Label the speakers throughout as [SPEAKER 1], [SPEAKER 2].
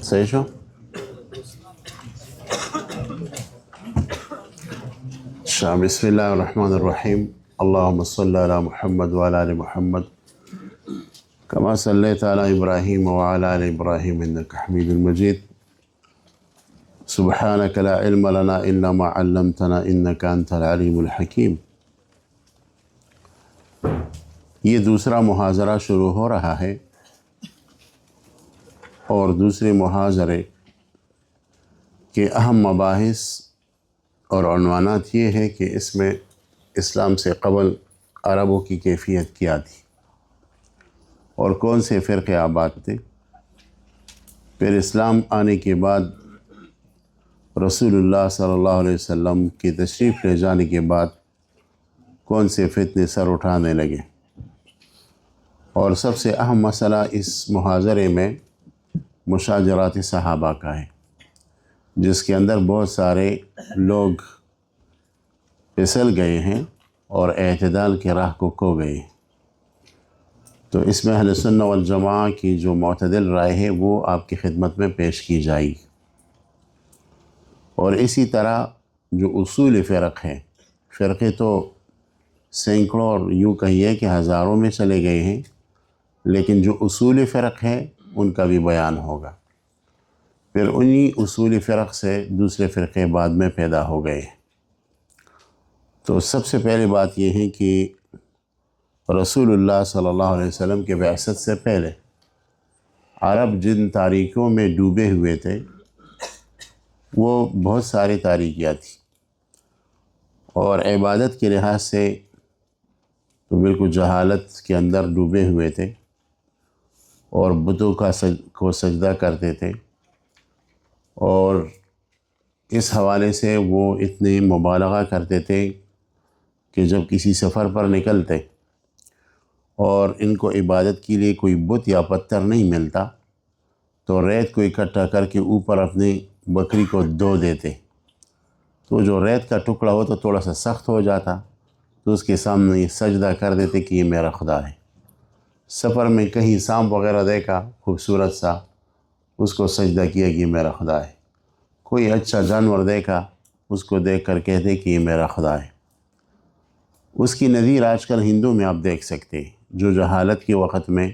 [SPEAKER 1] صحیح شو؟ بسم اللہ الرحمن الرحیم، اللہم صلی علی محمد وعلی آل محمد کما صلیت علی ابراہیم وعلی آل ابراہیم انک حمید مجید۔ سبحانک لا علم لنا الا ما علمتنا انک انت العلیم الحکیم۔ یہ دوسرا محاضرہ شروع ہو رہا ہے، اور دوسرے محاضرے کے اہم مباحث اور عنوانات یہ ہے کہ اس میں اسلام سے قبل عربوں کی کیفیت کیا تھی اور کون سے فرقے آباد تھے، پھر اسلام آنے کے بعد رسول اللہ صلی اللہ علیہ وسلم کی تشریف لے جانے کے بعد کون سے فتنے سر اٹھانے لگے، اور سب سے اہم مسئلہ اس محاضرے میں مشاجرات صحابہ کا ہے، جس کے اندر بہت سارے لوگ پھسل گئے ہیں اور اعتدال کے راہ کو کھو گئے ہیں۔ تو اس میں اہل سنہ والجماعہ کی جو معتدل رائے ہے وہ آپ کی خدمت میں پیش کی جائے گی، اور اسی طرح جو اصول فرق ہے، فرقے تو سینکڑوں اور یوں کہیے کہ ہزاروں میں چلے گئے ہیں، لیکن جو اصول فرق ہے ان کا بھی بیان ہوگا۔ پھر انہی اصول فرق سے دوسرے فرقے بعد میں پیدا ہو گئے۔ تو سب سے پہلے بات یہ ہے کہ رسول اللہ صلی اللہ علیہ وسلم کے بعثت سے پہلے عرب جن تاریکیوں میں ڈوبے ہوئے تھے وہ بہت ساری تاریکیاں تھیں، اور عبادت کے لحاظ سے تو بالکل جہالت کے اندر ڈوبے ہوئے تھے، اور بتوں کو سجدہ کرتے تھے، اور اس حوالے سے وہ اتنے مبالغہ کرتے تھے کہ جب کسی سفر پر نکلتے اور ان کو عبادت کے لیے کوئی بت یا پتھر نہیں ملتا تو ریت کو اکٹھا کر کے اوپر اپنی بکری کو دو دیتے، تو جو ریت کا ٹکڑا ہو تو تھوڑا سا سخت ہو جاتا تو اس کے سامنے سجدہ کر دیتے کہ یہ میرا خدا ہے۔ سفر میں کہیں سانپ وغیرہ دیکھا خوبصورت سا، اس کو سجدہ کیا کہ یہ میرا خدا ہے۔ کوئی اچھا جانور دیکھا، اس کو دیکھ کر کہتے کہ یہ میرا خدا ہے۔ اس کی نظیر آج کل ہندو میں آپ دیکھ سکتے ہیں، جو جہالت کے وقت میں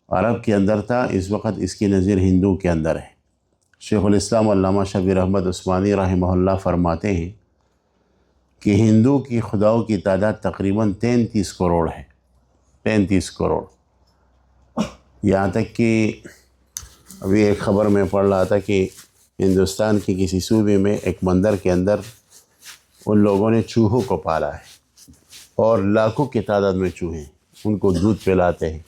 [SPEAKER 1] عرب کے اندر تھا، اس وقت اس کی نظیر ہندو کے اندر ہے۔ شیخ الاسلام علامہ شبیر احمد عثمانی رحمہ اللہ فرماتے ہیں کہ ہندو کی خداؤں کی تعداد تقریباً 33 کروڑ ہے، 35 کروڑ۔ یہاں تک کہ ابھی ایک خبر میں پڑھ رہا تھا کہ ہندوستان کے کسی صوبے میں ایک بندر کے اندر ان لوگوں نے چوہوں کو پالا ہے، اور لاکھوں کی تعداد میں چوہے ہیں، ان کو دودھ پلاتے ہیں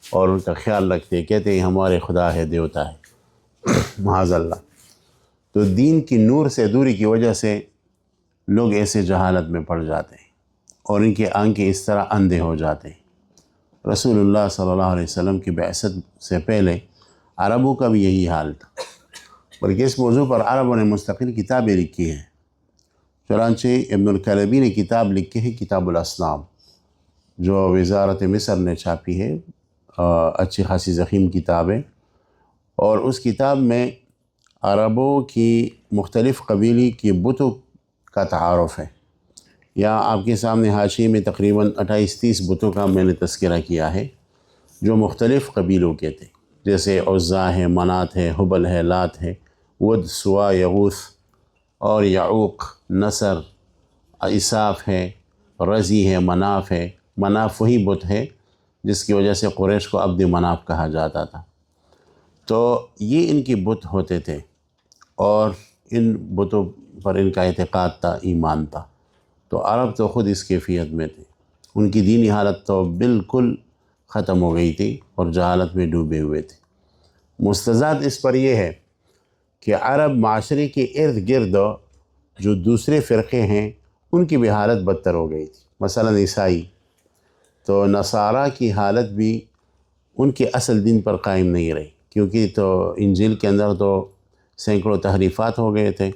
[SPEAKER 1] اور ان کا خیال رکھتے ہیں، کہتے ہیں ہمارے خدا ہے، دیوتا ہے، معاذ اللہ۔ تو دین کی نور سے دوری کی وجہ سے لوگ ایسے جہالت میں پڑ جاتے ہیں، اور ان کے آنکھیں اس طرح اندھے ہو جاتے ہیں۔ رسول اللہ صلی اللہ علیہ وسلم کی بعثت سے پہلے عربوں کا بھی یہی حال تھا، بلکہ اس موضوع پر عربوں نے مستقل کتابیں لکھی ہیں۔ چنانچہ ابن الکلبی نے کتاب لکھی ہے کتاب الاصنام، جو وزارت مصر نے چھاپی ہے، اچھی خاصی ضخیم کتاب ہے، اور اس کتاب میں عربوں کی مختلف قبیلی کی بتوں کا تعارف ہے۔ یہاں آپ کے سامنے حاشیے میں تقریباً 28-30 بتوں کا میں نے تذکرہ کیا ہے، جو مختلف قبیلوں کے تھے، جیسے عزا ہے، منات ہے، حبل ہے، لات ہے، ود، سوا، یغوث اور یعوق، نصر، اساف ہے، رضی ہے، مناف ہے۔ مناف وہی بت ہے جس کی وجہ سے قریش کو عبد مناف کہا جاتا تھا۔ تو یہ ان کی بت ہوتے تھے، اور ان بتوں پر ان کا اعتقاد تھا، ایمان تھا۔ تو عرب تو خود اس کیفیت میں تھے، ان کی دینی حالت تو بالکل ختم ہو گئی تھی اور جہالت میں ڈوبے ہوئے تھے۔ مستزاد اس پر یہ ہے کہ عرب معاشرے کے ارد گرد جو دوسرے فرقے ہیں ان کی بھی حالت بدتر ہو گئی تھی۔ مثلا عیسائی، تو نصارہ کی حالت بھی ان کے اصل دین پر قائم نہیں رہی، کیونکہ تو انجیل کے اندر تو سینکڑوں تحریفات ہو گئے تھے،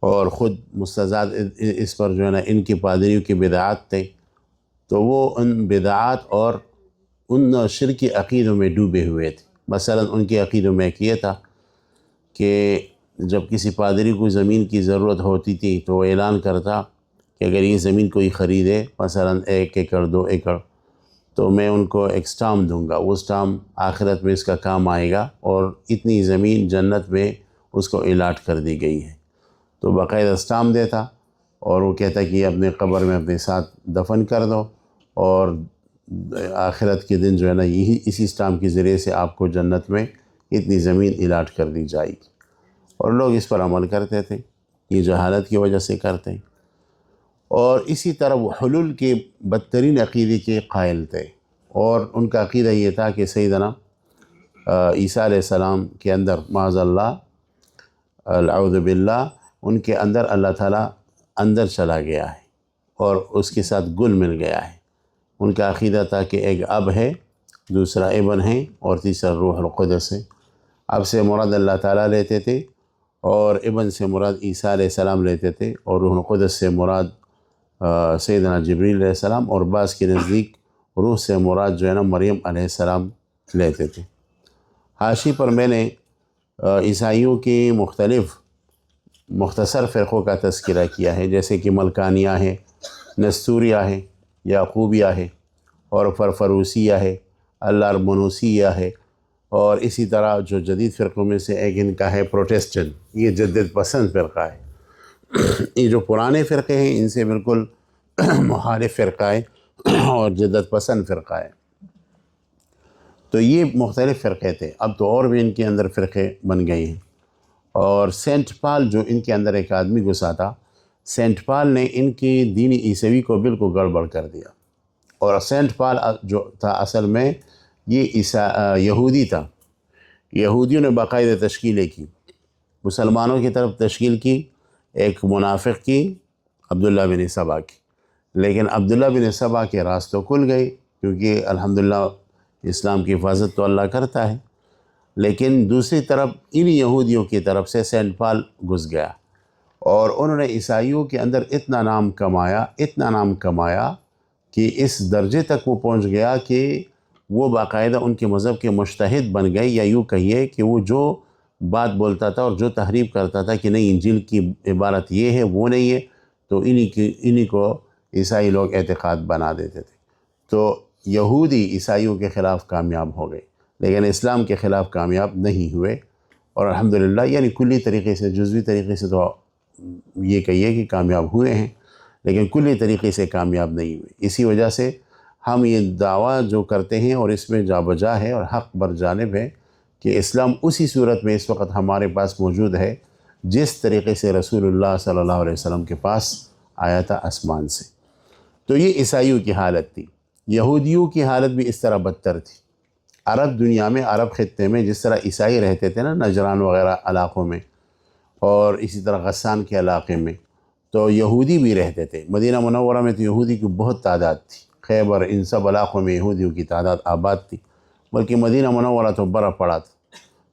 [SPEAKER 1] اور خود مستضاد اس پر جو ہے نا ان کی پادریوں کی بدعات تھے، تو وہ ان بدعات اور ان شرکی عقیدوں میں ڈوبے ہوئے تھے۔ مثلا ان کے عقیدوں میں ایک یہ تھا کہ جب کسی پادری کو زمین کی ضرورت ہوتی تھی تو وہ اعلان کرتا کہ اگر یہ زمین کوئی خریدے، مثلا 1 ایکڑ 2 ایکڑ، تو میں ان کو ایک سٹامپ دوں گا، وہ سٹامپ آخرت میں اس کا کام آئے گا، اور اتنی زمین جنت میں اس کو الاٹ کر دی گئی ہے۔ تو باقاعدہ سٹامپ دیتا اور وہ کہتا کہ یہ اپنے قبر میں اپنے ساتھ دفن کر دو، اور آخرت کے دن جو ہے نا یہی اسی سٹامپ کے ذریعے سے آپ کو جنت میں اتنی زمین الاٹ کر دی جائے گی، اور لوگ اس پر عمل کرتے تھے، یہ جہالت کی وجہ سے کرتے ہیں۔ اور اسی طرح وہ حلول کے بدترین عقیدے کے قائل تھے، اور ان کا عقیدہ یہ تھا کہ سیدنا عیسیٰ علیہ السلام کے اندر معاذ اللہ اعوذ باللہ ان کے اندر اللہ تعالیٰ اندر چلا گیا ہے اور اس کے ساتھ گل مل گیا ہے۔ ان کا عقیدہ تھا کہ ایک اب ہے، دوسرا ابن ہے، اور تیسرا روح القدس ہے۔ اب سے مراد اللہ تعالیٰ لیتے تھے، اور ابن سے مراد عیسیٰ علیہ السلام لیتے تھے، اور روح القدس سے مراد سیدنا جبریل علیہ السلام، اور بعض کے نزدیک روح سے مراد جو ہے نا مریم علیہ السلام لیتے تھے۔ حاشی پر میں نے عیسائیوں کی مختصر فرقوں کا تذکرہ کیا ہے، جیسے کہ ملکانیہ ہے، نستوریہ ہے، یعقوبیہ ہے، اور فرفروسیہ ہے، الارمنوسیہ ہے، اور اسی طرح جو جدید فرقوں میں سے ایک ان کا ہے پروٹیسٹنٹ، یہ جدید پسند فرقہ ہے۔ یہ جو پرانے فرقے ہیں ان سے بالکل مخالف فرقہ ہے اور جدت پسند فرقہ ہے۔ تو یہ مختلف فرقے تھے، اب تو اور بھی ان کے اندر فرقے بن گئے ہیں۔ اور سینٹ پال جو ان کے اندر ایک آدمی گھسا تھا، سینٹ پال نے ان کی دینی عیسوی کو بالکل گڑبڑ کر دیا۔ اور سینٹ پال جو تھا اصل میں یہ یہودی تھا، یہودیوں نے باقاعدہ تشکیلیں کی، مسلمانوں کی طرف تشکیل کی، ایک منافق کی، عبداللہ بن سبا کی، لیکن عبداللہ بن سبا کے راز تو کھل گئے، کیونکہ الحمدللہ اسلام کی حفاظت تو اللہ کرتا ہے، لیکن دوسری طرف ان یہودیوں کی طرف سے سینٹ پال گھس گیا، اور انہوں نے عیسائیوں کے اندر اتنا نام کمایا کہ اس درجے تک وہ پہنچ گیا کہ وہ باقاعدہ ان کے مذہب کے مجتہد بن گئے، یا یوں کہیے کہ وہ جو بات بولتا تھا اور جو تحریف کرتا تھا کہ نہیں انجیل کی عبارت یہ ہے وہ نہیں ہے، تو انہی کو عیسائی لوگ اعتقاد بنا دیتے تھے۔ تو یہودی عیسائیوں کے خلاف کامیاب ہو گئے، لیکن اسلام کے خلاف کامیاب نہیں ہوئے، اور الحمدللہ یعنی کلی طریقے سے، جزوی طریقے سے تو یہ کہیے کہ کامیاب ہوئے ہیں، لیکن کلی طریقے سے کامیاب نہیں ہوئے۔ اسی وجہ سے ہم یہ دعویٰ جو کرتے ہیں اور اس میں جا بجا ہے اور حق بر جانب ہے کہ اسلام اسی صورت میں اس وقت ہمارے پاس موجود ہے جس طریقے سے رسول اللہ صلی اللہ علیہ وسلم کے پاس آیا تھا آسمان سے۔ تو یہ عیسائیوں کی حالت تھی۔ یہودیوں کی حالت بھی اس طرح بدتر تھی۔ عرب دنیا میں، عرب خطے میں جس طرح عیسائی رہتے تھے نا نجران وغیرہ علاقوں میں، اور اسی طرح غسان کے علاقے میں، تو یہودی بھی رہتے تھے۔ مدینہ منورہ میں تو یہودی کی بہت تعداد تھی، خیبر ان سب علاقوں میں یہودیوں کی تعداد آباد تھی، بلکہ مدینہ منورہ تو برف پڑا تھا۔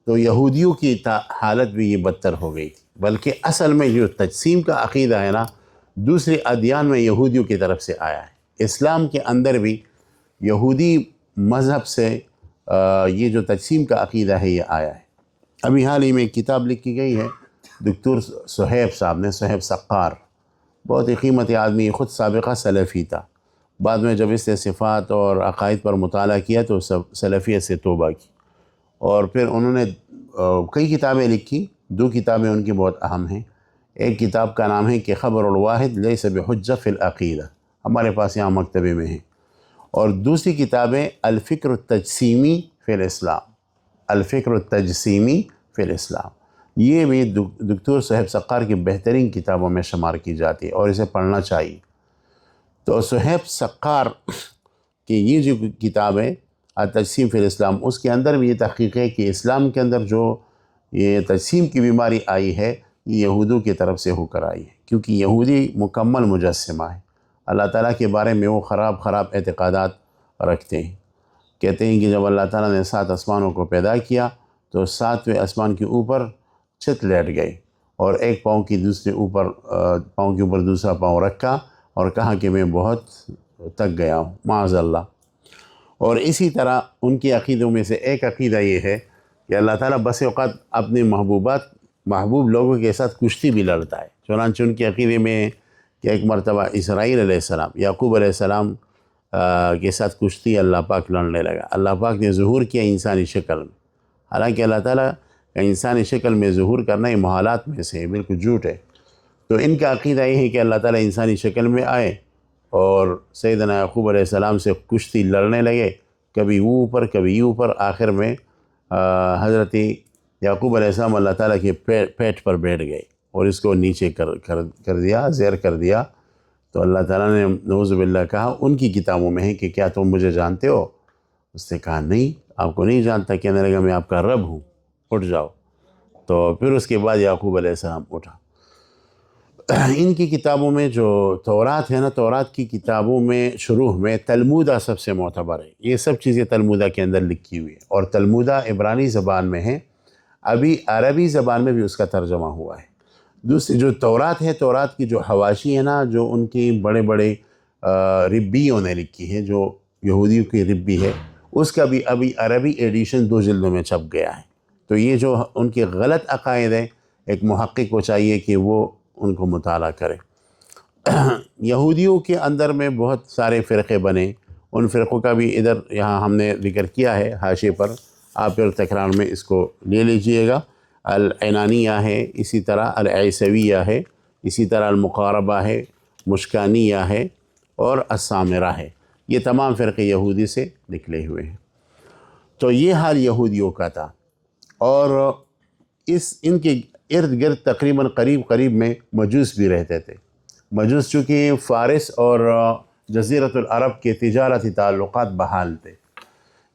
[SPEAKER 1] تو یہودیوں کی حالت بھی یہ بدتر ہو گئی تھی، بلکہ اصل میں جو تجسیم کا عقیدہ ہے نا دوسری ادیان میں یہودیوں کی طرف سے آیا ہے۔ اسلام کے اندر بھی یہودی مذہب سے یہ جو تجسیم کا عقیدہ ہے یہ آیا ہے۔ ابھی حال ہی میں ایک کتاب لکھی گئی ہے دکتور صہیب صاحب نے، صہیب سقار، بہت ہی قیمتی آدمی، خود سابقہ سلفی تھا، بعد میں جب اس نے صفات اور عقائد پر مطالعہ کیا تو سلفیت سے توبہ کی، اور پھر انہوں نے کئی کتابیں لکھی۔ 2 کتابیں ان کی بہت اہم ہیں۔ ایک کتاب کا نام ہے کہ خبر الواحد لیس بحجہ فی العقیدہ، ہمارے پاس یہاں مکتبے میں ہے، اور دوسری کتاب ہے الفکر التجسیمی فی الاسلام، الفکر التجسیمی فی الاسلام۔ یہ بھی دکتور صہیب سقار کی بہترین کتابوں میں شمار کی جاتی ہے اور اسے پڑھنا چاہیے۔ تو صہیب سقار کی یہ جو کتاب ہے التجسیم فی الاسلام، اس کے اندر بھی یہ تحقیق ہے کہ اسلام کے اندر جو یہ تجسیم کی بیماری آئی ہے یہ یہودوں کی طرف سے ہو کر آئی ہے، کیونکہ یہودی مکمل مجسمہ ہے، اللہ تعالیٰ کے بارے میں وہ خراب اعتقادات رکھتے ہیں۔ کہتے ہیں کہ جب اللہ تعالیٰ نے 7 آسمانوں کو پیدا کیا تو 7ویں آسمان کے اوپر چت لیٹ گئے، اور ایک پاؤں کی دوسرے اوپر پاؤں کے اوپر دوسرا پاؤں رکھا اور کہا کہ میں بہت تک گیا ہوں معاذ اللہ۔ اور اسی طرح ان کے عقیدوں میں سے ایک عقیدہ یہ ہے کہ اللہ تعالیٰ بس اوقات اپنے محبوب لوگوں کے ساتھ کشتی بھی لڑتا ہے۔ چنانچہ ان کے عقیدے میں ہے کہ ایک مرتبہ اسرائیل علیہ السلام، یعقوب علیہ السلام کے ساتھ کشتی اللہ پاک لڑنے لگا۔ اللہ پاک نے ظہور کیا انسانی شکل میں، حالانکہ اللہ تعالیٰ کا انسانی شکل میں ظہور کرنا یہ محالات میں سے ہے، بالکل جھوٹ ہے۔ تو ان کا عقیدہ یہ ہے کہ اللہ تعالیٰ انسانی شکل میں آئے اور سیدنا یعقوب علیہ السلام سے کشتی لڑنے لگے، کبھی وہ اوپر کبھی یہ اوپر، آخر میں حضرت یعقوب علیہ السلام اللہ تعالیٰ کے پیٹ پر بیٹھ گئے اور اس کو نیچے کر دیا، زیر کر دیا۔ تو اللہ تعالیٰ نے نعوذ باللہ کہا ان کی کتابوں میں ہے کہ کیا تم مجھے جانتے ہو؟ اس نے کہا نہیں، آپ کو نہیں جانتا۔ کہنے لگا میں آپ کا رب ہوں، اٹھ جاؤ۔ تو پھر اس کے بعد یعقوب علیہ السلام اٹھا۔ ان کی کتابوں میں جو تورات ہے نا، تورات کی کتابوں میں شروع میں تلمودہ سب سے معتبر ہے۔ یہ سب چیزیں تلمودہ کے اندر لکھی ہوئی ہیں، اور تلمودہ عبرانی زبان میں ہے، ابھی عربی زبان میں بھی اس کا ترجمہ ہوا ہے۔ دوسری جو تورات ہے، تورات کی جو حواشی ہے نا، جو ان کی بڑے بڑے ربیوں نے لکھی ہے، جو یہودیوں کی ربی ہے، اس کا بھی ابھی عربی ایڈیشن 2 جلدوں میں چھپ گیا ہے۔ تو یہ جو ان کے غلط عقائد ہیں، ایک محقق کو چاہیے کہ وہ ان کو مطالعہ کرے۔ یہودیوں کے اندر میں بہت سارے فرقے بنے، ان فرقوں کا بھی ادھر یہاں ہم نے ذکر کیا ہے حاشیے پر، آپ پھر تکرار میں اس کو لے لیجئے گا۔ العنانیہ ہے، اسی طرح العیسویہ ہے، اسی طرح المقاربہ ہے، مشکانیہ ہے، اور السامرہ ہے۔ یہ تمام فرقے یہودی سے نکلے ہوئے ہیں۔ تو یہ حال یہودیوں کا تھا، اور ان کے ارد گرد تقریباً قریب میں مجوس بھی رہتے تھے۔ مجوس چونکہ فارس اور جزیرۃ العرب کے تجارتی تعلقات بحال تھے،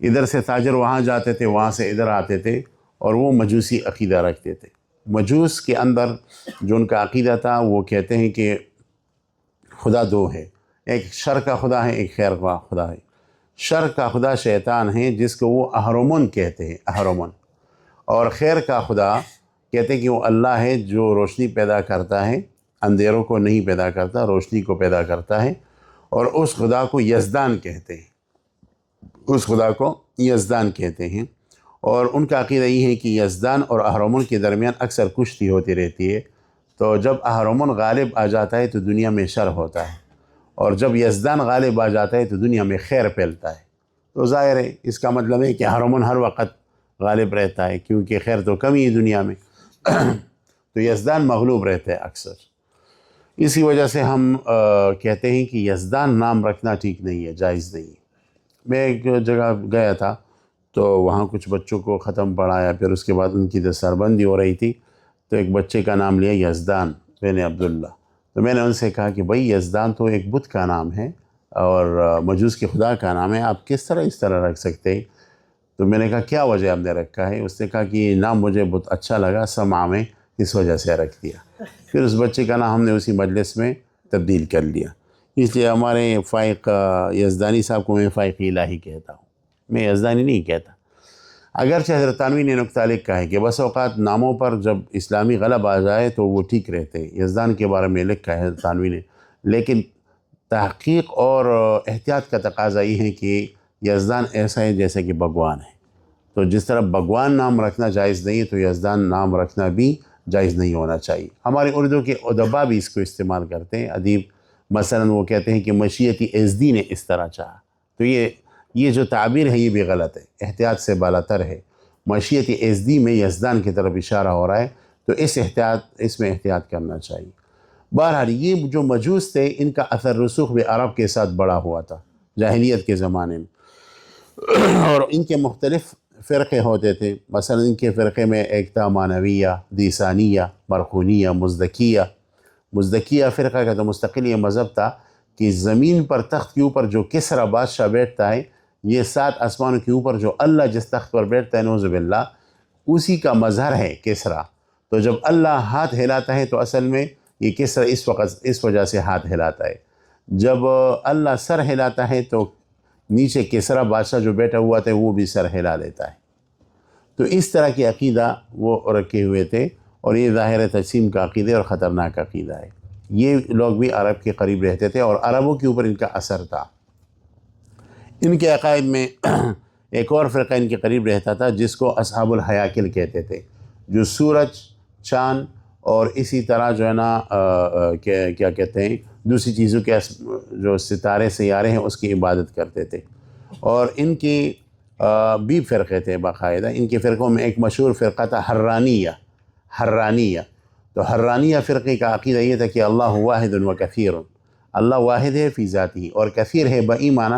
[SPEAKER 1] ادھر سے تاجر وہاں جاتے تھے، وہاں سے ادھر آتے تھے، اور وہ مجوسی عقیدہ رکھتے تھے۔ مجوس کے اندر جو ان کا عقیدہ تھا، وہ کہتے ہیں کہ خدا 2 ہے، ایک شر کا خدا ہے، ایک خیر کا خدا ہے۔ شر کا خدا شیطان ہے، جس کو وہ اہرمن کہتے ہیں، اہرمن، اور خیر کا خدا کہتے ہیں کہ وہ اللہ ہے جو روشنی پیدا کرتا ہے، اندھیروں کو نہیں پیدا کرتا، روشنی کو پیدا کرتا ہے، اور اس خدا کو یزدان کہتے ہیں، اس خدا کو یزدان کہتے ہیں۔ اور ان کا عقیدہ یہ ہے کہ یزدان اور اہرمن کے درمیان اکثر کشتی ہوتی رہتی ہے، تو جب اہرمن غالب آ جاتا ہے تو دنیا میں شر ہوتا ہے، اور جب یزدان غالب آ جاتا ہے تو دنیا میں خیر پھیلتا ہے۔ تو ظاہر ہے اس کا مطلب ہے کہ اہرمن ہر وقت غالب رہتا ہے، کیونکہ خیر تو کم ہی ہے دنیا میں، تو یزدان مغلوب رہتے ہیں اکثر۔ اسی وجہ سے ہم کہتے ہیں کہ یزدان نام رکھنا ٹھیک نہیں ہے، جائز نہیں ہے۔ میں ایک جگہ گیا تھا، تو وہاں کچھ بچوں کو ختم پڑھایا، پھر اس کے بعد ان کی دستربندی ہو رہی تھی، تو ایک بچے کا نام لیا یزدان بن عبداللہ۔ تو میں نے ان سے کہا کہ بھائی یزدان تو ایک بت کا نام ہے اور مجوس کے خدا کا نام ہے، آپ کس طرح اس طرح رکھ سکتے ہیں؟ تو میں نے کہا کیا وجہ آپ نے رکھا ہے؟ اس نے کہا کہ یہ نام مجھے بہت اچھا لگا سمع میں، اس وجہ سے رکھ دیا۔ پھر اس بچے کا نام ہم نے اسی مجلس میں تبدیل کر لیا۔ اس لیے ہمارے فائق یزدانی صاحب کو میں فائق الہی کہتا ہوں، میں یزدانی نہیں کہتا۔ اگرچہ حضرت تھانوی نے نکتہ لکھا ہے کہ بس اوقات ناموں پر جب اسلامی غلب آ جائے تو وہ ٹھیک رہتے ہیں، یزدان کے بارے میں لکھا ہے حضرت تھانوی نے، لیکن تحقیق اور احتیاط کا تقاضا یہ ہے کہ یزدان ایسا ہے جیسے کہ بھگوان ہے، تو جس طرح بھگوان نام رکھنا جائز نہیں ہے تو یزدان نام رکھنا بھی جائز نہیں ہونا چاہیے۔ ہمارے اردو کے ادبا بھی اس کو استعمال کرتے ہیں، ادیب مثلا وہ کہتے ہیں کہ مشیتی یزدی نے اس طرح چاہا، تو یہ جو تعبیر ہے یہ بھی غلط ہے، احتیاط سے بالاتر ہے۔ مشیت یزدی میں یزدان کی طرف اشارہ ہو رہا ہے، تو اس میں احتیاط کرنا چاہیے۔ بہرحال یہ جو مجوس تھے، ان کا اثر رسوخ بھی عرب کے ساتھ بڑا ہوا تھا جاہلیت کے زمانے میں، اور ان کے مختلف فرقے ہوتے تھے۔ مثلا ان کے فرقے میں ایک تھا مانویہ، دیسانیہ، مرخونیہ، مزدکیہ فرقہ کا تو مستقل یہ مذہب تھا کہ زمین پر تخت کے اوپر جو کسرا بادشاہ بیٹھتا ہے، یہ 7 آسمانوں کے اوپر جو اللہ جس تخت پر بیٹھتا ہے نعوذ باللہ، اسی کا مظہر ہے کسرا۔ تو جب اللہ ہاتھ ہلاتا ہے تو اصل میں یہ کسرا اس وجہ سے ہاتھ ہلاتا ہے، جب اللہ سر ہلاتا ہے تو نیچے کسرا بادشاہ جو بیٹھا ہوا تھا وہ بھی سر ہلا لیتا ہے۔ تو اس طرح کی عقیدہ وہ رکھے ہوئے تھے، اور یہ ظاہر تقسیم کا عقیدہ اور خطرناک عقیدہ ہے۔ یہ لوگ بھی عرب کے قریب رہتے تھے اور عربوں کے اوپر ان کا اثر تھا۔ ان کے عقائد میں ایک اور فرقہ ان کے قریب رہتا تھا جس کو اصحاب الحیاکل کہتے تھے، جو سورج، چاند اور اسی طرح جو ہے نا کیا کہتے ہیں دوسری چیزوں کے جو ستارے سیارے ہیں اس کی عبادت کرتے تھے۔ اور ان کی بھی فرقے تھے باقاعدہ۔ ان کے فرقوں میں ایک مشہور فرقہ تھا حرانیہ۔ تو حرانیہ فرقے کا عقیدہ یہ تھا کہ اللہ واحد و کثیر، اللہ واحد ہے فی ذاتی اور کثیر ہے بایمانہ،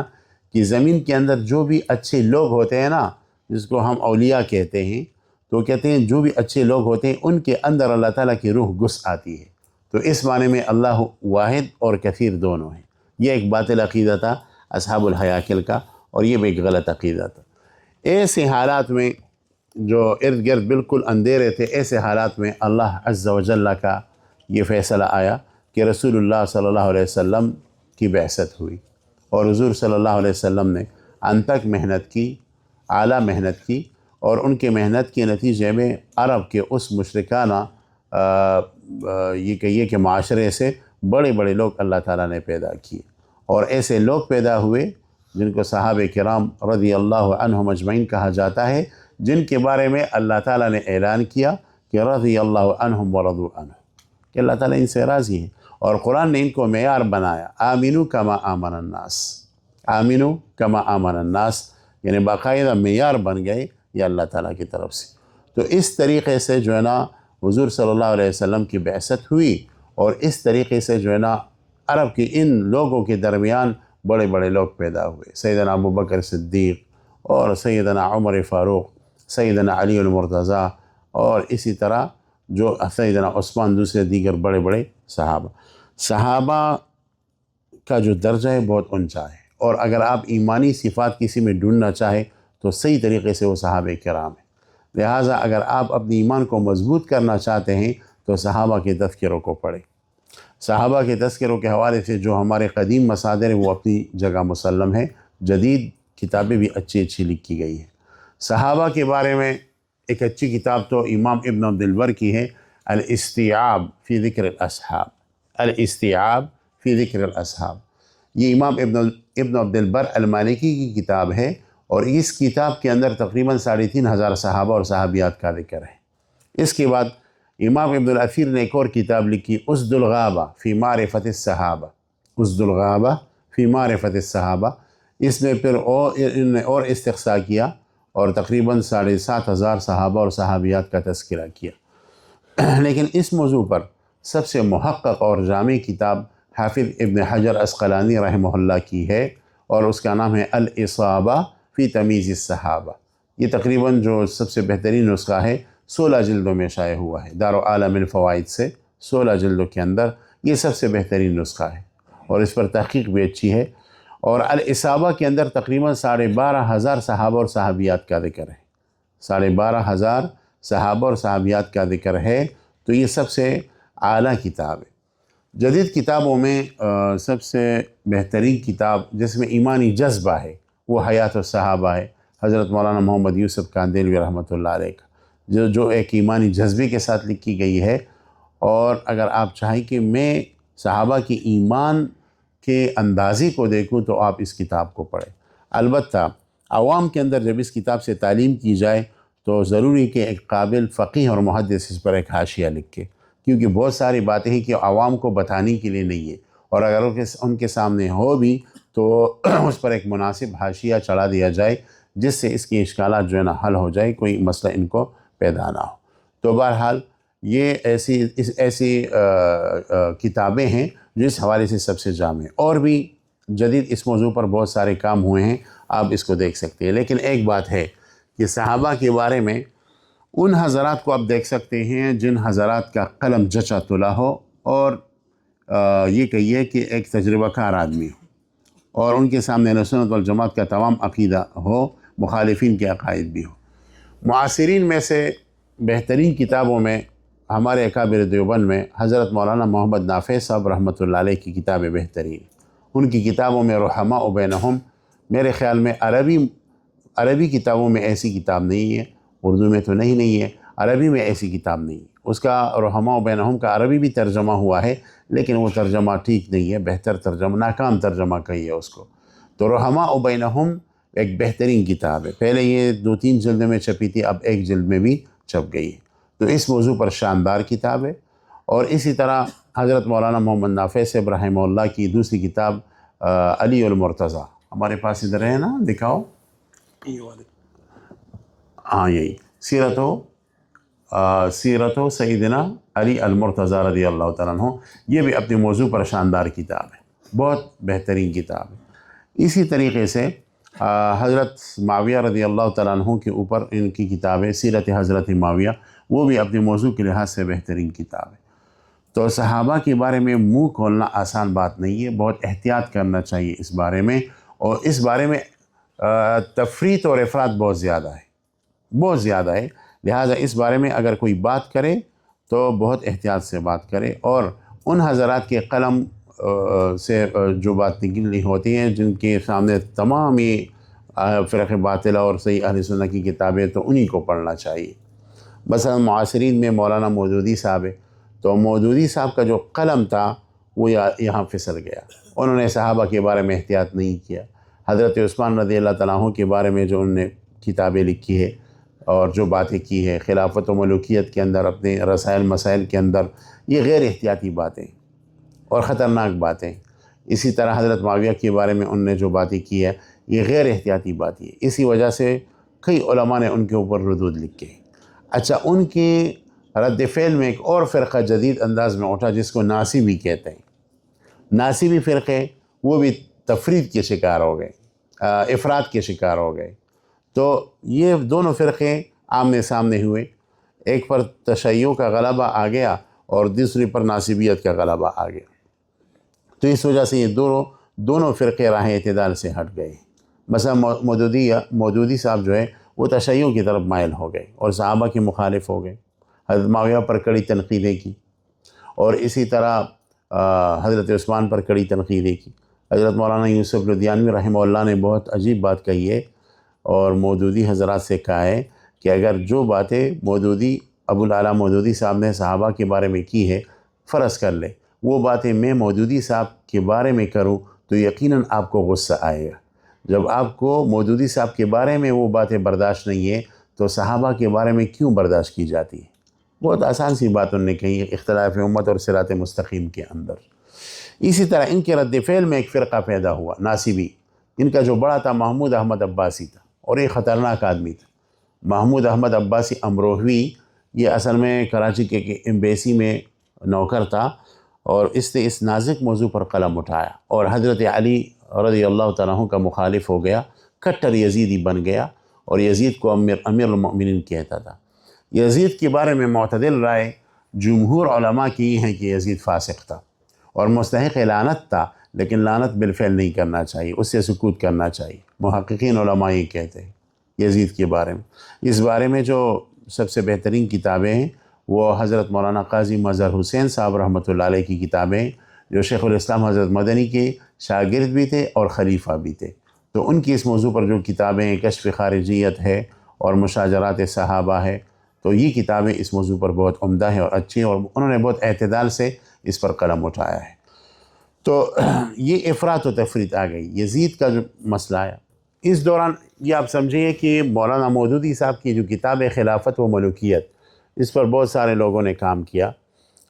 [SPEAKER 1] کہ زمین کے اندر جو بھی اچھے لوگ ہوتے ہیں نا، جس کو ہم اولیاء کہتے ہیں، تو کہتے ہیں جو بھی اچھے لوگ ہوتے ہیں ان کے اندر اللہ تعالیٰ کی روح گھس آتی ہے۔ تو اس معنی میں اللہ واحد اور کثیر دونوں ہیں۔ یہ ایک باطل عقیدہ تھا اصحاب الحیاکل کا، اور یہ بھی ایک غلط عقیدہ تھا۔ ایسے حالات میں جو ارد گرد بالکل اندھیرے تھے، ایسے حالات میں اللہ عز و جل کا یہ فیصلہ آیا کہ رسول اللہ صلی اللہ علیہ وسلم کی بعثت ہوئی، اور حضور صلی اللہ علیہ وسلم نے انتھک محنت کی، اعلیٰ محنت کی، اور ان کے محنت کے نتیجے میں عرب کے اس مشرکانہ یہ کہیے کہ معاشرے سے بڑے بڑے لوگ اللہ تعالیٰ نے پیدا کیے، اور ایسے لوگ پیدا ہوئے جن کو صحابہ کرام رضی اللہ عنہم اجمعین کہا جاتا ہے، جن کے بارے میں اللہ تعالیٰ نے اعلان کیا کہ رضی اللہ عنہم ورضوا عنہ، کہ اللہ تعالیٰ ان سے راضی ہے، اور قرآن نے ان کو معیار بنایا، آمنو کما آمن الناس، آمنو کما آمن الناس، یعنی باقاعدہ معیار بن گئے یہ اللہ تعالیٰ کی طرف سے۔ تو اس طریقے سے جو ہے نا حضور صلی اللہ علیہ وسلم کی بعثت ہوئی، اور اس طریقے سے جو ہے نا عرب کی ان لوگوں کے درمیان بڑے بڑے لوگ پیدا ہوئے، سیدنا ابوبکر صدیق اور سیدنا عمر فاروق، سیدنا علی المرتضیٰ، اور اسی طرح جو سیدنا عثمان، دوسرے دیگر بڑے بڑے صحابہ کا جو درجہ ہے بہت اونچا ہے، اور اگر آپ ایمانی صفات کسی میں ڈھونڈنا چاہیں تو صحیح طریقے سے وہ صحابہ کرام ہیں۔ لہٰذا اگر آپ اپنی ایمان کو مضبوط کرنا چاہتے ہیں تو صحابہ کے تذکروں کو پڑھیں۔ صحابہ کے تذکروں کے حوالے سے جو ہمارے قدیم مصادر ہیں وہ اپنی جگہ مسلم ہیں، جدید کتابیں بھی اچھی لکھی گئی ہیں۔ صحابہ کے بارے میں ایک اچھی کتاب تو امام ابن عبد البر کی ہے، الاستیعاب فی ذکر الاصحاب، الاستیعاب فی ذکر الاصحاب۔ یہ امام ابن عبد البر المالکی کی کتاب ہے، اور اس کتاب کے اندر تقریباً 3500 صحابہ اور صحابیات کا ذکر ہے۔ اس کے بعد امام ابن الاثیر نے ایک اور کتاب لکھی، اسد الغابہ فی معرفت الصحابہ، اسد الغابہ فی معرفت الصحابہ۔ اس میں پھر انہوں نے اور استقصاء کیا، اور تقریباً 7500 صحابہ اور صحابیات کا تذکرہ کیا۔ لیکن اس موضوع پر سب سے محقق اور جامع کتاب حافظ ابن حجر عسقلانی رحمہ اللہ کی ہے، اور اس کا نام ہے الاصابہ فی تمیز الصحابہ۔ یہ تقریباً جو سب سے بہترین نسخہ ہے 16 جلدوں میں شائع ہوا ہے، دارالعالم الفوائد سے 16 جلدوں کے اندر یہ سب سے بہترین نسخہ ہے، اور اس پر تحقیق بھی اچھی ہے۔ اور الاصابہ کے اندر تقریباً 12500 صحابہ اور صحابیات کا ذکر ہے، 12500 صحابہ اور صحابیات کا ذکر ہے، تو یہ سب سے اعلیٰ کتاب ہے۔ جدید کتابوں میں سب سے بہترین کتاب جس میں ایمانی جذبہ ہے وہ حیات الصحابہ ہے، حضرت مولانا محمد یوسف کاندیلوی رحمۃ اللہ علیہ کا، جو ایک ایمانی جذبے کے ساتھ لکھی گئی ہے۔ اور اگر آپ چاہیں کہ میں صحابہ کی ایمان کے اندازے کو دیکھوں تو آپ اس کتاب کو پڑھیں۔ البتہ عوام کے اندر جب اس کتاب سے تعلیم کی جائے تو ضروری کہ ایک قابل فقیہ اور محدث اس پر ایک حاشیہ لکھے، کیونکہ بہت ساری باتیں ہیں کہ عوام کو بتانے کے لیے نہیں ہے، اور اگر ان کے سامنے ہو بھی تو اس پر ایک مناسب حاشیہ چڑھا دیا جائے جس سے اس کی اشکالات جو ہے نا حل ہو جائے، کوئی مسئلہ ان کو پیدا نہ ہو۔ تو بہرحال یہ ایسی کتابیں ہیں جو اس حوالے سے سب سے جامع ہیں، اور بھی جدید اس موضوع پر بہت سارے کام ہوئے ہیں، آپ اس کو دیکھ سکتے ہیں۔ لیکن ایک بات ہے کہ صحابہ کے بارے میں ان حضرات کو آپ دیکھ سکتے ہیں جن حضرات کا قلم جچا تلا ہو، اور یہ کہیے کہ ایک تجربہ کار آدمی ہو، اور ان کے سامنے اہل سنت والجماعت کا تمام عقیدہ ہو، مخالفین کے عقائد بھی ہو۔ معاصرین میں سے بہترین کتابوں میں ہمارے اکابر دیوبند میں حضرت مولانا محمد نافع صاحب رحمۃ اللہ علیہ کی کتابیں بہترین، ان کی کتابوں میں رحماء بینہم، میرے خیال میں عربی کتابوں میں ایسی کتاب نہیں ہے، اردو میں تو نہیں ہے، عربی میں ایسی کتاب نہیں ہے۔ اس کا رحماء بینہم کا عربی بھی ترجمہ ہوا ہے، لیکن وہ ترجمہ ٹھیک نہیں ہے، بہتر ترجمہ ناکام ترجمہ کہی ہے اس کو۔ تو رحماء بینہم ایک بہترین کتاب ہے، پہلے یہ 2-3 جلد میں چھپی تھی، اب 1 جلد میں بھی چھپ گئی ہے، تو اس موضوع پر شاندار کتاب ہے۔ اور اسی طرح حضرت مولانا محمد نافع صاحب رحمہ اللہ کی دوسری کتاب علی المرتضیٰ، ہمارے پاس ادھر ہے نا، دکھاؤ۔ ہاں یہی سیرت و سیدنا علی المرتضیٰ رضی اللہ تعالیٰ عنہ، یہ بھی اپنے موضوع پر شاندار کتاب ہے، بہت بہترین کتاب ہے۔ اسی طریقے سے حضرت معاویہ رضی اللہ تعالیٰ عنہ کے اوپر ان کی کتاب ہے سیرت حضرت معاویہ، وہ بھی اپنے موضوع کے لحاظ سے بہترین کتاب ہے۔ تو صحابہ کے بارے میں منہ کھولنا آسان بات نہیں ہے، بہت احتیاط کرنا چاہیے اس بارے میں، اور اس بارے میں تفریط اور افراط بہت زیادہ ہے، لہٰذا اس بارے میں اگر کوئی بات کرے تو بہت احتیاط سے بات کرے، اور ان حضرات کے قلم سے جو بات نکلی ہوتی ہیں جن کے سامنے تمام یہ فرق باطلہ اور صحیح اہل سنت کی کتابیں، تو انہی کو پڑھنا چاہیے۔ مثلا معاصرین میں مولانا مودودی صاحب ہے، تو مودودی صاحب کا جو قلم تھا وہ یہاں پھسل گیا، انہوں نے صحابہ کے بارے میں احتیاط نہیں کیا۔ حضرت عثمان رضی اللہ تعالیٰ عنہ کے بارے میں جو انہوں نے کتابیں لکھی ہے اور جو باتیں کی ہے خلافت و ملوکیت کے اندر، اپنے رسائل مسائل کے اندر، یہ غیر احتیاطی باتیں اور خطرناک باتیں۔ اسی طرح حضرت معاویہ کے بارے میں انہوں نے جو باتیں کی ہے یہ غیر احتیاطی باتیں، اسی وجہ سے کئی علماء نے ان کے اوپر ردود لکھے۔ اچھا، ان کی رد فعل میں ایک اور فرقہ جدید انداز میں اٹھا جس کو ناصبی کہتے ہیں۔ ناصبی فرقے وہ بھی تفرید کے شکار ہو گئے، افراط کے شکار ہو گئے۔ تو یہ دونوں فرقے آمنے سامنے ہوئے، ایک پر تشیع کا غلبہ آ گیا اور دوسری پر ناصبیت کا غلبہ آ گیا، تو اس وجہ سے یہ دونوں فرقے راہ اعتدال سے ہٹ گئے۔ مثلا مودودی صاحب جو ہے وہ تشیع کی طرف مائل ہو گئے اور صحابہ کے مخالف ہو گئے، حضرت معاویہ پر کڑی تنقیدیں کی، اور اسی طرح حضرت عثمان پر کڑی تنقیدیں کی۔ حضرت مولانا یوسف لدھیانوی رحمہ اللہ نے بہت عجیب بات کہی ہے، اور مودودی حضرات سے کہا ہے کہ اگر جو باتیں ابو العلا مودودی صاحب نے صحابہ کے بارے میں کی ہے، فرض کر لے وہ باتیں میں مودودی صاحب کے بارے میں کروں تو یقیناً آپ کو غصہ آئے گا۔ جب آپ کو مودودی صاحب کے بارے میں وہ باتیں برداشت نہیں ہے تو صحابہ کے بارے میں کیوں برداشت کی جاتی ہے؟ بہت آسان سی بات انہوں نے کہی ہے اختلاف امت اور صراط مستقیم کے اندر۔ اسی طرح ان کے رد فعل میں ایک فرقہ پیدا ہوا، ناصبی۔ ان کا جو بڑا تھا محمود احمد عباسی تھا، اور یہ خطرناک آدمی تھا۔ محمود احمد عباسی امروہوی، یہ اصل میں کراچی کے ایمبیسی میں نوکر تھا، اور اس نے اس نازک موضوع پر قلم اٹھایا اور حضرت علی رضی اللہ تعالیٰ عنہ کا مخالف ہو گیا، کٹر یزیدی بن گیا، اور یزید کو امیر المؤمنین کہتا تھا۔ یزید کے بارے میں معتدل رائے جمہور علماء کی ہیں کہ یزید فاسق تھا اور مستحق لعنت تھا، لیکن لعنت بالفعل نہیں کرنا چاہیے، اس سے سکوت کرنا چاہیے۔ محققین علماء یہ کہتے ہیں یزید کے بارے میں۔ اس بارے میں جو سب سے بہترین کتابیں ہیں وہ حضرت مولانا قاضی مظہر حسین صاحب رحمۃ اللہ علیہ کی کتابیں ہیں، جو شیخ الاسلام حضرت مدنی کے شاگرد بھی تھے اور خلیفہ بھی تھے۔ تو ان کی اس موضوع پر جو کتابیں ہیں، کشف خارجیت ہے اور مشاجرات صحابہ ہے، تو یہ کتابیں اس موضوع پر بہت عمدہ ہیں اور اچھی ہیں، اور انہوں نے بہت اعتدال سے اس پر قلم اٹھایا ہے۔ تو یہ افراط و تفریط آ گئی، یزید کا جو مسئلہ آیا اس دوران، یہ آپ سمجھیے کہ مولانا مودودی صاحب کی جو کتاب ہے خلافت و ملوکیت، اس پر بہت سارے لوگوں نے کام کیا۔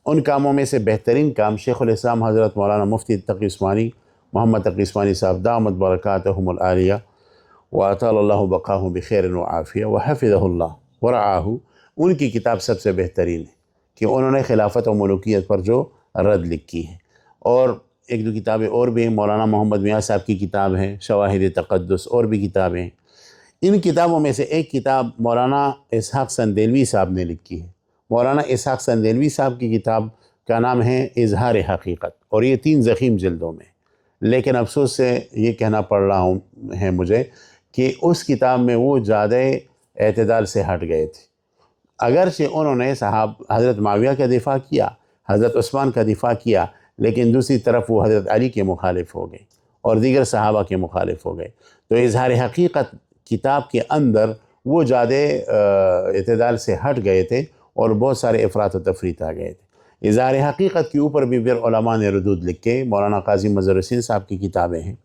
[SPEAKER 1] ان کاموں میں سے بہترین کام شیخ الاسلام حضرت مولانا مفتی تقی عثمانی محمد تقی عثمانی صاحب دامت برکاتہم العالیہ وأطال اللہ بقاہ بخیر وعافیہ وحفظہ اللہ ورعاہ، ان کی کتاب سب سے بہترین ہے کہ انہوں نے خلافت و ملوکیت پر جو رد لکھی ہے۔ اور ایک دو کتابیں اور بھی ہیں، مولانا محمد میاں صاحب کی کتاب ہے شواہد تقدس، اور بھی کتابیں ہیں۔ ان کتابوں میں سے ایک کتاب مولانا اسحاق سندیلوی صاحب نے لکھی ہے۔ مولانا اسحاق سندیلوی صاحب کی کتاب کا نام ہے اظہار حقیقت، اور یہ 3 ضخیم جلدوں میں، لیکن افسوس سے یہ کہنا پڑ رہا ہے مجھے کہ اس کتاب میں وہ زیادہ اعتدال سے ہٹ گئے تھے۔ اگرچہ انہوں نے حضرت معاویہ کا دفاع کیا، حضرت عثمان کا دفاع کیا، لیکن دوسری طرف وہ حضرت علی کے مخالف ہو گئے اور دیگر صحابہ کے مخالف ہو گئے۔ تو اظہار حقیقت کتاب کے اندر وہ زیادہ اعتدال سے ہٹ گئے تھے، اور بہت سارے افراط و تفریط آ گئے تھے۔ اظہار حقیقت کے اوپر بھی پھر علماء نے ردود لکھے، مولانا قاضی مظہر حسین صاحب کی کتابیں ہیں،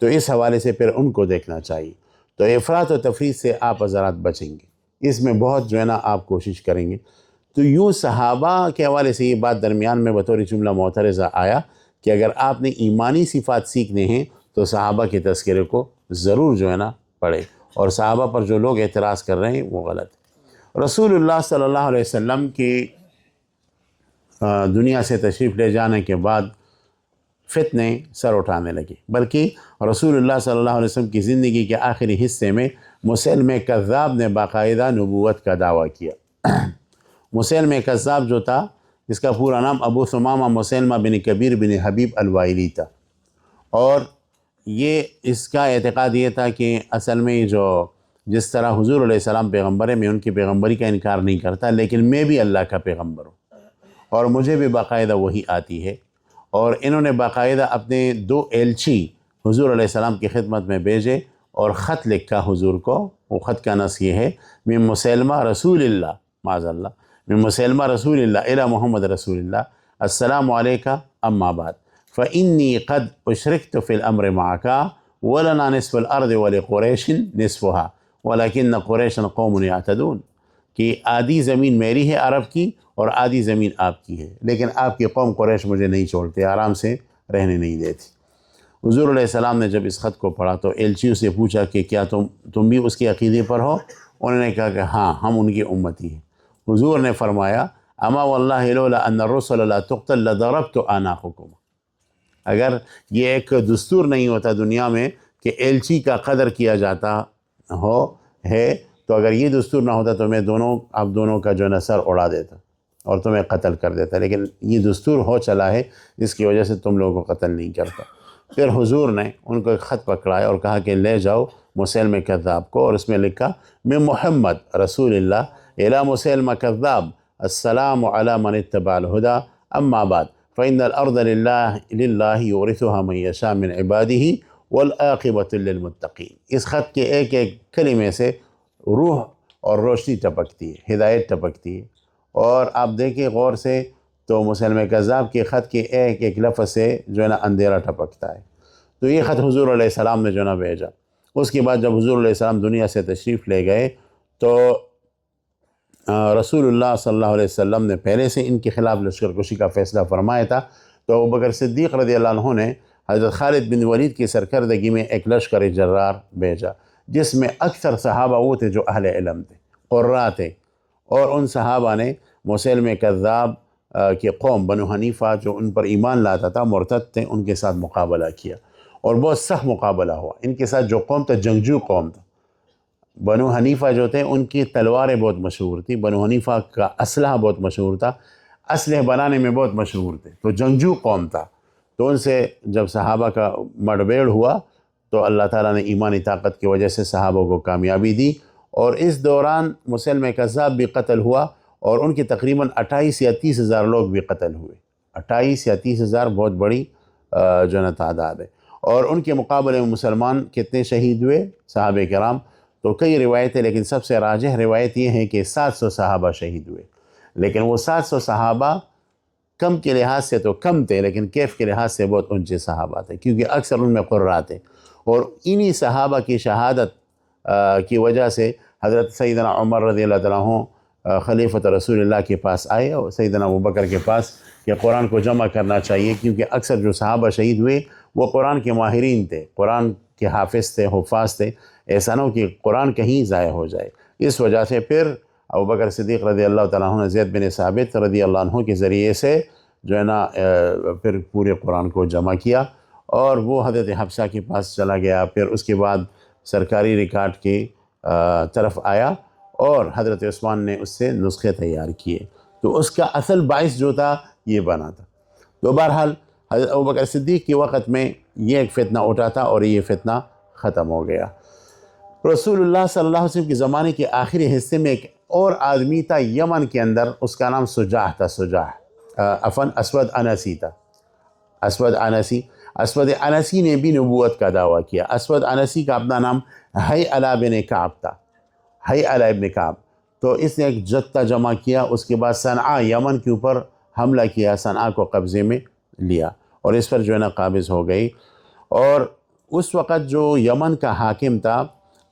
[SPEAKER 1] تو اس حوالے سے پھر ان کو دیکھنا چاہیے۔ تو افراط و تفریط سے آپ حضرات بچیں گے، اس میں بہت جو ہے نا آپ کوشش کریں گے۔ تو یوں صحابہ کے حوالے سے یہ بات درمیان میں بطور جملہ معترضہ آیا کہ اگر آپ نے ایمانی صفات سیکھنے ہیں تو صحابہ کے تذکرے کو ضرور جو ہے نا پڑھے، اور صحابہ پر جو لوگ اعتراض کر رہے ہیں وہ غلط ہے۔ رسول اللہ صلی اللہ علیہ وسلم کی دنیا سے تشریف لے جانے کے بعد فتنے سر اٹھانے لگے، بلکہ رسول اللہ صلی اللہ علیہ وسلم کی زندگی کے آخری حصے میں مسیلمہ کذاب نے باقاعدہ نبوت کا دعویٰ کیا۔ مسیلمہ کذاب جو تھا، اس کا پورا نام ابو ثمامہ مسیلمہ بن کبیر بن حبیب الوائلی تھا، اور یہ اس کا اعتقاد یہ تھا کہ اصل میں جس طرح حضور علیہ السلام پیغمبر ہے، میں ان کی پیغمبری کا انکار نہیں کرتا، لیکن میں بھی اللہ کا پیغمبر ہوں اور مجھے بھی باقاعدہ وہی آتی ہے۔ اور انہوں نے باقاعدہ اپنے 2 ایلچی حضور علیہ السلام کی خدمت میں بھیجے اور خط لکھا حضور کو۔ وہ خط کا نص یہ ہے: من مسیلمہ رسول اللہ، معاذ اللہ، من مسیلمہ رسول اللہ الی محمد رسول اللہ، السلام علیکہ اما بعد، فإنی قد اشرکت فی الامر معکا ولنا نصف الارض ولقریش نصفها ولکن قریشا قوم یعتدون، کہ آدھی زمین میری ہے عرب کی اور آدھی زمین آپ کی ہے، لیکن آپ کی قوم قریش مجھے نہیں چھوڑتے، آرام سے رہنے نہیں دیتی۔ حضور علیہ السلام نے جب اس خط کو پڑھا تو ایلچیوں سے پوچھا کہ کیا تم بھی اس کے عقیدے پر ہو؟ انہوں نے کہا کہ ہاں، ہم ان کی امتی ہیں۔ حضور نے فرمایا: اما واللہ لولا ان الرسل لا تقتل لضربت اعناقکم، اگر یہ ایک دستور نہیں ہوتا دنیا میں کہ ایلچی کا قدر کیا جاتا ہے، تو اگر یہ دستور نہ ہوتا تو میں آپ دونوں کا جو ہے سر اڑا دیتا اور تمہیں قتل کر دیتا، لیکن یہ دستور ہو چلا ہے، اس کی وجہ سے تم لوگوں کو قتل نہیں کرتا۔ پھر حضور نے ان کو ایک خط پکڑایا اور کہا کہ لے جاؤ مسیلمہ کذاب کو، اور اس میں لکھا: من محمد رسول اللہ الی مسیلمہ کذاب، السلام علی من اتبع الہدی، اما بعد فإن الارض للہ یورثها من یشاء من عباده والعاقبۃ للمتقین۔ اس خط کے ایک ایک کلمے سے روح اور روشنی ٹپکتی ہے، ہدایت ٹپکتی ہے، اور آپ دیکھیں غور سے تو مسیلمہ کذاب کے خط کے ایک ایک لفظ سے جو ہے نا اندھیرا ٹپکتا ہے۔ تو یہ خط حضور علیہ السلام نے جو ہے نا بھیجا۔ اس کے بعد جب حضور علیہ السلام دنیا سے تشریف لے گئے تو رسول اللہ صلی اللہ علیہ وسلم نے پہلے سے ان کے خلاف لشکر کشی کا فیصلہ فرمایا تھا، تو ابوبکر صدیق رضی اللہ عنہ نے حضرت خالد بن ولید کی سرکردگی میں ایک لشکر جرار بھیجا، جس میں اکثر صحابہ وہ تھے جو اہل علم تھے، قراء تھے، اور ان صحابہ نے مسیلمہ کذاب کی قوم بنو حنیفہ جو ان پر ایمان لاتا تھا، مرتد تھے، ان کے ساتھ مقابلہ کیا، اور بہت سخت مقابلہ ہوا۔ ان کے ساتھ جو قوم تھا جنگجو قوم تھا۔ بنو حنیفہ جو تھے ان کی تلواریں بہت مشہور تھیں، بنو حنیفہ کا اسلحہ بہت مشہور تھا، اسلحے بنانے میں بہت مشہور تھے، تو جنگجو قوم تھا۔ تو ان سے جب صحابہ کا مڑبیڑ ہوا تو اللہ تعالیٰ نے ایمانی طاقت کی وجہ سے صحابہ کو کامیابی دی، اور اس دوران مسیلمہ کذاب بھی قتل ہوا، اور ان کے تقریباً 28 یا 30 ہزار لوگ بھی قتل ہوئے۔ 28 یا 30 ہزار بہت بڑی جو ہے تعداد ہے۔ اور ان کے مقابلے میں مسلمان کتنے شہید ہوئے صحابہ کرام؟ تو کئی روایتیں، لیکن سب سے راجح روایت یہ ہے کہ 700 صحابہ شہید ہوئے، لیکن وہ 700 صحابہ کم کے لحاظ سے تو کم تھے، لیکن کیف کے لحاظ سے بہت اونچے صحابہ تھے، کیونکہ اکثر ان میں قراء تھے، اور انہی صحابہ کی شہادت کی وجہ سے حضرت سیدنا عمر رضی اللہ تعالیٰ عنہ خلیفۃ رسول اللہ کے پاس آئے، اور سیدنا ابوبکر کے پاس، کہ قرآن کو جمع کرنا چاہیے، کیونکہ اکثر جو صحابہ شہید ہوئے وہ قرآن کے ماہرین تھے، قرآن کے حافظ تھے، حفاظ تھے، ایسا نہ ہو کہ قرآن کہیں ضائع ہو جائے۔ اس وجہ سے پھر ابوبکر صدیق رضی اللہ تعالیٰ عنہ نے زید بن ثابت رضی اللہ عنہ کے ذریعے سے جو ہے نا پھر پورے قرآن کو جمع کیا، اور وہ حضرت حفصہ کے پاس چلا گیا، پھر اس کے بعد سرکاری ریکارڈ کی طرف آیا، اور حضرت عثمان نے اس سے نسخے تیار کیے، تو اس کا اصل باعث جو تھا یہ بنا تھا۔ تو بہرحال حضرت ابوبکر صدیق کے وقت میں یہ ایک فتنہ اٹھا تھا، اور یہ فتنہ ختم ہو گیا۔ رسول اللہ صلی اللہ علیہ وسلم کے زمانے کے آخری حصے میں ایک اور آدمی تھا یمن کے اندر، اس کا نام سجاح تھا، اسود انسی تھا، اسود انسی نے بھی نبوت کا دعویٰ کیا۔ اسود انسی کا اپنا نام حیعلہ بن کعب تھا، حیعلہ ابن کعب۔ تو اس نے ایک جتھا جمع کیا، اس کے بعد صنعاء یمن کے اوپر حملہ کیا، صنعاء کو قبضے میں لیا اور اس پر جو ہے نا قابض ہو گئی۔ اور اس وقت جو یمن کا حاکم تھا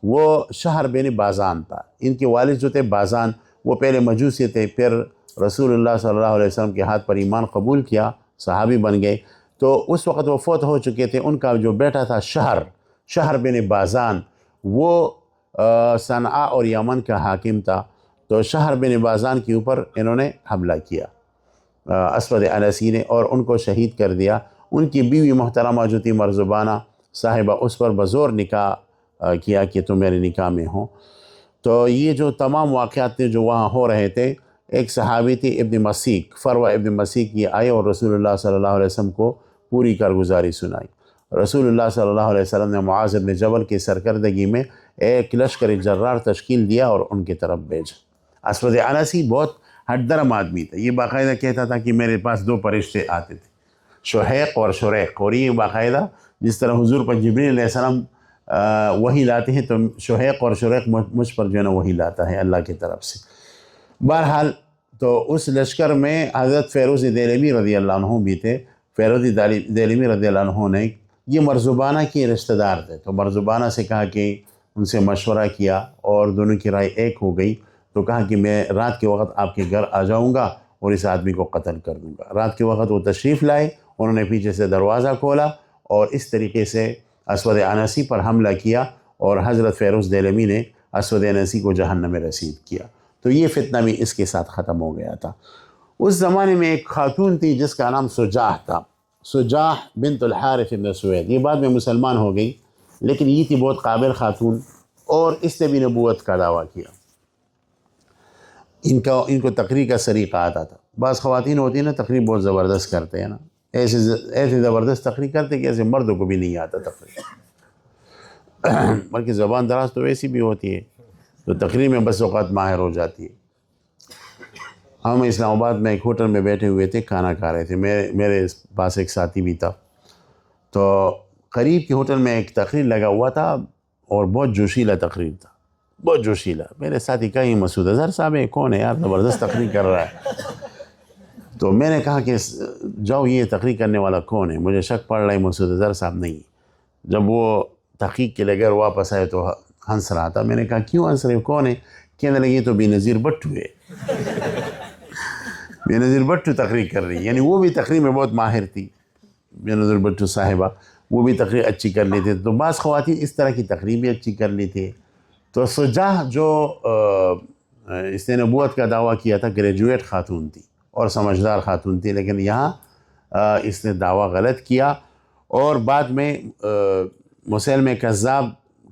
[SPEAKER 1] وہ شہر بن بازان تھا، ان کے والد جو تھے بازان، وہ پہلے مجوسی تھے، پھر رسول اللہ صلی اللہ علیہ وسلم کے ہاتھ پر ایمان قبول کیا، صحابی بن گئے۔ تو اس وقت وہ فوت ہو چکے تھے، ان کا جو بیٹا تھا شہر بن بازان، وہ صنعاء اور یمن کا حاکم تھا۔ تو شہر بن بازان کے اوپر انہوں نے حملہ کیا اسود عنسی نے، اور ان کو شہید کر دیا۔ ان کی بیوی محترمہ جو تھی مرزبانہ صاحبہ، اس پر بزور نکاح کیا کہ تم میرے نکاح میں ہو۔ تو یہ جو تمام واقعات تھے جو وہاں ہو رہے تھے، ایک صحابی تھی ابن مسیک، فروہ ابن مسیک، یہ آئے اور رسول اللہ صلی اللہ علیہ وسلم کو پوری کارگزاری سنائی۔ رسول اللہ صلی اللہ علیہ وسلم نے معاذ بن جبل کی سرکردگی میں ایک لشکر جرار تشکیل دیا اور ان کی طرف بھیجا۔ اسود عنسی بہت ہٹ درم آدمی تھا، یہ باقاعدہ کہتا تھا کہ میرے پاس 2 فرشتے آتے تھے، شحیق اور شریق، اور یہ باقاعدہ جس طرح حضور پر جبریل علیہ السلام وحی لاتے ہیں، تو شحیق اور شریق مجھ پر جو ہے نا وحی لاتا ہے اللہ کی طرف سے۔ بہرحال تو اس لشکر میں حضرت فیروز دہلوی رضی اللہ عنہ بھی تھے۔ فیروز دہلوی رضی اللہ عنہ نے، یہ مرزبانہ کے رشتہ دار تھے، تو مرزبانہ سے کہا کہ ان سے مشورہ کیا اور دونوں کی رائے ایک ہو گئی، تو کہا کہ میں رات کے وقت آپ کے گھر آ جاؤں گا اور اس آدمی کو قتل کر دوں گا۔ رات کے وقت وہ تشریف لائے، انہوں نے پیچھے سے دروازہ کھولا اور اس طریقے سے اسود عنسی پر حملہ کیا، اور حضرت فیروز دہلوی نے اسود عنسی کو جہنم میں رسید کیا۔ تو یہ فتنہ بھی اس کے ساتھ ختم ہو گیا تھا۔ اس زمانے میں ایک خاتون تھی جس کا نام سجاح تھا، سجاح بنت الحارث بن سوید، یہ بعد میں مسلمان ہو گئی، لیکن یہ تھی بہت قابل خاتون، اور اس نے بھی نبوت کا دعویٰ کیا۔ ان کو تقریر کا سلیقہ آتا تھا۔ بعض خواتین ہوتی ہیں نا تقریر بہت زبردست کرتے ہیں نا، ایسے زبردست تقریر کرتے کہ ایسے مردوں کو بھی نہیں آتا تقریر، بلکہ زبان دراز تو ویسی بھی ہوتی ہے، تو تقریر میں بس اوقات ماہر ہو جاتی ہے۔ ہم اسلام آباد میں ایک ہوٹل میں بیٹھے ہوئے تھے، کھانا کھا رہے تھے، میرے پاس ایک ساتھی بھی تھا، تو قریب کے ہوٹل میں ایک تقریر لگا ہوا تھا اور بہت جوشیلا تقریر تھا، بہت جوشیلا۔ میرے ساتھی کہا یہ مسعود اظہر صاحب ہے، کون ہے یار زبردست تقریر کر رہا ہے؟ تو میں نے کہا کہ جاؤ یہ تقریر کرنے والا کون ہے، مجھے شک پڑ رہا ہے مسعود اظہر صاحب نہیں۔ جب وہ تحقیق کے لیے گھر واپس آئے تو ہنس رہا تھا۔ میں نے کہا کیوں ہنس رہے، کون ہے؟ کہنے لگے یہ تو بے نظیر بٹو ہے۔ بے نظیر بٹو تقریر کر رہی، یعنی وہ بھی تقریر میں بہت ماہر تھی، بے نظیر بٹو صاحبہ، وہ بھی تقریر اچھی کر لیتے تھے۔ تو بعض خواتین اس طرح کی تقریر بھی اچھی کر لیتے۔ تو سجاح جو اس نے نبوت کا دعویٰ کیا تھا، گریجویٹ خاتون تھی اور سمجھدار خاتون تھی، لیکن یہاں اس نے دعویٰ غلط کیا، اور بعد میں مسیلمہ کذاب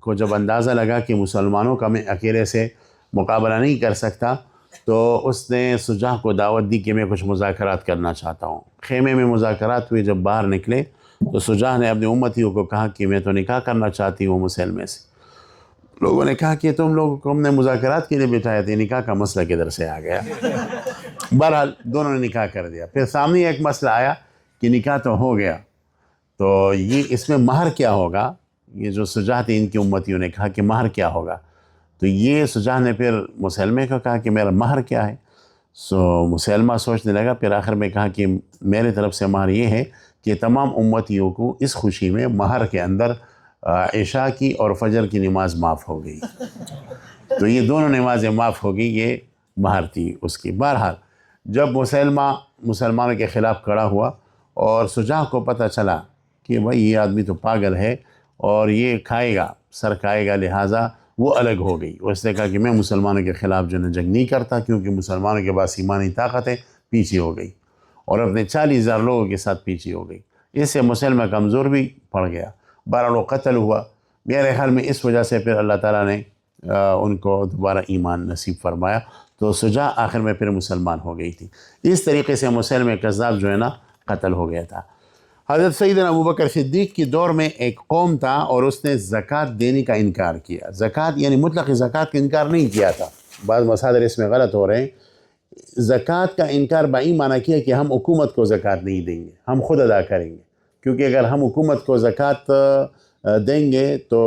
[SPEAKER 1] کو جب اندازہ لگا کہ مسلمانوں کا میں اکیلے سے مقابلہ نہیں کر سکتا، تو اس نے سجاح کو دعوت دی کہ میں کچھ مذاکرات کرنا چاہتا ہوں۔ خیمے میں مذاکرات ہوئے، جب باہر نکلے تو سجاح نے اپنے امتیوں کو کہا کہ میں تو نکاح کرنا چاہتی ہوں مسلمے سے۔ لوگوں نے کہا کہ تم لوگوں کو ہم نے مذاکرات کے لیے بٹھایا تھے، نکاح کا مسئلہ کدھر سے آ گیا؟ بہرحال دونوں نے نکاح کر دیا۔ پھر سامنے ایک مسئلہ آیا کہ نکاح تو ہو گیا، تو یہ اس میں مہر کیا ہوگا؟ یہ جو سجاح تھے ان کی امتیوں نے کہا کہ مہر کیا ہوگا؟ تو یہ سجاح نے پھر مسلمے کو کہا کہ میرا مہر کیا ہے؟ مسلمہ سوچنے لگا، پھر آخر میں کہا کہ میرے طرف سے مہر یہ ہے کہ تمام امتیوں کو اس خوشی میں مہر کے اندر عشاء کی اور فجر کی نماز معاف ہو گئی۔ تو یہ دونوں نمازیں معاف ہو گئی، یہ مہر تھی اس کی۔ بہرحال جب مسلمہ مسلمانوں کے خلاف کھڑا ہوا اور سجاح کو پتہ چلا کہ بھائی یہ آدمی تو پاگل ہے اور یہ کھائے گا، سر کھائے گا، لہٰذا وہ الگ ہو گئی۔ اس نے کہا کہ میں مسلمانوں کے خلاف جو ہے جنگ نہیں کرتا، کیونکہ مسلمانوں کے پاس ایمانی طاقت ہے، پیچھے ہو گئی اور اپنے 40,000 لوگوں کے ساتھ پیچھے ہو گئی۔ اس سے مسلمہ کمزور بھی پڑ گیا، بہرحال وہ قتل ہوا۔ میرے خیال میں اس وجہ سے پھر اللہ تعالیٰ نے ان کو دوبارہ ایمان نصیب فرمایا، تو سجاح آخر میں پھر مسلمان ہو گئی تھی۔ اس طریقے سے مسلمہ کذاب جو ہے نا قتل ہو گیا تھا۔ حضرت سیدنا ابوبکر صدیق کی دور میں ایک قوم تھا اور اس نے زکوٰۃ دینے کا انکار کیا۔ زکوٰۃ یعنی مطلق زکوٰۃ کا انکار نہیں کیا تھا، بعض مصادر اس میں غلط ہو رہے ہیں۔ زکوٰۃ کا انکار بئی معنی کیا کہ ہم حکومت کو زکوٰۃ نہیں دیں گے، ہم خود ادا کریں گے، کیونکہ اگر ہم حکومت کو زکوٰۃ دیں گے تو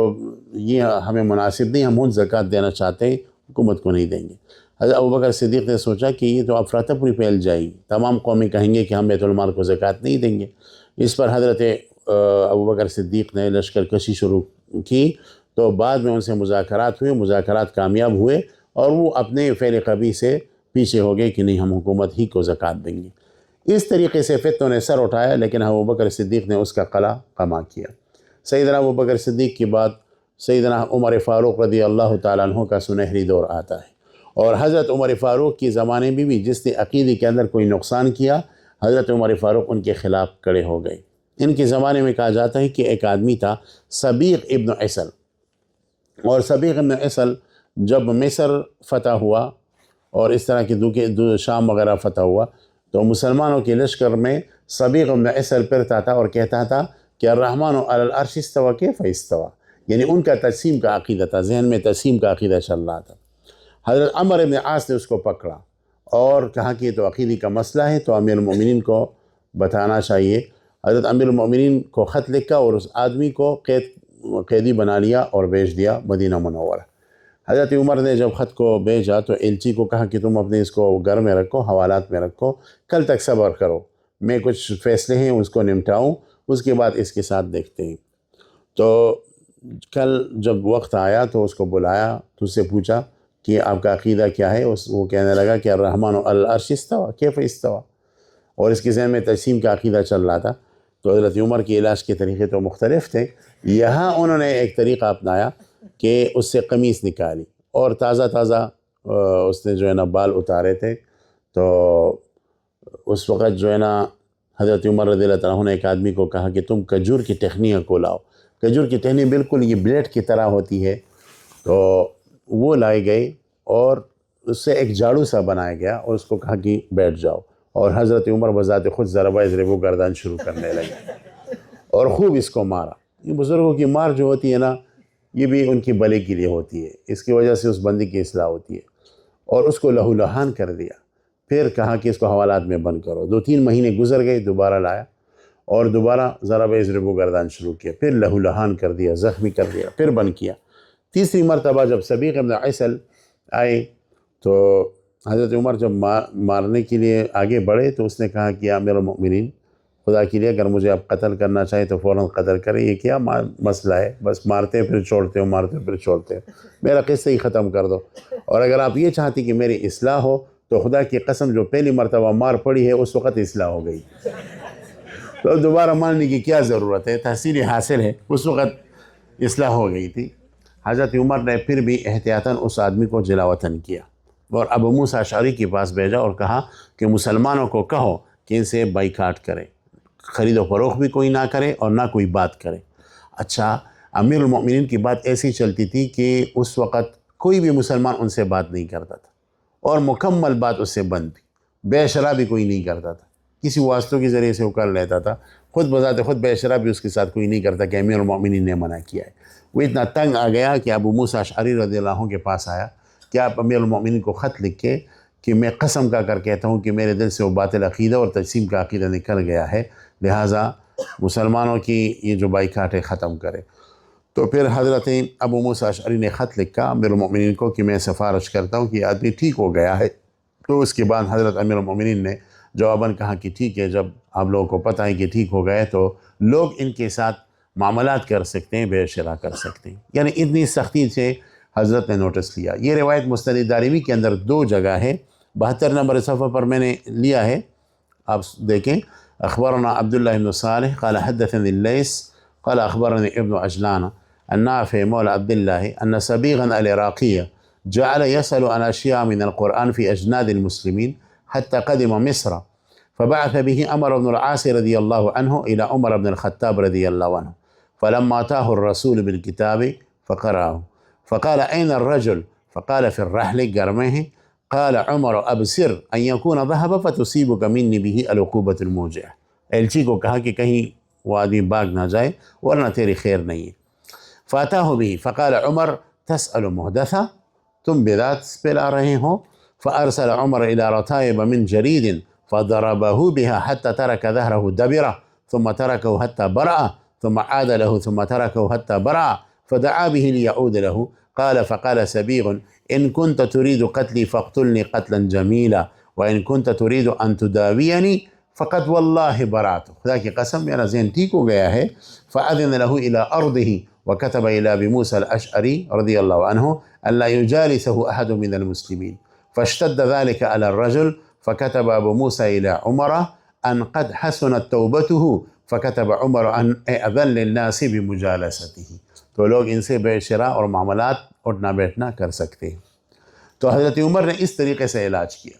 [SPEAKER 1] یہ ہمیں مناسب نہیں، ہم خود زکوٰۃ دینا چاہتے ہیں، حکومت کو نہیں دیں گے۔ حضرت ابوبکر صدیق نے سوچا کہ یہ تو افراتفری پھیل جائے گی، تمام قومیں کہیں گے کہ ہم بیت المال کو زکوٰۃ نہیں دیں گے۔ اس پر حضرت ابوبکر صدیق نے لشکر کشی شروع کی، تو بعد میں ان سے مذاکرات ہوئے، مذاکرات کامیاب ہوئے، اور وہ اپنے فعل قبیح سے پیچھے ہو گئے کہ نہیں، ہم حکومت ہی کو زکوٰۃ دیں گے۔ اس طریقے سے فتنوں نے سر اٹھایا، لیکن ابوبکر صدیق نے اس کا قلع قمع کیا۔ سیدنا ابوبکر صدیق کے بعد سیدنا عمر فاروق رضی اللہ تعالیٰ عنہ کا سنہری دور آتا ہے، اور حضرت عمر فاروق کے زمانے میں بھی جس نے عقیدے کے اندر کوئی نقصان کیا، حضرت عمر فاروق ان کے خلاف کھڑے ہو گئے۔ ان کے زمانے میں کہا جاتا ہے کہ ایک آدمی تھا سبیق ابن عسل، اور سبیق ابن عسل جب مصر فتح ہوا اور اس طرح کی شام وغیرہ فتح ہوا، تو مسلمانوں کے لشکر میں سبیق ابن عسل پھرتا تھا اور کہتا تھا کہ الرحمن علی العرش استوى کیف استوى، یعنی ان کا تقسیم کا عقیدہ تھا، ذہن میں تقسیم کا عقیدہ چل رہا تھا۔ حضرت عمر بن عاص نے اس کو پکڑا اور کہا کہ یہ تو عقیدے کا مسئلہ ہے، تو امیر المؤمنین کو بتانا چاہیے۔ حضرت امیر المؤمنین کو خط لکھا اور اس آدمی کو قیدی بنا لیا اور بھیج دیا مدینہ منورہ۔ حضرت عمر نے جب خط کو بھیجا تو ایلچی کو کہا کہ تم اپنے اس کو گھر میں رکھو، حوالات میں رکھو، کل تک صبر کرو، میں کچھ فیصلے ہیں اس کو نمٹاؤں، اس کے بعد اس کے ساتھ دیکھتے ہیں۔ تو کل جب وقت آیا تو اس کو بلایا، تو اس سے پوچھا کہ آپ کا عقیدہ کیا ہے؟ وہ کہنے لگا کہ الرحمن علی العرش استوى کیف استوى، اور اس کے ذہن میں تقسیم کا عقیدہ چل رہا تھا۔ تو حضرت عمر کے علاج کے طریقے تو مختلف تھے، یہاں انہوں نے ایک طریقہ اپنایا کہ اس سے قمیص نکالی اور تازہ اس نے جو ہے نا بال اتارے تھے، تو اس وقت جو ہے نا حضرت عمر رضی اللہ عنہ نے ایک آدمی کو کہا کہ تم کھجور کی ٹہنیاں کو لاؤ، کھجور کی ٹہنی بالکل یہ بلیڈ کی طرح ہوتی ہے، تو وہ لائے گئے اور اس سے ایک جھاڑو سا بنایا گیا اور اس کو کہا کہ بیٹھ جاؤ، اور حضرت عمر بذات خود ضربہ ضربو گردان شروع کرنے لگے اور خوب اس کو مارا۔ یہ بزرگوں کی مار جو ہوتی ہے نا، یہ بھی ان کی بھلے کے لیے ہوتی ہے، اس کی وجہ سے اس بندی کی اصلاح ہوتی ہے، اور اس کو لہو لہان کر دیا۔ پھر کہا کہ اس کو حوالات میں بند کرو۔ 2-3 مہینے گزر گئے، دوبارہ لایا اور دوبارہ ضرب ضرب گردان شروع کیا، پھر لہو لہان کر دیا، زخمی کر دیا، پھر بند کیا۔ تیسری مرتبہ جب سبیق ابن عسل آئے تو حضرت عمر جب مارنے کے لیے آگے بڑھے تو اس نے کہا کہ امیر المؤمنین، خدا کے لیے اگر مجھے آپ قتل کرنا چاہیں تو فوراً قتل کریں، یہ کیا مسئلہ ہے؟ بس مارتے پھر چھوڑتے ہو، مارتے پھر چھوڑتے ہو، میرا قصہ ہی ختم کر دو، اور اگر آپ یہ چاہتی کہ میری اصلاح ہو تو خدا کی قسم جو پہلی مرتبہ مار پڑی ہے اس وقت اصلاح ہو گئی، تو دوبارہ مارنے کی کیا ضرورت ہے؟ تحصیل حاصل ہے، اس وقت اصلاح ہو گئی تھی۔ حضرت عمر نے پھر بھی احتیاطاً اس آدمی کو جلا وطن کیا اور ابو موسیٰ اشعری کے پاس بھیجا اور کہا کہ مسلمانوں کو کہو کہ ان سے بائیکاٹ کرے، خرید و فروخت بھی کوئی نہ کرے اور نہ کوئی بات کرے۔ اچھا، امیر المؤمنین کی بات ایسی چلتی تھی کہ اس وقت کوئی بھی مسلمان ان سے بات نہیں کرتا تھا، اور مکمل بات اس سے بند تھی، بے شرع بھی کوئی نہیں کرتا تھا، کسی واسطوں کے ذریعے سے وہ کر لیتا تھا، خود بذات خود بے شرع بھی اس کے ساتھ کوئی نہیں کرتا کہ امیر المؤمنین نے منع کیا ہے۔ وہ اتنا تنگ آ گیا کہ ابو موسیٰ اشعری رضی اللہ عنہ کے پاس آیا کہ آپ امیر المؤمنین کو خط لکھ کے کہ میں قسم کا کر کہتا ہوں کہ میرے دل سے وہ باطل عقیدہ اور تقسیم کا عقیدہ نکل گیا ہے، لہٰذا مسلمانوں کی یہ جو بائیکاٹ ہے ختم کرے۔ تو پھر حضرت ابو موسیٰ اشعری نے خط لکھا امیر المؤمنین کو کہ میں سفارش کرتا ہوں کہ یہ آدمی ٹھیک ہو گیا ہے۔ تو اس کے بعد حضرت امیر المؤمنین نے جواباً کہا کہ ٹھیک ہے، جب آپ لوگوں کو پتہ ہے کہ ٹھیک ہو گئے تو لوگ ان کے ساتھ معاملات کر سکتے ہیں، بے شرع کر سکتے ہیں، یعنی اتنی سختی سے حضرت نے نوٹس لیا۔ یہ روایت مسند دارمی کے اندر 2 جگہ ہے، 72 نمبر صفحہ پر میں نے لیا ہے، آپ دیکھیں۔ اخبرنا عبداللہ بن صالح قال حدثني الليث قال اخبرني ابن عجلان النافع مولى عبد الله ان صبيغا العراقي جعل يسأل عن اشياء من القرآن في اجناد المسلمين حتى قدم مصر، فبعث به عمرو بن العاص رضي الله عنه الى عمر بن الخطاب رضي الله عنه، فلما اتاه الرسول بالكتاب فقرأه فقال أين الرجل؟ فقال في الرحل گرمه. قال عمر ابصر ان يكون ذهب فتصيبك مني به العقوبة الموجعة، ایلچی کو کہا کہ کہیں وہ آدمی بھاگ نہ جائے ورنہ تیری خیر نہیں ہے۔ فاتاه به فقال عمر تسأل محدثا، تم بدعت پہ لا رہے ہو؟ فأرسل عمر إلى رطائب من جريد فضربه بها حتى ترك ظهره دبرة ثم تركه حتى برأ ثم عاد له ثم تركه حتى برأ فدعا به ليعود له قال فقال سبيغ إن كنت تريد قتلي فاقتلني قتلا جميلا وإن كنت تريد أن تداويني فقد والله برأت. خدا کی قسم میرا ذہن ٹھیک ہو گیا ہے. فأذن له إلى أرضه وكتب إلى أبي موسى الأشعري رضي الله عنه ألا يجالسه أحد من المسلمين فاشتد ذلك على الرجل فكتب أبو موسى إلى عمر أن قد حسنت توبته فكتب عمر أن أذن للناس بمجالسته. تو لوگ ان سے بے شراء اور معاملات اٹھنا بیٹھنا کر سکتے ہیں. تو حضرت عمر نے اس طریقے سے علاج کیا.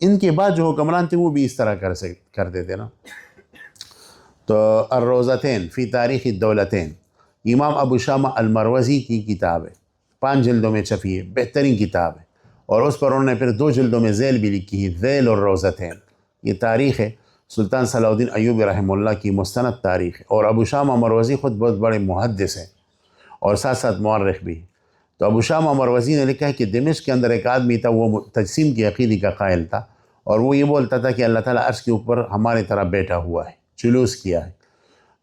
[SPEAKER 1] ان کے بعد جو حکمران تھے وہ بھی اس طرح کرتے تھے نا. تو الروزتین فی تاریخ الدولتین امام ابو شامہ المروزی کی کتاب ہے، 5 جلدوں میں چھپی ہے، بہترین کتاب ہے. اور اس پر انہوں نے پھر 2 جلدوں میں ذیل بھی لکھی ہے، ذیل الروزتین. یہ تاریخ ہے سلطان صلاح الدین ایوبی رحمہ اللہ کی مستند تاریخ ہے. اور ابو شامہ مروزی خود بہت بڑے محدث ہیں اور ساتھ ساتھ مورخ بھی. تو ابو شامہ مروزی نے لکھا ہے کہ دمشق کے اندر ایک آدمی تھا، وہ تجسیم کی عقیدے کا قائل تھا، اور وہ یہ بولتا تھا کہ اللہ تعالیٰ عرش کے اوپر ہمارے طرح بیٹھا ہوا ہے، جلوس کیا ہے.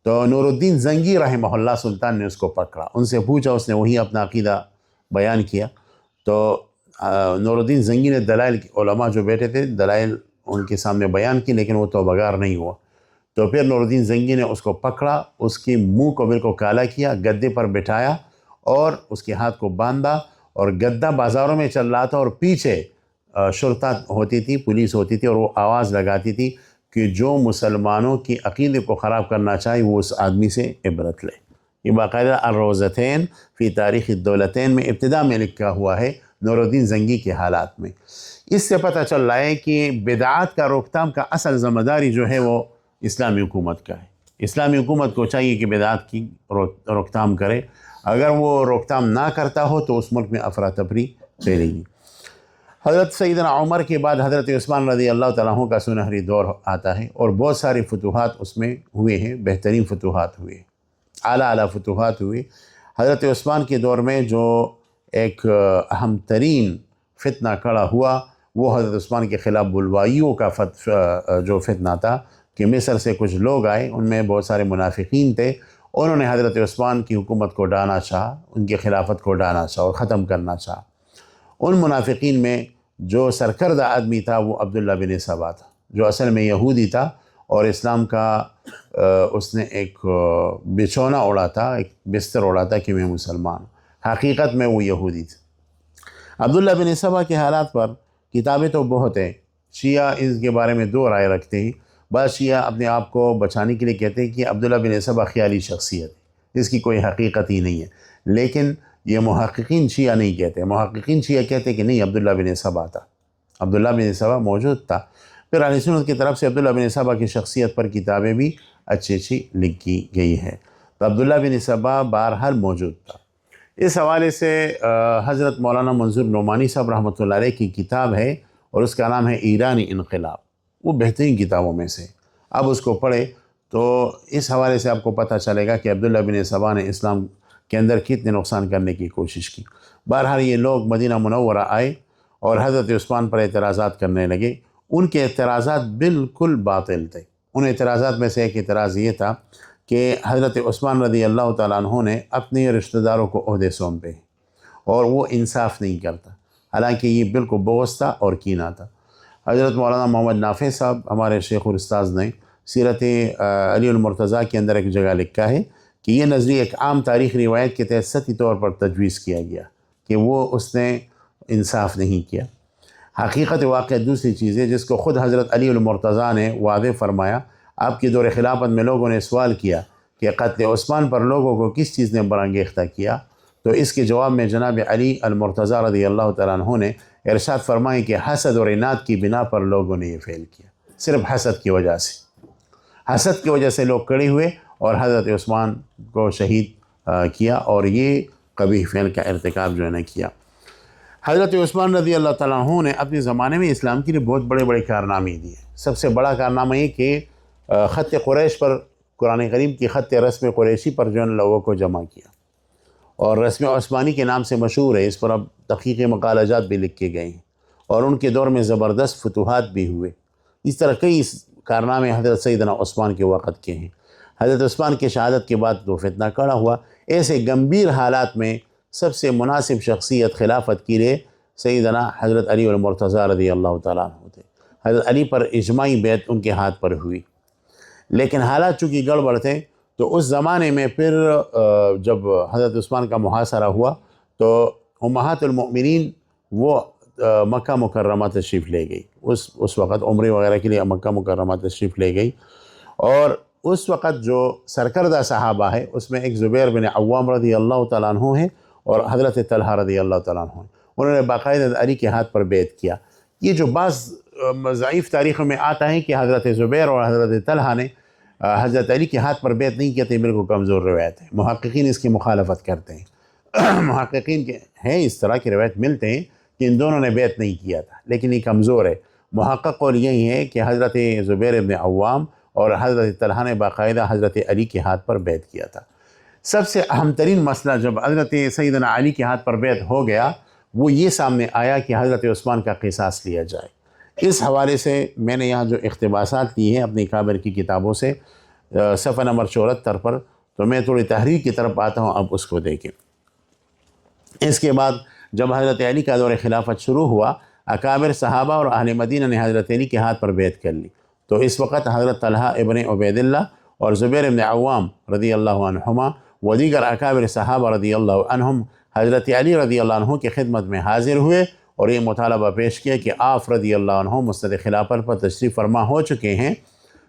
[SPEAKER 1] تو نور الدین زنگی رحمہ اللہ سلطان نے اس کو پکڑا، ان سے پوچھا، اس نے وہی اپنا عقیدہ بیان کیا. تو نور الدین زنگی نے دلائل، علماء جو بیٹھے تھے دلائل ان کے سامنے بیان کی، لیکن وہ توبہ نہیں ہوا. تو پھر نور الدین زنگی نے اس کو پکڑا، اس کے منہ کو بالکل کالا کیا، گدے پر بٹھایا اور اس کے ہاتھ کو باندھا. اور گدہ بازاروں میں چل رہا تھا اور پیچھے شرطہ ہوتی تھی، پولیس ہوتی تھی، اور وہ آواز لگاتی تھی کہ جو مسلمانوں کی عقیدے کو خراب کرنا چاہے وہ اس آدمی سے عبرت لے. یہ باقاعدہ الروزتین فی تاریخ الدولتین میں ابتدا میں لکھا ہوا ہے نور الدین زنگی کے حالات میں. اس سے پتہ چل رہا ہے کہ بدعات کا روک تھام کا اصل ذمہ داری جو ہے وہ اسلامی حکومت کا ہے. اسلامی حکومت کو چاہیے کہ بدعات کی روک تھام کرے. اگر وہ روک تھام نہ کرتا ہو تو اس ملک میں افراتفری پھیلے گی. حضرت سیدنا عمر کے بعد حضرت عثمان رضی اللہ تعالیٰ عنہ کا سنہری دور آتا ہے، اور بہت ساری فتوحات اس میں ہوئے ہیں، بہترین فتوحات ہوئے، اعلیٰ فتوحات ہوئے. حضرت عثمان کے دور میں جو ایک اہم ترین فتنہ کھڑا ہوا وہ حضرت عثمان کے خلاف بلوائیوں کا جو فتنہ تھا کہ مصر سے کچھ لوگ آئے، ان میں بہت سارے منافقین تھے. انہوں نے حضرت عثمان کی حکومت کو ڈانا چاہا، ان کی خلافت کو ڈانا چاہا اور ختم کرنا چاہا. ان منافقین میں جو سرکردہ آدمی تھا وہ عبداللہ بن سبا تھا، جو اصل میں یہودی تھا اور اسلام کا اس نے ایک بچھونا اوڑا تھا، ایک بستر اوڑا تھا کہ میں مسلمان. حقیقت میں وہ یہودی تھا. عبداللہ بن سبا کے حالات پر کتابیں تو بہت ہیں. شیعہ اس کے بارے میں 2 رائے رکھتے ہیں. بعض شیعہ اپنے آپ کو بچانے کے لیے کہتے ہیں کہ عبداللہ بن سبا خیالی شخصیت ہے، اس کی کوئی حقیقت ہی نہیں ہے. لیکن یہ محققین شیعہ نہیں کہتے. محققین شیعہ کہتے ہیں کہ نہیں، عبداللہ بن سبا تھا، عبداللہ بن سبا موجود تھا. پھر اہل سنت کی طرف سے عبداللہ بن سبا کی شخصیت پر کتابیں بھی اچھی لکھی گئی ہیں. تو عبداللہ بن سبا بہرحال موجود تھا. اس حوالے سے حضرت مولانا منظور نعمانی صاحب رحمۃ اللہ علیہ کی کتاب ہے اور اس کا نام ہے ایرانی انقلاب. وہ بہترین کتابوں میں سے. اب اس کو پڑھے تو اس حوالے سے آپ کو پتہ چلے گا کہ عبداللہ بن سبا نے اسلام کے اندر کتنے نقصان کرنے کی کوشش کی. بہرحال یہ لوگ مدینہ منورہ آئے اور حضرت عثمان پر اعتراضات کرنے لگے. ان کے اعتراضات بالکل باطل تھے. ان اعتراضات میں سے ایک اعتراض یہ تھا کہ حضرت عثمان رضی اللہ تعالیٰ عنہ نے اپنے رشتہ داروں کو عہدے سونپے اور وہ انصاف نہیں کرتا، حالانکہ یہ بالکل بغض تھا اور کینہ تھا. حضرت مولانا محمد نافع صاحب ہمارے شیخ الاستاذ نے سیرت علی المرتضیٰ کے اندر ایک جگہ لکھا ہے کہ یہ نظریہ ایک عام تاریخ روایت کے تحت سطحی طور پر تجویز کیا گیا کہ وہ اس نے انصاف نہیں کیا. حقیقت واقعہ دوسری چیز ہے جس کو خود حضرت علی المرتضیٰ نے واضح فرمایا. آپ کی دور خلافت میں لوگوں نے سوال کیا کہ قتل عثمان پر لوگوں کو کس چیز نے برانگیختہ کیا، تو اس کے جواب میں جناب علی المرتضیٰ رضی اللہ تعالیٰ عنہ نے ارشاد فرمائے کہ حسد اور عناد کی بنا پر لوگوں نے یہ فعل کیا. صرف حسد کی وجہ سے، حسد کی وجہ سے لوگ کھڑے ہوئے اور حضرت عثمان کو شہید کیا اور یہ قبیح فعل کا ارتکاب جو ہے نا کیا. حضرت عثمان رضی اللہ تعالیٰ عنہ نے اپنے زمانے میں اسلام کے لیے بہت بڑے بڑے کارنامے دیے. سب سے بڑا کارنامہ یہ کہ خط قریش پر، قرآن کریم کی خط رسم قریشی پر جو ان لوگوں کو جمع کیا، اور رسم عثمانی کے نام سے مشہور ہے. اس پر اب تحقیقی مقالجات بھی لکھے گئے ہیں اور ان کے دور میں زبردست فتوحات بھی ہوئے. اس طرح کئی کارنامے حضرت سیدنا عثمان کے وقت کے ہیں. حضرت عثمان کی شہادت کے بعد تو فتنہ کھڑا ہوا. ایسے گمبھیر حالات میں سب سے مناسب شخصیت خلافت کے لیے سیدنا حضرت علی المرتضیٰ رضی اللہ تعالیٰ عنہ تھے۔ حضرت علی پر اجماعی بیعت ان کے ہاتھ پر ہوئی، لیکن حالات چونکہ گڑبڑ تھے تو اس زمانے میں پھر جب حضرت عثمان کا محاصرہ ہوا تو امہات المؤمنین وہ مکہ مکرمہ تشریف لے گئی، اس وقت عمرے وغیرہ کے لیے مکہ مکرمہ تشریف لے گئی، اور اس وقت جو سرکردہ صحابہ ہے اس میں ایک زبیر بن عوام رضی اللہ تعالیٰ عنہ ہیں اور حضرت طلحہ رضی اللہ تعالیٰ عنہ ہیں۔ انہوں نے باقاعدہ علی کے ہاتھ پر بیعت کیا۔ یہ جو بعض ضعیف تاریخوں میں آتا ہے کہ حضرت زبیر اور حضرت طلحہ نے حضرت علی کے ہاتھ پر بیعت نہیں کیا، تو بالکل کمزور روایت ہے، محققین اس کی مخالفت کرتے ہیں۔ محققین کے ہیں اس طرح کی روایت ملتے ہیں کہ ان دونوں نے بیعت نہیں کیا تھا، لیکن یہ کمزور ہے۔ محقق قول یہی ہے کہ حضرت زبیر بن عوام اور حضرت طلحہ نے باقاعدہ حضرت علی کے ہاتھ پر بیعت کیا تھا۔ سب سے اہم ترین مسئلہ جب حضرت سیدنا علی کے ہاتھ پر بیعت ہو گیا، وہ یہ سامنے آیا کہ حضرت عثمان کا قصاص لیا جائے۔ اس حوالے سے میں نے یہاں جو اقتباسات لی ہیں اپنی کابر کی کتابوں سے صفحہ نمبر 74 پر، تو میں تھوڑی تحریر کی طرف آتا ہوں، اب اس کو دیکھیں۔ اس کے بعد جب حضرت علی کا دور خلافت شروع ہوا، اکابر صحابہ اور اہل مدینہ نے حضرت علی کے ہاتھ پر بیعت کر لی، تو اس وقت حضرت طلحہ ابن عبید اللہ اور زبیر ابن عوام رضی اللہ عنہما و دیگر اکابر صحابہ رضی اللہ عنہم حضرت علی رضی اللہ عنہ کی خدمت میں حاضر ہوئے اور یہ مطالبہ پیش کیا کہ آپ رضی اللہ عنہ مستد خلافت پر تشریف فرما ہو چکے ہیں،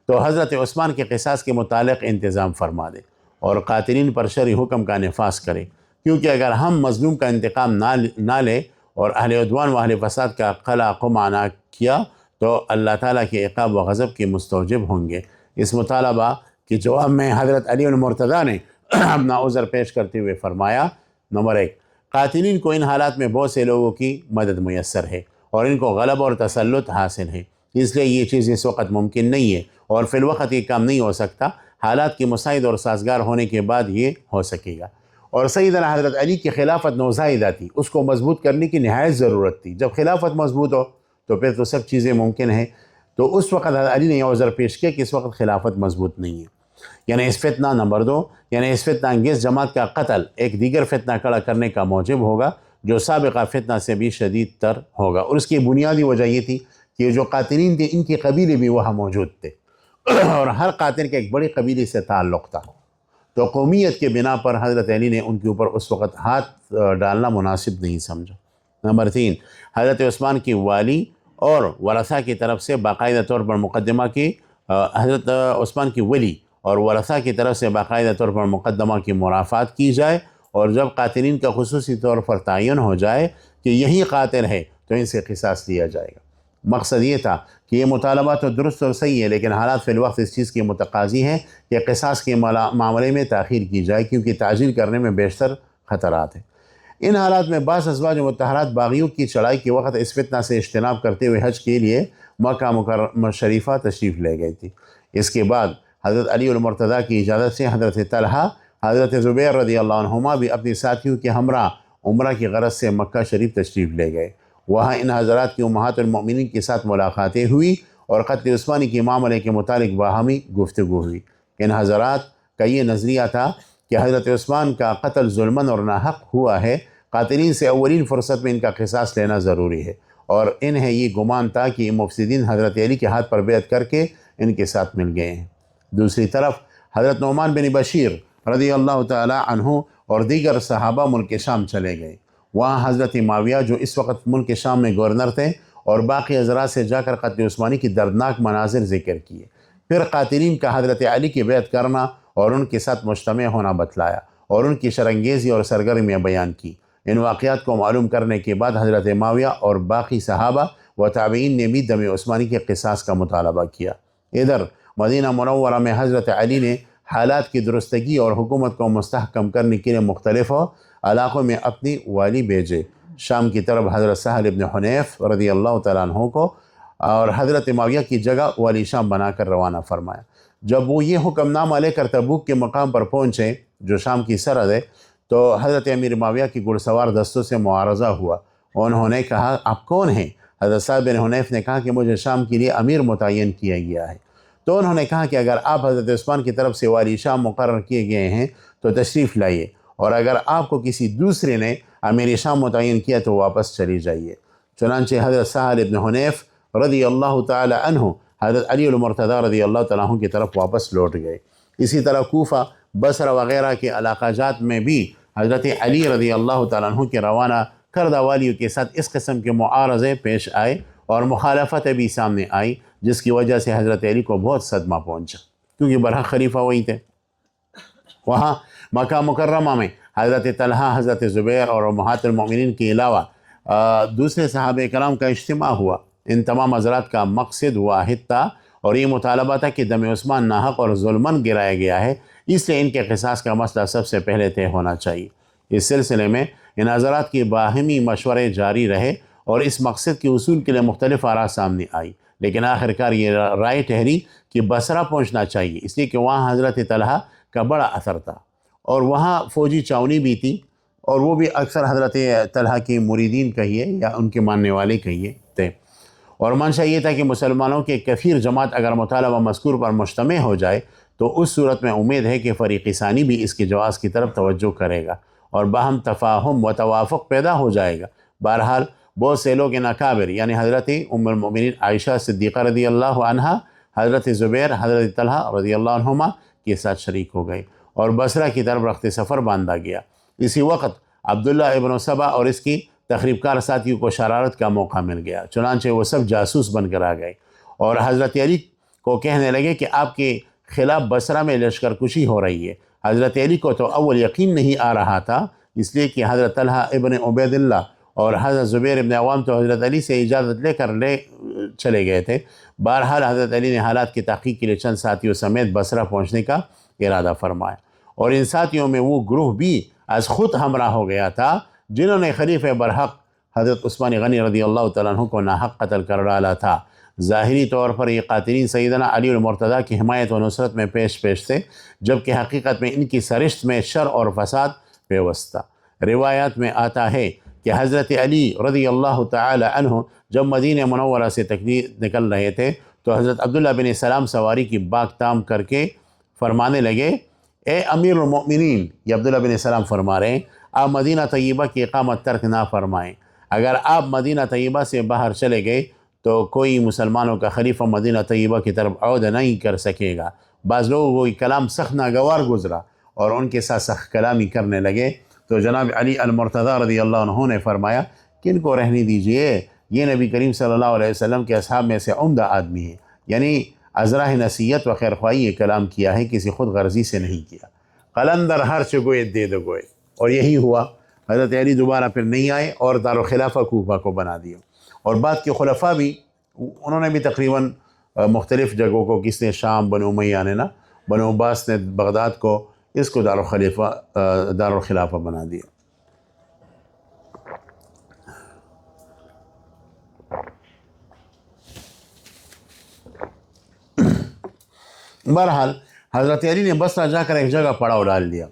[SPEAKER 1] تو حضرت عثمان کے قصاص کے متعلق انتظام فرما دے اور قاتلین پر شرعی حکم کا نفاذ کرے، کیونکہ اگر ہم مظلوم کا انتقام نہ لے اور اہل عدوان و اہل فساد کا قلع قمع نہ کیا تو اللہ تعالیٰ کے عقاب و غضب کے مستوجب ہوں گے۔ اس مطالبہ کے جواب میں حضرت علی المرتضیٰ نے اپنا عذر پیش کرتے ہوئے فرمایا، نمبر 1، قاتلین کو ان حالات میں بہت سے لوگوں کی مدد میسر ہے اور ان کو غلبہ اور تسلط حاصل ہے، اس لیے یہ چیز اس وقت ممکن نہیں ہے اور فی الوقت یہ کام نہیں ہو سکتا، حالات کی مساعد اور سازگار ہونے کے بعد یہ ہو سکے گا۔ اور سیدنا حضرت علی کی خلافت نوزائیدہ تھی، اس کو مضبوط کرنے کی نہایت ضرورت تھی۔ جب خلافت مضبوط ہو تو پھر تو سب چیزیں ممکن ہیں، تو اس وقت حضرت علی نے یہ عذر پیش کیا کہ اس وقت خلافت مضبوط نہیں ہے، یعنی اس فتنہ نمبر 2، یعنی اس فتنہ انگیز جماعت کا قتل ایک دیگر فتنہ کھڑا کرنے کا موجب ہوگا جو سابقہ فتنہ سے بھی شدید تر ہوگا، اور اس کی بنیادی وجہ یہ تھی کہ جو قاتلین تھے ان کے قبیلے بھی وہاں موجود تھے اور ہر قاتل کے ایک بڑی قبیلے سے تعلق تھا، تو قومیت کے بنا پر حضرت علی نے ان کے اوپر اس وقت ہاتھ ڈالنا مناسب نہیں سمجھا۔ نمبر 3، حضرت عثمان کی والی اور ورثہ کی طرف سے باقاعدہ طور پر مقدمہ کی حضرت عثمان کی ولی اور ورثہ کی طرف سے باقاعدہ طور پر مقدمہ کی مرافعات کی جائے، اور جب قاتلین کا خصوصی طور پر تعین ہو جائے کہ یہی قاتل ہے تو ان سے قصاص لیا جائے گا۔ مقصد یہ تھا کہ یہ مطالبہ تو درست اور صحیح ہے، لیکن حالات فی الوقت اس چیز کی متقاضی ہیں کہ قصاص کے معاملے میں تاخیر کی جائے، کیونکہ تعجیل کرنے میں بیشتر خطرات ہیں۔ ان حالات میں بعض ازواج مطہرات باغیوں کی چڑھائی کے وقت اس فتنہ سے اجتناب کرتے ہوئے حج کے لیے مکہ مکرمہ شریفہ تشریف لے گئی تھی۔ اس کے بعد حضرت علی المرتضیٰ کی اجازت سے حضرت طلحہ، حضرت زبیر رضی اللہ عنہما بھی اپنی ساتھیوں کے ہمراہ عمرہ کی غرض سے مکہ شریف تشریف لے گئے۔ وہاں ان حضرات کی امہات المؤمنین کے ساتھ ملاقاتیں ہوئی اور قتل عثمانی کے معاملے کے متعلق باہمی گفتگو ہوئی۔ ان حضرات کا یہ نظریہ تھا کہ حضرت عثمان کا قتل ظلماً اور ناحق ہوا ہے، قاتلین سے اولین فرصت میں ان کا قصاص لینا ضروری ہے، اور انہیں یہ گمان تھا کہ مفسدین حضرت علی کے ہاتھ پر بیعت کر کے ان کے ساتھ مل گئے ہیں۔ دوسری طرف حضرت نعمان بن بشیر رضی اللہ تعالی عنہ اور دیگر صحابہ ملک شام چلے گئے۔ وہاں حضرت معاویہ جو اس وقت ملک شام میں گورنر تھے اور باقی حضرات سے جا کر قتل عثمانی کی دردناک مناظر ذکر کیے، پھر قاتلین کا حضرت علی کی بیعت کرنا اور ان کے ساتھ مجتمع ہونا بتلایا اور ان کی شرانگیزی اور سرگرمیاں بیان کی۔ ان واقعات کو معلوم کرنے کے بعد حضرت معاویہ اور باقی صحابہ و تابعین نے بھی دم عثمانی کے قصاص کا مطالبہ کیا۔ ادھر مدینہ منورہ میں حضرت علی نے حالات کی درستگی اور حکومت کو مستحکم کرنے کے لیے مختلف علاقوں میں اپنی والی بھیجے۔ شام کی طرف حضرت سہل بن حنیف رضی اللہ تعالیٰ عنہ کو اور حضرت معاویہ کی جگہ والی شام بنا کر روانہ فرمایا۔ جب وہ یہ حکم نامہ لے کر تبوک کے مقام پر پہنچے جو شام کی سرحد ہے، تو حضرت امیر معاویہ کی گھڑ سوار دستوں سے معارضہ ہوا۔ انہوں نے کہا، آپ کون ہیں؟ حضرت سہل بن حنیف نے کہا کہ مجھے شام کے لیے امیر متعین کیا گیا ہے۔ تو انہوں نے کہا کہ اگر آپ حضرت عثمان کی طرف سے والی شام مقرر کیے گئے ہیں تو تشریف لائیے اور اگر آپ کو کسی دوسرے نے امیر شام متعین کیا تو واپس چلی جائیے۔ چنانچہ حضرت سہل ابن حنیف رضی اللہ تعالی عنہ حضرت علی المرتضیٰ رضی اللہ تعالیٰ عنہ کی طرف واپس لوٹ گئے۔ اسی طرح کوفہ، بصرہ وغیرہ کے علاقہ جات میں بھی حضرت علی رضی اللہ تعالیٰ عنہ کے روانہ کردہ والیوں کے ساتھ اس قسم کے معارضے پیش آئے اور مخالفت بھی سامنے آئی، جس کی وجہ سے حضرت علی کو بہت صدمہ پہنچا، کیونکہ برحق خلیفہ وہی تھے۔ وہاں مکہ مکرمہ میں حضرت طلحہ، حضرت زبیر اور امہات المؤمنین کے علاوہ دوسرے صحابہ کرام کا اجتماع ہوا۔ ان تمام حضرات کا مقصد واحد تھا اور یہ مطالبہ تھا کہ دم عثمان ناحق اور ظلماً گرایا گیا ہے، اس لیے ان کے قصاص کا مسئلہ سب سے پہلے طے ہونا چاہیے۔ اس سلسلے میں ان حضرات کی باہمی مشورے جاری رہے اور اس مقصد کے حصول کے لیے مختلف آراء سامنے آئی، لیکن آخرکار یہ رائے ٹھہری کہ بصرہ پہنچنا چاہیے، اس لیے کہ وہاں حضرت طلحہ کا بڑا اثر تھا اور وہاں فوجی چاونی بھی تھی، اور وہ بھی اکثر حضرت طلحہ کے مریدین کہیے یا ان کے ماننے والے کہیے تھے، اور منشا یہ تھا کہ مسلمانوں کے کثیر جماعت اگر مطالبہ مذکور پر مجتمع ہو جائے تو اس صورت میں امید ہے کہ فریق ثانی بھی اس کے جواز کی طرف توجہ کرے گا اور باہم تفاہم و توافق پیدا ہو جائے گا۔ بہرحال بہت سے لوگ ان اکابر یعنی حضرت ام المؤمنین عائشہ صدیقہ رضی اللہ عنہا، حضرت زبیر، حضرت طلحہ رضی اللہ عنہما کے ساتھ شریک ہو گئے اور بصرہ کی طرف رخت سفر باندھا گیا۔ اسی وقت عبداللہ ابن سبا اور اس کی تخریب کار ساتھیوں کو شرارت کا موقع مل گیا، چنانچہ وہ سب جاسوس بن کر آ گئے اور حضرت علی کو کہنے لگے کہ آپ کے خلاف بصرہ میں لشکر کشی ہو رہی ہے۔ حضرت علی کو تو اول یقین نہیں آ رہا تھا، اس لیے کہ حضرت طلحہ ابن عبید اللہ اور حضرت زبیر ابن عوام تو حضرت علی سے اجازت لے کر چلے گئے تھے۔ بہرحال حضرت علی نے حالات کی تحقیق کے لیے چند ساتھیوں سمیت بصرہ پہنچنے کا ارادہ فرمایا، اور ان ساتھیوں میں وہ گروہ بھی از خود ہمراہ ہو گیا تھا جنہوں نے خلیفہ برحق حضرت عثمان غنی رضی اللہ تعالیٰ عنہ کو ناحق قتل کر ڈالا تھا۔ ظاہری طور پر یہ قاتلین سیدنا علی المرتضیٰ کی حمایت و نصرت میں پیش تھے، جبکہ حقیقت میں ان کی سرشت میں شر اور فساد پیوست تھا۔ روایات میں آتا ہے کہ حضرت علی رضی اللہ تعالی عنہ جب مدینہ منورہ سے نکل رہے تھے تو حضرت عبداللہ بن سلام سواری کی باغ تام کر کے فرمانے لگے، اے امیر المؤمنین، یہ عبداللہ بن سلام فرما رہے ہیں، آپ مدینہ طیبہ کی اقامت ترک نہ فرمائیں۔ اگر آپ مدینہ طیبہ سے باہر چلے گئے تو کوئی مسلمانوں کا خلیفہ مدینہ طیبہ کی طرف عودہ نہیں کر سکے گا۔ بعض لوگوں کو یہ کلام سخت ناگوار گزرا اور ان کے ساتھ سخت کلامی کرنے لگے، تو جناب علی المرتضیٰ رضی اللہ عنہ نے فرمایا کہ ان کو رہنے دیجئے، یہ نبی کریم صلی اللہ علیہ وسلم کے اصحاب میں سے عمدہ آدمی ہے، یعنی ازراہ نصیحت و خیرخواہی یہ کلام کیا ہے، کسی خود غرضی سے نہیں کیا۔ قلندر ہر چگوئے دے دو گوئے، اور یہی ہوا۔ حضرت علی دوبارہ پھر نہیں آئے اور دارالخلافہ کوفہ کو بنا دیا، اور بعد کے خلفاء بھی انہوں نے بھی تقریباً مختلف جگہوں کو، کس نے شام، بنو امیہ نے نا، بنو عباس نے بغداد کو، اس کو دارالخلافہ بنا دیا۔ بہرحال حضرت علی نے بصرہ جا کر ایک جگہ پڑاؤ ڈال دیا۔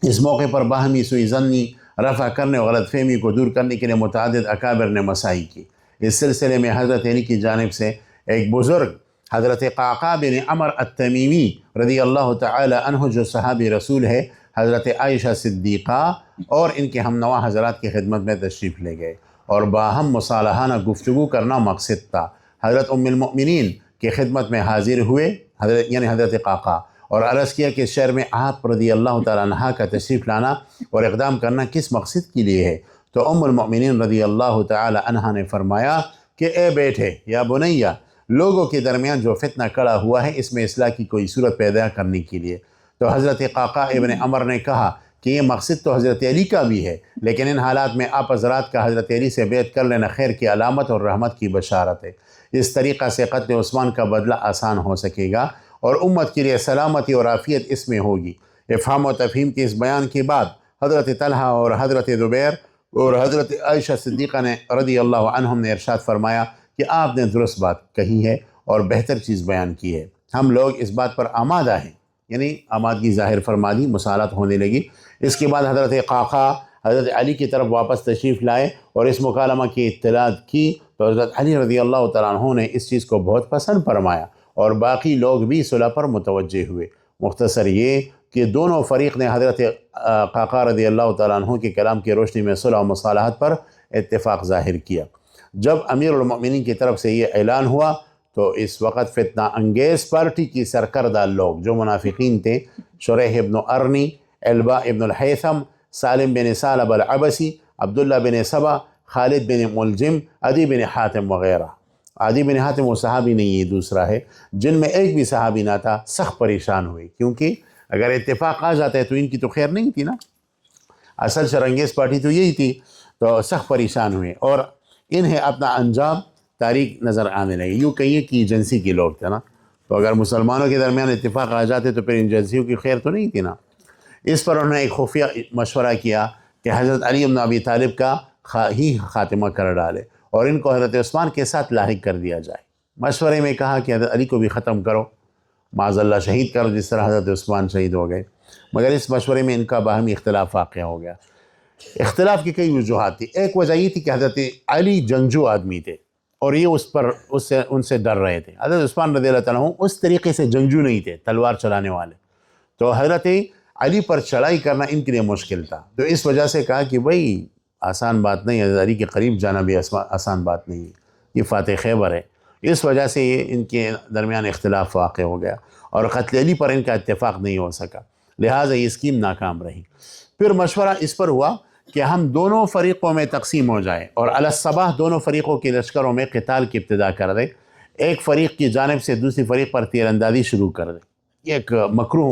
[SPEAKER 1] اس موقع پر باہمی سوء ظنی رفع کرنے اور غلط فہمی کو دور کرنے کے لیے متعدد اکابر نے مساعی کی۔ اس سلسلے میں حضرت علی کی جانب سے ایک بزرگ حضرت قعقاع بن عمر التمیمی رضی اللہ تعالی عنہ، جو صحابی رسول ہے، حضرت عائشہ صدیقہ اور ان کے ہم نوا حضرات کی خدمت میں تشریف لے گئے اور باہم مصالحانہ گفتگو کرنا مقصد تھا۔ حضرت ام المؤمنین کی خدمت میں حاضر ہوئے، حضرت قعقاع، اور عرض کیا کہ شہر میں آپ رضی اللہ تعالیٰ عنہ کا تشریف لانا اور اقدام کرنا کس مقصد کے لیے ہے؟ تو ام المؤمنین رضی اللہ تعالی عنہ نے فرمایا کہ اے بیٹے یا بنیہ، لوگوں کے درمیان جو فتنہ کھڑا ہوا ہے اس میں اصلاح کی کوئی صورت پیدا کرنے کے لیے۔ تو حضرت قعقاع ابن عمر نے کہا کہ یہ مقصد تو حضرت علی کا بھی ہے، لیکن ان حالات میں آپ حضرات کا حضرت علی سے بیعت کر لینا خیر کی علامت اور رحمت کی بشارت ہے۔ اس طریقہ سے قتل عثمان کا بدلہ آسان ہو سکے گا اور امت کے لیے سلامتی اور عافیت اس میں ہوگی۔ افہام و تفہیم کے اس بیان کے بعد حضرت طلحہ اور حضرت زبیر اور حضرت عائشہ صدیقہ نے رضی اللہ عنہم نے ارشاد فرمایا کہ آپ نے درست بات کہی ہے اور بہتر چیز بیان کی ہے، ہم لوگ اس بات پر آمادہ ہیں، یعنی آمادگی ظاہر فرما دی، مصالحت ہونے لگی۔ اس کے بعد حضرت قعقاع حضرت علی کی طرف واپس تشریف لائے اور اس مکالمہ کی اطلاع کی تو حضرت علی رضی اللہ تعالیٰ عنہ نے اس چیز کو بہت پسند فرمایا اور باقی لوگ بھی صلح پر متوجہ ہوئے۔ مختصر یہ کہ دونوں فریق نے حضرت قعقاع رضی اللہ تعالیٰ عنہ کے کلام کی روشنی میں صلح و مصالحت پر اتفاق ظاہر کیا۔ جب امیر المؤمنین کی طرف سے یہ اعلان ہوا تو اس وقت فتنہ انگیز پارٹی کی سرکردہ لوگ جو منافقین تھے، شریح ابن ارنی، علبہ ابن الحیثم، سالم بن ثعلبہ العبسی، عبداللہ بن سبا، خالد بن ملجم، عدی بن حاتم وغیرہ۔ عدی بن حاتم وہ صحابی نہیں، یہ دوسرا ہے، جن میں ایک بھی صحابی نہ تھا، سخت پریشان ہوئے، کیونکہ اگر اتفاق آ جاتا ہے تو ان کی تو خیر نہیں تھی نا، اصل شرنگیز پارٹی تو یہی تھی، تو سخت پریشان ہوئے اور انہیں اپنا انجام تاریک نظر آنے لگے۔ یوں کہیے کہ ایجنسی کے لوگ تھے نا، تو اگر مسلمانوں کے درمیان اتفاق آ جاتے تو پھر ایجنسیوں کی خیر تو نہیں تھی نا۔ اس پر انہوں نے ایک خفیہ مشورہ کیا کہ حضرت علی بن ابی طالب کا ہی خاتمہ کر ڈالے اور ان کو حضرت عثمان کے ساتھ لاحق کر دیا جائے۔ مشورے میں کہا کہ حضرت علی کو بھی ختم کرو، معاذ اللہ شہید کرو جس طرح حضرت عثمان شہید ہو گئے، مگر اس مشورے میں ان کا باہمی اختلاف واقع ہو گیا۔ اختلاف کی کئی وجوہات تھی۔ ایک وجہ یہ تھی کہ حضرت علی جنگجو آدمی تھے اور یہ ان سے ڈر رہے تھے۔ حضرت عثمان رضی اللہ تعالیٰ عنہ اس طریقے سے جنگجو نہیں تھے، تلوار چلانے والے، تو حضرت علی پر چڑھائی کرنا ان کے لیے مشکل تھا، تو اس وجہ سے کہا کہ بھئی آسان بات نہیں، حضرت علی کے قریب جانا بھی آسان بات نہیں ہے، یہ فاتح خیبر ہے۔ اس وجہ سے یہ ان کے درمیان اختلاف واقع ہو گیا اور قتل علی پر ان کا اتفاق نہیں ہو سکا، لہٰذا یہ اسکیم ناکام رہی۔ پھر مشورہ اس پر ہوا کہ ہم دونوں فریقوں میں تقسیم ہو جائیں اور علی الصباح دونوں فریقوں کے لشکروں میں قتال کی ابتدا کر دیں، ایک فریق کی جانب سے دوسری فریق پر تیر اندازی شروع کر دیں۔ یہ ایک مکروہ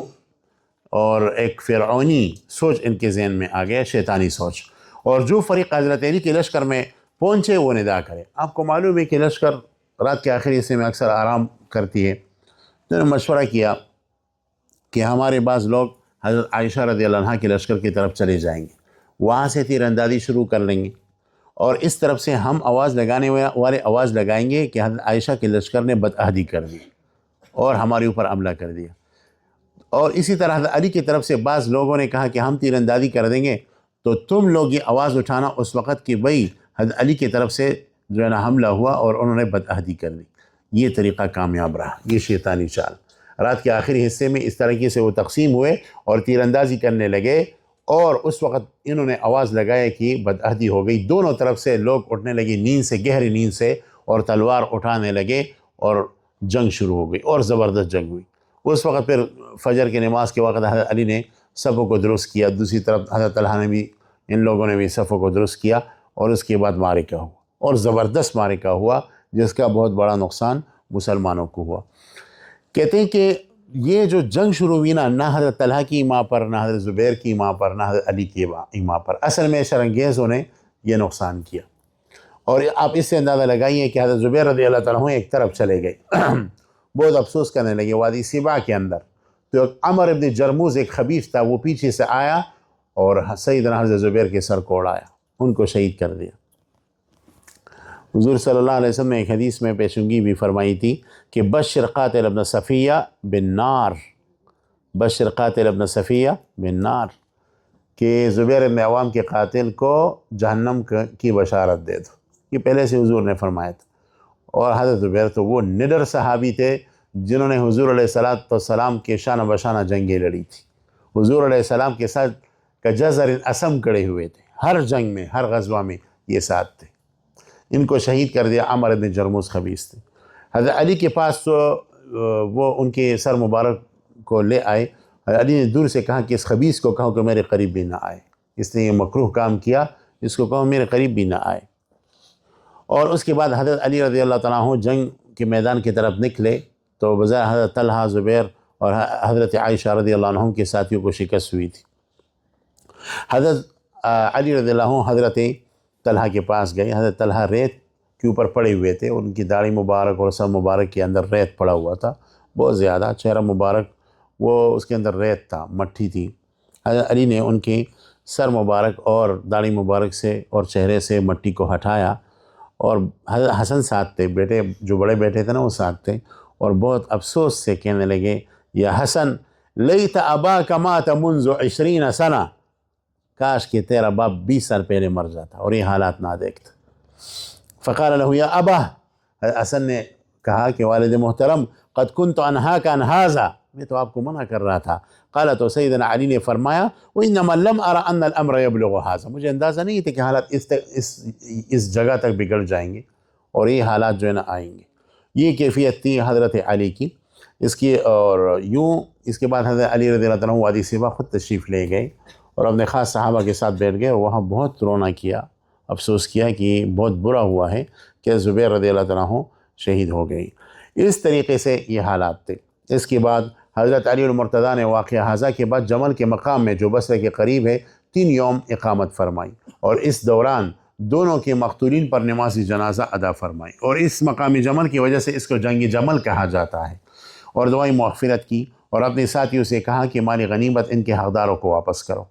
[SPEAKER 1] اور ایک فرعونی سوچ ان کے ذہن میں آ گیا، شیطانی سوچ، اور جو فریق حضرت علی کے لشکر میں پہنچے وہ ندا کرے۔ آپ کو معلوم ہے کہ لشکر رات کے آخری حصے میں اکثر آرام کرتی ہے، تو انہوں نے مشورہ کیا کہ ہمارے بعض لوگ حضرت عائشہ رضی اللہ عنہ کے لشکر کی طرف چلے جائیں گے، وہاں سے تیر اندازی شروع کر لیں گے اور اس طرف سے ہم آواز لگانے والے آواز لگائیں گے کہ حضرت عائشہ کے لشکر نے بدعہدی کر دی اور ہمارے اوپر حملہ کر دیا، اور اسی طرح حضرت علی کی طرف سے بعض لوگوں نے کہا کہ ہم تیر اندازی کر دیں گے تو تم لوگ یہ آواز اٹھانا اس وقت کہ بھئی حضرت علی کی طرف سے جو ہے نا حملہ ہوا اور انہوں نے بدعہدی کر دی۔ یہ طریقہ کامیاب رہا، یہ شیطانی چال۔ رات کے آخری حصے میں اس طریقے سے وہ تقسیم ہوئے اور تیر اندازی کرنے لگے، اور اس وقت انہوں نے آواز لگایا کہ بدعہدی ہو گئی۔ دونوں طرف سے لوگ اٹھنے لگے نیند سے، گہری نیند سے، اور تلوار اٹھانے لگے اور جنگ شروع ہو گئی اور زبردست جنگ ہوئی۔ اس وقت پھر فجر کی نماز کے وقت حضرت علی نے صفوں کو درست کیا، دوسری طرف حضرت طلحہ نے بھی، ان لوگوں نے بھی صفوں کو درست کیا، اور اس کے بعد معرکہ ہوا اور زبردست معرکہ ہوا جس کا بہت بڑا نقصان مسلمانوں کو ہوا۔ کہتے ہیں کہ یہ جو جنگ شروع ہوئی نہ حضرت طلحہ کی ماں پر، نہ حضرت زبیر کی ماں پر، نہ حضرت علی کی ماں پر، اصل میں شرنگیزوں نے یہ نقصان کیا۔ اور آپ اس سے اندازہ لگائیے کہ حضرت زبیر رضی اللہ تعالیٰ عنہ ایک طرف چلے گئے، بہت افسوس کرنے لگے وادی سبا کے اندر، تو عمر ابن جرموز ایک خبیث تھا، وہ پیچھے سے آیا اور سیدنا حضرت زبیر کے سر کو اڑایا، ان کو شہید کر دیا۔ حضور صلی اللہ علیہ وسلم نے ایک حدیث میں پیشنگی بھی فرمائی تھی کہ بشر قاتل ابن صفیہ بالنار، بشر قاتل ابن صفیہ بالنار، کہ زبیر ابن عوام کے قاتل کو جہنم کی بشارت دے دو، یہ پہلے سے حضور نے فرمایا تھا۔ اور حضرت زبیر تو وہ نڈر صحابی تھے جنہوں نے حضور علیہ السلام کے شانہ بشانہ جنگیں لڑی تھی، حضور علیہ السلام کے ساتھ کجزر اسم کڑے ہوئے تھے، ہر جنگ میں، ہر غزوہ میں یہ ساتھ تھے۔ ان کو شہید کر دیا، عمر بن جرموز خبیث تھے۔ حضرت علی کے پاس تو وہ ان کے سر مبارک کو لے آئے، حضرت علی نے دور سے کہا کہ اس خبیث کو کہو کہ میرے قریب بھی نہ آئے، اس نے یہ مکروہ کام کیا، اس کو کہو میرے قریب بھی نہ آئے۔ اور اس کے بعد حضرت علی رضی اللہ تعالیٰ عنہ جنگ کے میدان کی طرف نکلے تو بظاہر حضرت طلحہ، زبیر اور حضرت عائشہ رضی اللہ عنہ کے ساتھیوں کو شکست ہوئی تھی۔ حضرت علی رضی اللہ عنہ حضرت طلحہ کے پاس گئے، حضرت طلحہ ریت کے اوپر پڑے ہوئے تھے، ان کی داڑھی مبارک اور سر مبارک کے اندر ریت پڑا ہوا تھا بہت زیادہ، چہرہ مبارک وہ اس کے اندر ریت تھا، مٹھی تھی۔ حضرت علی نے ان کے سر مبارک اور داڑھی مبارک سے اور چہرے سے مٹی کو ہٹایا، اور حضرت حسن ساتھ تھے، بیٹے جو بڑے بیٹے تھے نا وہ ساتھ تھے، اور بہت افسوس سے کہنے لگے یا حسن لیت اباک مات منذ 20 سنہ، کاش کہ تیرا باپ 20 سال پہلے مر جاتا اور یہ حالات نہ دیکھتا۔ فقال له یا ابا، حسن نے کہا کہ والد محترم قد كنت انهاك عن هذا، میں تو آپ کو منع کر رہا تھا، قال تو سیدنا علی نے فرمایا وإنما لم أرى أن الأمر يبلغ هذا، مجھے اندازہ نہیں تھا کہ حالات اس جگہ تک بگڑ جائیں گے اور یہ حالات جو ہے نا آئیں گے۔ یہ کیفیت تھی حضرت علی کی اس کی، اور یوں اس کے بعد حضرت علی رضی اللہ عنہ وادی سیبا خود تشریف لے گئے اور اپنے خاص صحابہ کے ساتھ بیٹھ گئے، اور وہاں بہت رونا کیا، افسوس کیا کہ بہت برا ہوا ہے کہ زبیر رضی اللہ عنہ شہید ہو گئی۔ اس طریقے سے یہ حالات تھے۔ اس کے بعد حضرت علی المرتضیٰ نے واقعہ حاضہ کے بعد جمل کے مقام میں جو بصرہ کے قریب ہے 3 یوم اقامت فرمائی، اور اس دوران دونوں کے مقتولین پر نماز جنازہ ادا فرمائی، اور اس مقام جمل کی وجہ سے اس کو جنگ جمل کہا جاتا ہے، اور دعائیں مغفرت کی، اور اپنے ساتھیوں سے کہا کہ مال غنیمت ان کے حقداروں کو واپس کرو۔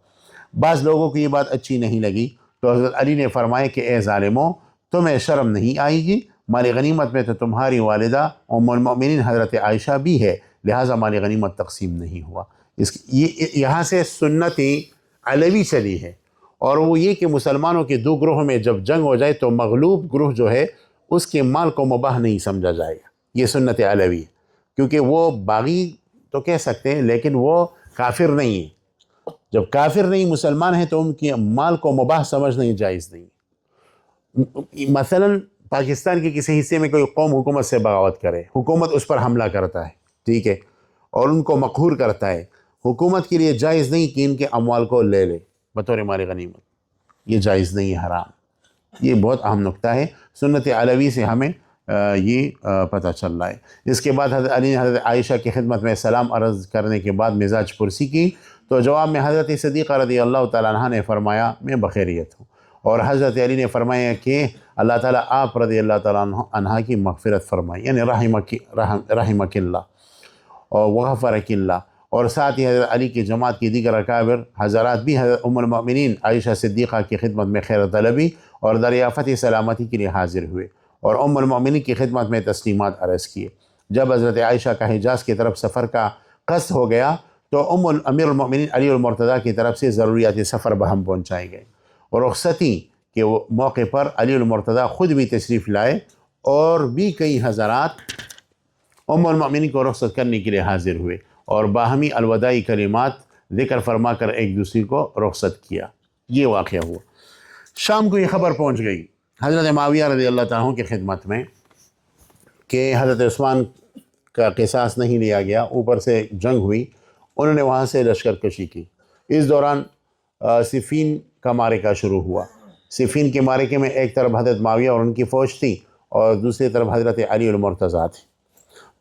[SPEAKER 1] بعض لوگوں کو یہ بات اچھی نہیں لگی تو حضرت علی نے فرمایا کہ اے ظالموں، تمہیں شرم نہیں آئے گی؟ مال غنیمت میں تو تمہاری والدہ ام المؤمنین حضرت عائشہ بھی ہے، لہٰذا مال غنیمت تقسیم نہیں ہوا۔ یہاں سے سنت علوی چلی ہے، اور وہ یہ کہ مسلمانوں کے 2 گروہ میں جب جنگ ہو جائے تو مغلوب گروہ جو ہے اس کے مال کو مباح نہیں سمجھا جائے گا، یہ سنت علوی ہے، کیونکہ وہ باغی تو کہہ سکتے ہیں لیکن وہ کافر نہیں ہے۔ جب کافر نہیں مسلمان ہیں تو ان کے مال کو مباح سمجھنا جائز نہیں۔ مثلا پاکستان کے کسی حصے میں کوئی قوم حکومت سے بغاوت کرے، حکومت اس پر حملہ کرتا ہے، ٹھیک ہے، اور ان کو مقہور کرتا ہے، حکومت کے لیے جائز نہیں کہ ان کے اموال کو لے لے بطور مال غنیمت، یہ جائز نہیں ہے، حرام۔ یہ بہت اہم نقطہ ہے، سنت علوی سے ہمیں یہ پتہ چل رہا ہے۔ اس کے بعد حضرت علی نے حضرت عائشہ کی خدمت میں سلام عرض کرنے کے بعد مزاج پرسی کی، تو جواب میں حضرت صدیقہ رضی اللہ تعالیٰ عنہ نے فرمایا میں بخیریت ہوں، اور حضرت علی نے فرمایا کہ اللہ تعالیٰ آپ رضی اللہ تعالیٰ عنہ کی مغفرت فرمائی، یعنی رحمک اللہ اور وغفرک اللہ۔ اور ساتھ ہی حضرت علی کی جماعت کی دیگر اکابر حضرات بھی حضرت ام المؤمنین عائشہ صدیقہ کی خدمت میں خیر طلبی اور دریافت سلامتی کے لیے حاضر ہوئے، اور ام المؤمنین کی خدمت میں تسلیمات عرض کیے۔ جب حضرت عائشہ کا حجاز کی طرف سفر کا قصد ہو گیا تو امیر المؤمنین علی المرتضیٰ کی طرف سے ضروریات سفر بہم پہنچائے گئے، اور رخصتی کے موقع پر علی المرتضیٰ خود بھی تشریف لائے، اور بھی کئی حضرات ام المؤمنین کو رخصت کرنے کے لیے حاضر ہوئے، اور باہمی الوداعی کلمات ذکر فرما کر ایک دوسرے کو رخصت کیا۔ یہ واقعہ ہوا۔ شام کو یہ خبر پہنچ گئی حضرت معاویہ رضی اللہ تعالیٰ عنہ کی خدمت میں کہ حضرت عثمان کا قصاص نہیں لیا گیا، اوپر سے جنگ ہوئی، انہوں نے وہاں سے لشکر کشی کی۔ اس دوران صفین کا معرکہ شروع ہوا۔ صفین کے معرکے میں ایک طرف حضرت معاویہ اور ان کی فوج تھی، اور دوسری طرف حضرت علی المرتضیٰ تھی،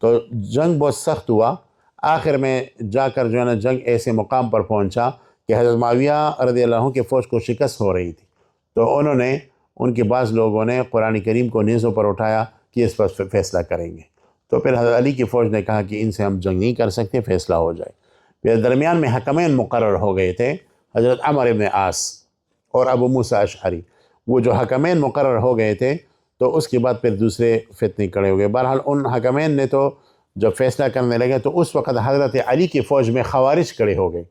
[SPEAKER 1] تو جنگ بہت سخت ہوا۔ آخر میں جا کر جو ہے نا جنگ ایسے مقام پر پہنچا کہ حضرت معاویہ رضی اللہ عنہ کے فوج کو شکست ہو رہی تھی، تو انہوں نے ان کے بعض لوگوں نے قرآن کریم کو نیزوں پر اٹھایا کہ اس پر فیصلہ کریں گے، تو پھر حضرت علی کی فوج نے کہا کہ ان سے ہم جنگ نہیں کر سکتے، فیصلہ ہو جائے۔ پھر درمیان میں حکمین مقرر ہو گئے تھے، حضرت عمر بن عاص اور ابو موسیٰ اشعری، وہ جو حکمین مقرر ہو گئے تھے تو اس کے بعد پھر دوسرے فتنے کھڑے ہو گئے۔ بہرحال ان حکمین نے تو جب فیصلہ کرنے لگے تو اس وقت حضرت علی کی فوج میں خوارج کھڑے ہو گئے،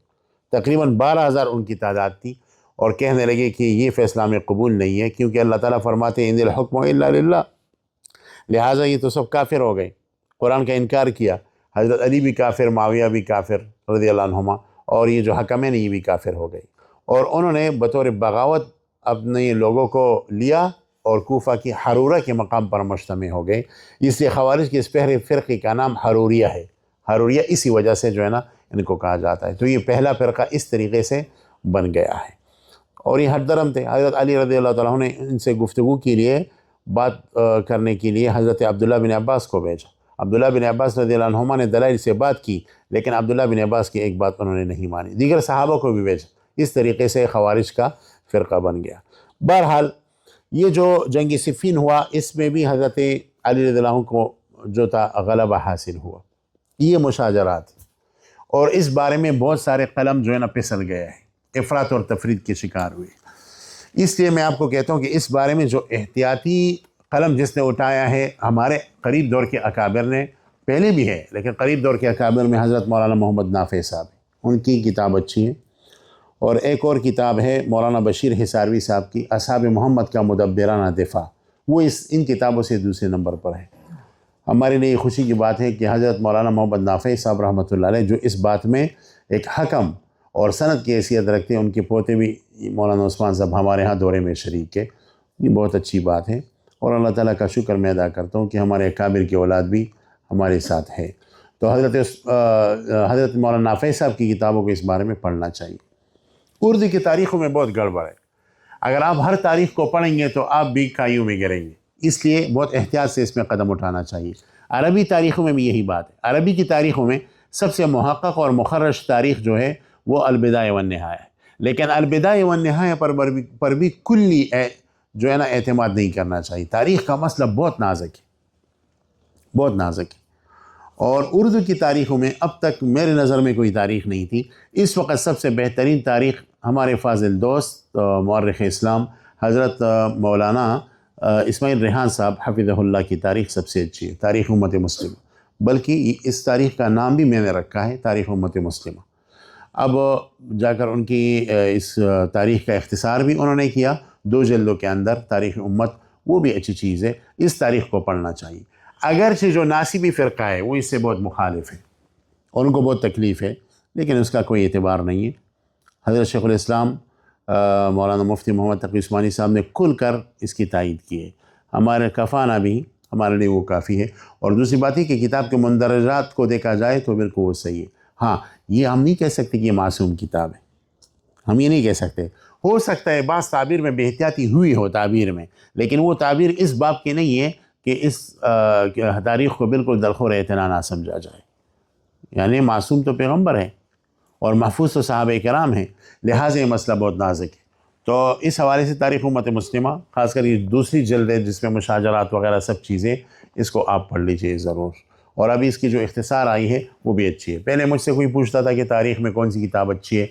[SPEAKER 1] تقریباً 12,000 ان کی تعداد تھی، اور کہنے لگے کہ یہ فیصلہ ہمیں قبول نہیں ہے، کیونکہ اللہ تعالیٰ فرماتے ہیں ان الحکم الا للہ، لہٰذا یہ تو سب کافر ہو گئے، قرآن کا انکار کیا، حضرت علی بھی کافر، معاویہ بھی کافر رضی اللہ عنہما، اور یہ جو حکمین یہ بھی کافر ہو گئے، اور انہوں نے بطور بغاوت اپنے لوگوں کو لیا اور کوفہ کی حرورہ کے مقام پر مجتمع ہو گئے۔ اس لیے خوارج کے اس پہلے فرقے کا نام حروریہ ہے، حروریہ اسی وجہ سے جو ہے نا ان کو کہا جاتا ہے۔ تو یہ پہلا فرقہ اس طریقے سے بن گیا ہے، اور یہ ہر درم تھے۔ حضرت علی رضی اللہ تعالیٰ عنہ نے ان سے گفتگو کے لیے بات کرنے کے لیے حضرت عبداللہ بن عباس کو بھیجا۔ عبداللہ بن عباس رضی اللہ عنہما نے دلائل سے بات کی، لیکن عبداللہ بن عباس کی ایک بات انہوں نے نہیں مانی، دیگر صحابہ کو بھی بھیجا۔ اس طریقے سے خوارج کا فرقہ بن گیا۔ بہرحال یہ جو جنگ صفین ہوا، اس میں بھی حضرت علی رضی اللہ عنہ کو جو تھا غلبہ حاصل ہوا۔ یہ مشاجرات، اور اس بارے میں بہت سارے قلم جو ہے نا پھسل گئے ہیں، افراط اور تفرید کے شکار ہوئے۔ اس لیے میں آپ کو کہتا ہوں کہ اس بارے میں جو احتیاطی قلم جس نے اٹھایا ہے، ہمارے قریب دور کے اکابر نے، پہلے بھی ہے لیکن قریب دور کے اکابر میں حضرت مولانا محمد نافع صاحب، ان کی کتاب اچھی ہے، اور ایک اور کتاب ہے مولانا بشیر حصاروی صاحب کی اصحاب محمد کا مدبرانہ دفاع، وہ ان کتابوں سے دوسرے نمبر پر ہے۔ ہمارے لیے خوشی کی بات ہے کہ حضرت مولانا محمد نافع صاحب رحمۃ اللہ علیہ جو اس بات میں ایک حکم اور سند کی حیثیت رکھتے ہیں. ان کے پوتے بھی مولانا عثمان صاحب ہمارے ہاں دورے میں شریک ہے. یہ بہت اچھی بات ہے اور اللہ تعالیٰ کا شکر میں ادا کرتا ہوں کہ ہمارے اکابر کی اولاد بھی ہمارے ساتھ ہے. تو حضرت مولانا نافع صاحب کی کتابوں کو اس بارے میں پڑھنا چاہیے. اردو کی تاریخوں میں بہت گڑبڑ ہے. اگر آپ ہر تاریخ کو پڑھیں گے تو آپ بھی کائیوں میں گریں گے. اس لیے بہت احتیاط سے اس میں قدم اٹھانا چاہیے. عربی تاریخوں میں بھی یہی بات ہے. عربی کی تاریخوں میں سب سے محقق اور مخرج تاریخ جو ہے وہ البدایہ والنہایہ ہے. لیکن البدایہ والنہایہ پر بھی کلی جو ہے نا اعتماد نہیں کرنا چاہیے. تاریخ کا مسئلہ بہت نازک ہے، بہت نازک ہے. اور اردو کی تاریخوں میں اب تک میرے نظر میں کوئی تاریخ نہیں تھی. اس وقت سب سے بہترین تاریخ ہمارے فاضل دوست مورخ اسلام حضرت مولانا اسماعیل ریحان صاحب حفظہ اللہ کی تاریخ سب سے اچھی ہے، تاریخ امت مسلمہ. بلکہ اس تاریخ کا نام بھی میں نے رکھا ہے تاریخ امت مسلمہ. اب جا کر ان کی اس تاریخ کا اختصار بھی انہوں نے کیا 2 جلدوں کے اندر، تاریخ امت. وہ بھی اچھی چیز ہے، اس تاریخ کو پڑھنا چاہیے. اگرچہ جو ناصبی فرقہ ہے وہ اس سے بہت مخالف ہے، ان کو بہت تکلیف ہے، لیکن اس کا کوئی اعتبار نہیں ہے. حضرت شیخ الاسلام مولانا مفتی محمد تقی عثمانی صاحب نے کھل کر اس کی تائید کی ہے. ہمارے کفانہ بھی ہمارے لیے وہ کافی ہے. اور دوسری بات ہے کہ کتاب کے مندرجات کو دیکھا جائے تو بالکل وہ صحیح ہے. ہاں، یہ ہم نہیں کہہ سکتے کہ یہ معصوم کتاب ہے، ہم یہ نہیں کہہ سکتے. ہو سکتا ہے بعض تعبیر میں بے احتیاطی ہوئی ہو تعبیر میں، لیکن وہ تعبیر اس باب کی نہیں ہے کہ اس تاریخ کو بالکل دلخور اعتنا نہ سمجھا جائے. یعنی معصوم تو پیغمبر ہے اور محفوظ تو صحابہ کرام ہیں، لہٰذا یہ مسئلہ بہت نازک ہے. تو اس حوالے سے تاریخ امت مسلمہ، خاص کر یہ دوسری جلد ہے جس میں مشاجرات وغیرہ سب چیزیں، اس کو آپ پڑھ لیجئے ضرور. اور ابھی اس کی جو اختصار آئی ہے وہ بھی اچھی ہے. پہلے مجھ سے کوئی پوچھتا تھا کہ تاریخ میں کون سی کتاب اچھی ہے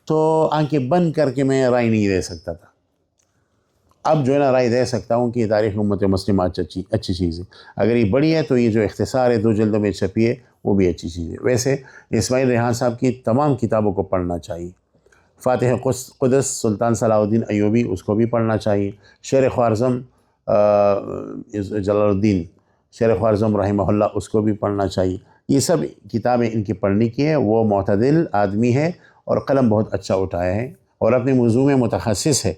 [SPEAKER 1] تو آنکھیں بند کر کے میں رائے نہیں دے سکتا تھا. اب جو ہے نا رائے دے سکتا ہوں کہ یہ تاریخ امت مسلمہ اچھی چیز ہے. اگر یہ بڑی ہے تو یہ جو اختصار ہے 2 جلدوں میں چھپی ہے وہ بھی اچھی چیز ہے. ویسے اسماعیل ریحان صاحب کی تمام کتابوں کو پڑھنا چاہیے. فاتح قدس سلطان صلاح الدین ایوبی، اس کو بھی پڑھنا چاہیے. شیر خوارزم جلال الدین شیر خوارزم رحمہ اللہ، اس کو بھی پڑھنا چاہیے. یہ سب کتابیں ان کی پڑھنے کی ہے. وہ معتدل آدمی ہے اور قلم بہت اچھا اٹھایا ہے اور اپنے موضوع میں متخصص ہے.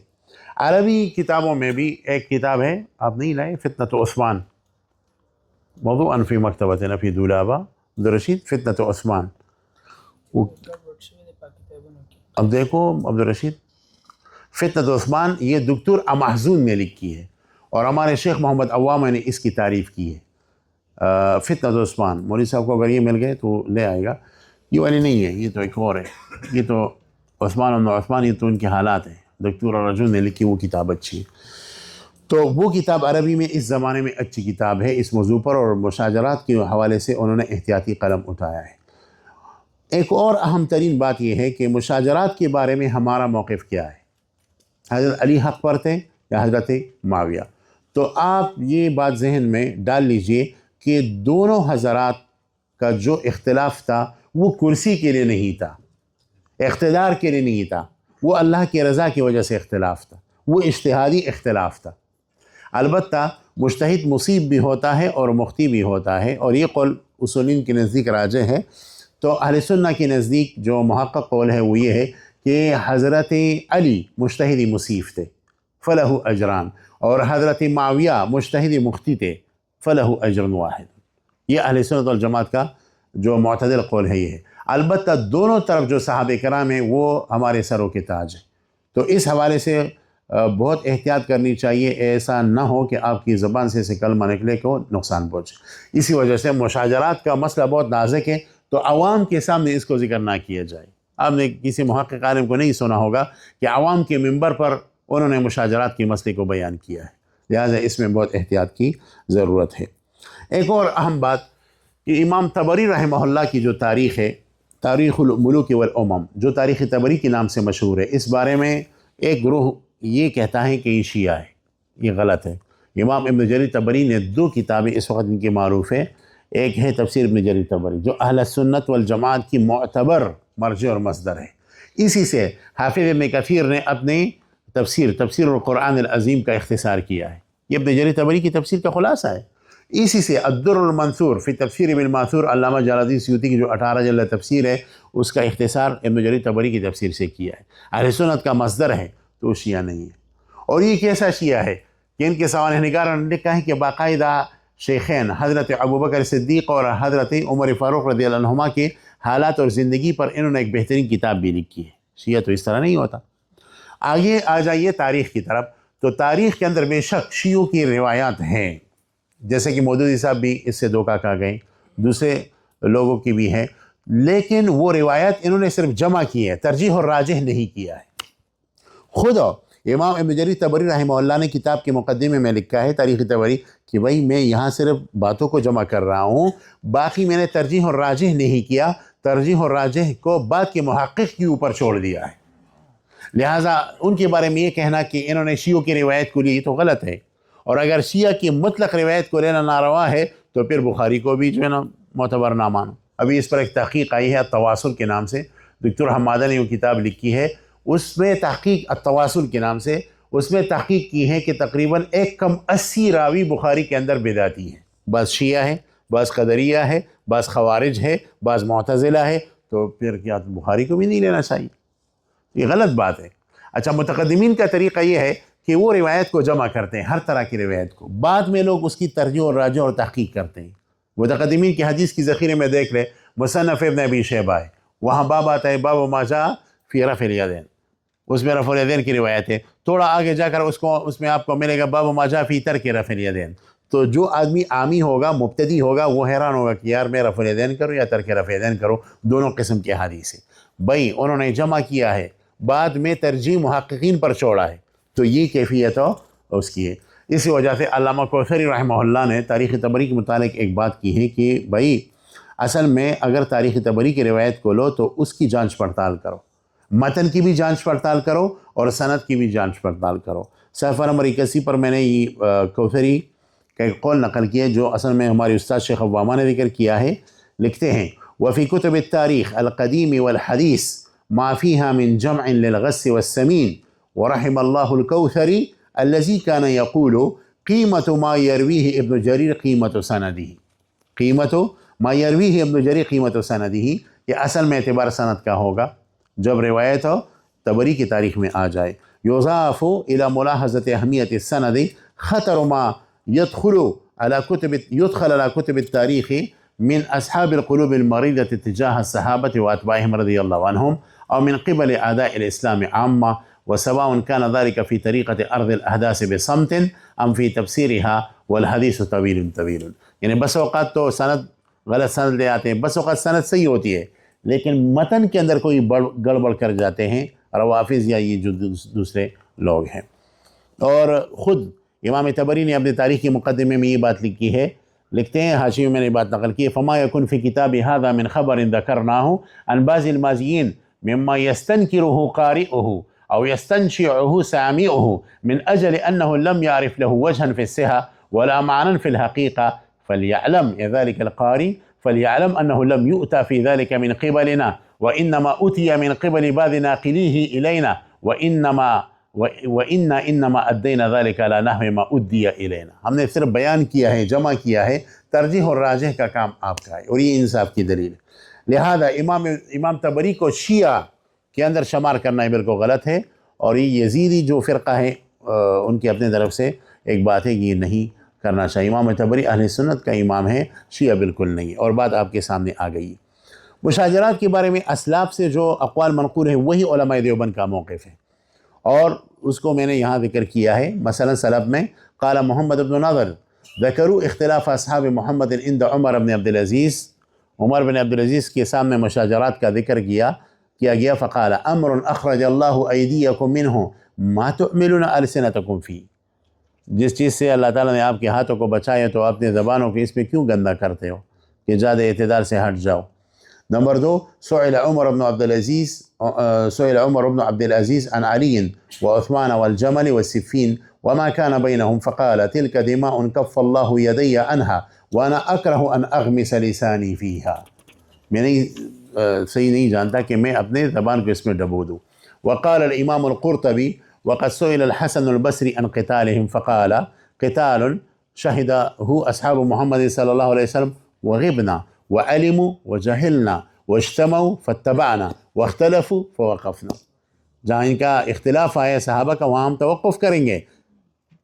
[SPEAKER 1] عربی کتابوں میں بھی ایک کتاب ہے، آپ نہیں لائے، فتنة عثمان، موضوعا فی مکتبتنا فی دولابہ، عبدالرشید فتنة عثمان. اب دیکھو عبدالرشید فتنة عثمان یہ دکتور امحزون نے لکھی ہے اور ہمارے شیخ محمد عوامہ نے اس کی تعریف کی ہے. فتنة عثمان مولوی صاحب کو اگر یہ مل گئے تو لے آئے گا. یہ والی نہیں ہے، یہ تو ایک اور ہے. یہ تو عثمان بن عثمان، یہ تو ان کے حالات ہیں. دکتور رجون نے لکھی وہ کتاب اچھی ہے. تو وہ کتاب عربی میں اس زمانے میں اچھی کتاب ہے اس موضوع پر، اور مشاجرات کے حوالے سے انہوں نے احتیاطی قلم اٹھایا ہے. ایک اور اہم ترین بات یہ ہے کہ مشاجرات کے بارے میں ہمارا موقف کیا ہے. حضرت علی حق پر تھے یا حضرت معاویہ؟ تو آپ یہ بات ذہن میں ڈال لیجئے کہ دونوں حضرات کا جو اختلاف تھا وہ کرسی کے لیے نہیں تھا، اقتدار کے لیے نہیں تھا، وہ اللہ کی رضا کی وجہ سے اختلاف تھا، وہ اجتہادی اختلاف تھا. البتہ مجتہد مصیب بھی ہوتا ہے اور مخطی بھی ہوتا ہے، اور یہ قول اصولین کے نزدیک راجح ہے. تو اہل سنہ کے نزدیک جو محقق قول ہے وہ یہ ہے کہ حضرت علی مجتہد مصیب تھے، فلہ اجران، اور حضرت معاویہ مجتہد مخطی تھے، فلہ اجر واحد. یہ اہل سنت والجماعت کا جو معتدل قول ہے یہ ہے. البتہ دونوں طرف جو صحابہ کرام ہیں وہ ہمارے سروں کے تاج ہیں. تو اس حوالے سے بہت احتیاط کرنی چاہیے، ایسا نہ ہو کہ آپ کی زبان سے اسے کلمہ نکلے کو نقصان پہنچے. اسی وجہ سے مشاجرات کا مسئلہ بہت نازک ہے، تو عوام کے سامنے اس کو ذکر نہ کیا جائے. آپ نے کسی محقق عالم کو نہیں سنا ہوگا کہ عوام کے منبر پر انہوں نے مشاجرات کے مسئلے کو بیان کیا ہے. لہٰذا اس میں بہت احتیاط کی ضرورت ہے. ایک اور اہم بات کہ امام طبری رحمہ اللہ کی جو تاریخ ہے، تاریخ الملوک والامم، جو تاریخ طبری کے نام سے مشہور ہے، اس بارے میں ایک گروہ یہ کہتا ہے کہ یہ شیعہ ہے. یہ غلط ہے. امام ابن جریر طبری نے 2 کتابیں اس وقت ان کی معروف ہے. ایک ہے تفسیر ابن جریر طبری جو اہل سنت والجماعت کی معتبر مرجع اور مصدر ہے. اسی سے حافظ ابن کثیر نے اپنی تفسیر القرآن العظیم کا اختصار کیا ہے. یہ ابن جریر طبری کی تفسیر کا خلاصہ ہے. اسی سے الدر المنثور فی تفسیر بالماثور علامہ جلال الدین سیوطی کی جو 18 جلد تفسیر ہے اس کا اختصار ابن جریر طبری کی تفسیر سے کیا ہے۔ اہل سنت کا مصدر ہے تو وہ شیعہ نہیں ہے۔ اور یہ کیسا شیعہ ہے کہ ان کے سوانح نگاروں نے لکھا ہے کہ باقاعدہ شیخین حضرت ابوبکر صدیق اور حضرت عمر فاروق رضی اللہ عنہما کے حالات اور زندگی پر انہوں نے ایک بہترین کتاب بھی لکھی ہے۔ شیعہ تو اس طرح نہیں ہوتا۔ آگے آ جائیے تاریخ کی طرف، تو تاریخ کے اندر بے شک شیعوں کی روایات ہیں، جیسے کہ مودودی صاحب بھی اس سے دھوکہ کھا گئے، دوسرے لوگوں کی بھی ہے، لیکن وہ روایت انہوں نے صرف جمع کی ہے، ترجیح اور راجح نہیں کیا ہے۔ خود امام ابن جریر طبری رحمہ اللہ نے کتاب کے مقدمے میں لکھا ہے تاریخ طبری کہ بھائی میں یہاں صرف باتوں کو جمع کر رہا ہوں، باقی میں نے ترجیح اور راجح نہیں کیا، ترجیح اور راجح کو بعد کے محقق کے اوپر چھوڑ دیا ہے۔ لہٰذا ان کے بارے میں یہ کہنا کہ انہوں نے شیعوں کی روایت کو لی تو غلط ہے، اور اگر شیعہ کی مطلق روایت کو لینا ناروا ہے تو پھر بخاری کو بھی جو ہے نا معتبر نہ مانو۔ ابھی اس پر ایک تحقیق آئی ہے التواصل کے نام سے، دکتور حمادہ نے وہ کتاب لکھی ہے، اس میں تحقیق التواصل کے نام سے اس میں تحقیق کی ہے کہ تقریباً 180 راوی بخاری کے اندر بدعتی ہیں، بعض شیعہ ہے، بعض قدریہ ہے، بعض خوارج ہے، بعض معتزلہ ہے، تو پھر کیا بخاری کو بھی نہیں لینا چاہیے؟ یہ غلط بات ہے۔ اچھا، متقدمین کا طریقہ یہ ہے کہ وہ روایت کو جمع کرتے ہیں، ہر طرح کی روایت کو، بعد میں لوگ اس کی ترجیح اور راجح اور تحقیق کرتے ہیں۔ متقدمین کی حدیث کی ذخیرے میں دیکھ لیں، مصنف ابن ابی شیبہ ہے، وہاں باب آتا ہے باب ما جاء فی رفع الیدین، اس میں رفع الیدین کی روایت ہے۔ تھوڑا آگے جا کر اس میں آپ کو ملے گا باب ما جاء فی ترک رفع الیدین۔ تو جو آدمی عامی ہوگا، مبتدی ہوگا، وہ حیران ہوگا کہ یار میں رفع الیدین کروں یا ترک رفع الیدین کروں، دونوں قسم کے حدیث ہیں۔ بھائی انہوں نے جمع کیا ہے، بعد میں ترجیح محققین پر چھوڑا ہے، تو یہ کیفیت اس کی ہے۔ اسی وجہ سے علامہ کوثری رحمہ اللہ نے تاریخ طبری کے متعلق ایک بات کی ہے کہ بھائی اصل میں اگر تاریخ طبری کی روایت کو لو تو اس کی جانچ پڑتال کرو، متن کی بھی جانچ پڑتال کرو اور سند کی بھی جانچ پڑتال کرو۔ صفحہ نمبر 81 پر میں نے یہ کوثری کا ایک قول نقل کیا جو اصل میں ہمارے استاد شیخ عوامہ نے ذکر کیا ہے۔ لکھتے ہیں وفی کتب التاریخ القدیم والحدیث ما فيها من جمع للغث والسمين ورحم الله الكوثري الذي كان يقول قيمة ما يرويه ابن جرير قيمة سنده، قيمة ما يرويه ابن جرير قيمة سنده، یہ اصل میں اعتبار سند کا ہوگا جب روایت طبری کی تاریخ میں آ جائے۔ يضاف إلى ملاحظة أهمية السند خطر ما يدخل على كتب التاريخ من أصحاب القلوب المريضة تجاه الصحابة وأتباعهم رضي الله عنهم أو من قبل أعداء الإسلام عامة، وسواء كان ذلك في طريقة أرض الأحداث بصمت أم في تفسيرها والحديث طويل طويل۔ یعنی بس اوقات تو سند غلط سند لے آتے ہیں، بس اوقات سند صحیح ہوتی ہے لیکن متن کے اندر کوئی گڑبڑ کر جاتے ہیں روافظ یا یہ جو دوسرے لوگ ہیں۔ اور خود امام طبری نے اپنے تاریخ کے مقدمے میں یہ بات لکھی ہے، لکھتے ہیں حاشیے میں نے بات نقل کی ہے فما يكن في كتاب هذا من خبر ذكرناه عن بعض الماضيين مما يستنكره قارئه أو يستنشعه سامعه من أجل أنه لم يعرف له وجها في الصحة ولا معنى في الحقيقة فليعلم ذلك القارئ فليعلم أنه لم يؤتى في ذلك من قبلنا وإنما أتي من قبل بعض ناقليه إلينا إنما أدينا ذلك على نحو ما أدي إلينا۔ ہم نے صرف بیان کیا ہے، جمع کیا ہے، ترجیح اور راجح کا کام آپ کا ہے، اور یہ انصاف کی دلیل ہے۔ لہذا امام طبری کو شیعہ کے اندر شمار کرنا بالکل غلط ہے، اور یہ یزیدی جو فرقہ ہے ان کی اپنے طرف سے ایک بات ہے کہ یہ نہیں کرنا چاہیے۔ امام طبری اہل سنت کا امام ہے، شیعہ بالکل نہیں، اور بات آپ کے سامنے آ گئی۔ مشاجرات کے بارے میں اسلاف سے جو اقوال منقول ہیں وہی علماء دیوبند کا موقف ہے، اور اس کو میں نے یہاں ذکر کیا ہے۔ مثلا سلف میں قال محمد بن ناظر ذکروا اختلاف اصحاب محمد عند عمر بن عبدالعزیز، عمر بن عبدالعزیز کے سامنے مشاجرات کا ذکر کیا گیا، فقال امر اخرج اللہ ایدیکم منہ ما تحملون السنتکم فی، جس چیز سے اللہ تعالیٰ نے آپ کے ہاتھوں کو بچایا تو اپنے زبانوں کے اس پہ کیوں گندہ کرتے ہو کہ زیادہ اعتدال سے ہٹ جاؤ۔ نمبر 2، سئل عمر بن عبد العزيز عن علي وعثمان والجمل والسفين وما كان بينهم فقال تلك دماء كف الله يدي عنها وانا اكره ان اغمس لساني فيها، میں صحیح نہیں جانتا کہ میں اپنے زبان کو اس میں ڈبو دوں۔ وقال الامام القرطبي وقد سئل الحسن البصري عن قتالهم فقال قتال شهده أصحاب محمد صلى الله عليه وسلم وغبنا وعلموا وجهلنا واجتمعوا فاتبعنا واختلفوا فوقفنا. جہاں ان کا اختلاف آیا صحابہ کا وہاں ہم توقف کریں گے،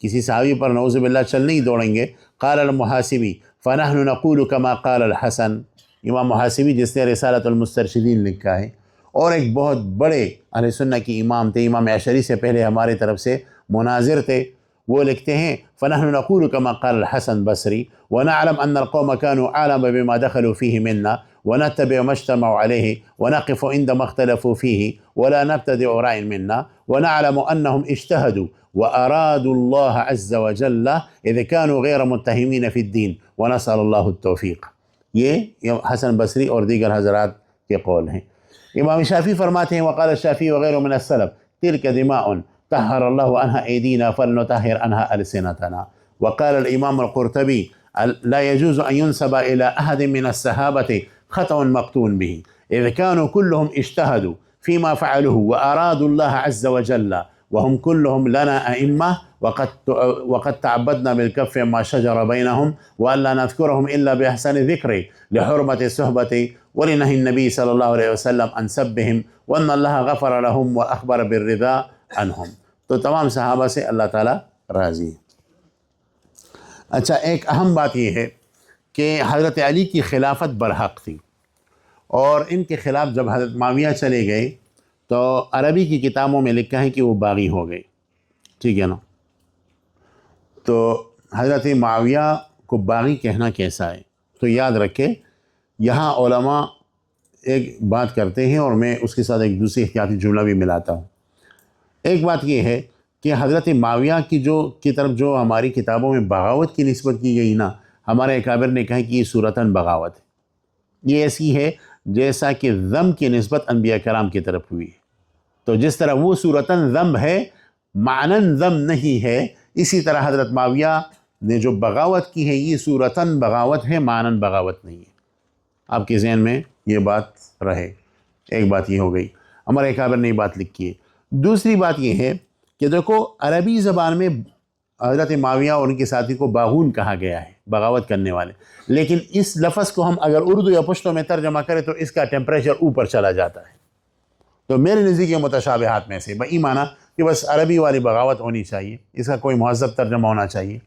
[SPEAKER 1] کسی صحابی پر نعوذ باللہ چل نہیں دوڑیں گے. قال المحاسبی فنحن نقول كما قال الحسن، امام محاسبی جس نے رسالۃ المسترشدین لکھا ہے اور ایک بہت بڑے اہل سنہ کی امام تھے، امام عشری سے پہلے ہمارے طرف سے مناظر تھے، وہ لکھتے ہیں فنحن نقول كما قال الحسن بصری ونعلم ان القوم كانوا اعلم بما دخلوا فيه منا ونتبع ما اجتمعوا عليه ونقف عندما اختلفوا فيه ولا نبتدع رأي منا ونعلم انهم اجتهدوا وارادوا الله عز وجل اذ كانوا غير متهمين في الدين ونسأل الله التوفيق. یہ حسن بصری اور دیگر حضرات کے قول ہیں. امام شافعی فرماتے ہیں وقال الشافعي وغيره من السلف تلك دماء طهر الله عنها أيدينا فلنطهر عنها ألسنتنا. وقال الإمام القرطبي لا يجوز أن ينسب إلى أحد من الصحابة خطأ مقتون به إذ كانوا كلهم اجتهدوا فيما فعلوه وأرادوا الله عز وجل وهم كلهم لنا أئمة وقد تعبدنا بالكف ما شجر بينهم وألا نذكرهم إلا بأحسن ذكر لحرمة الصحبة ولنهي النبي صلى الله عليه وسلم عن سبهم وأن الله غفر لهم وأخبر بالرضا عنهم. تو تمام صحابہ سے اللہ تعالیٰ راضی ہے. اچھا، ایک اہم بات یہ ہے کہ حضرت علی کی خلافت برحق تھی، اور ان کے خلاف جب حضرت معاویہ چلے گئے تو عربی کی کتابوں میں لکھا ہے کہ وہ باغی ہو گئے، ٹھیک ہے نا. تو حضرت معاویہ کو باغی کہنا کیسا ہے؟ تو یاد رکھے، یہاں علماء ایک بات کرتے ہیں اور میں اس کے ساتھ ایک دوسری احتیاطی جملہ بھی ملاتا ہوں. ایک بات یہ ہے کہ حضرت معاویہ کی طرف جو ہماری کتابوں میں بغاوت کی نسبت کی گئی نا، ہمارے اکابر نے کہا کہ یہ صورتاً بغاوت ہے. یہ ایسی ہے جیسا کہ ذم کی نسبت انبیاء کرام کی طرف ہوئی ہے. تو جس طرح وہ صورتاً ذم ہے، معناً ذم نہیں ہے، اسی طرح حضرت معاویہ نے جو بغاوت کی ہے یہ صورتاً بغاوت ہے، معناً بغاوت نہیں ہے. آپ کے ذہن میں یہ بات رہے. ایک بات یہ ہو گئی، ہمارے اکابر نے یہ بات لکھی ہے. دوسری بات یہ ہے کہ دیکھو، عربی زبان میں حضرت معاویہ اور ان کے ساتھی کو باغون کہا گیا ہے، بغاوت کرنے والے، لیکن اس لفظ کو ہم اگر اردو یا پشتو میں ترجمہ کریں تو اس کا ٹیمپریچر اوپر چلا جاتا ہے. تو میرے نزدیک یہ متشابہات میں سے بئی معنی کہ بس عربی والی بغاوت ہونی چاہیے، اس کا کوئی مہذب ترجمہ ہونا چاہیے.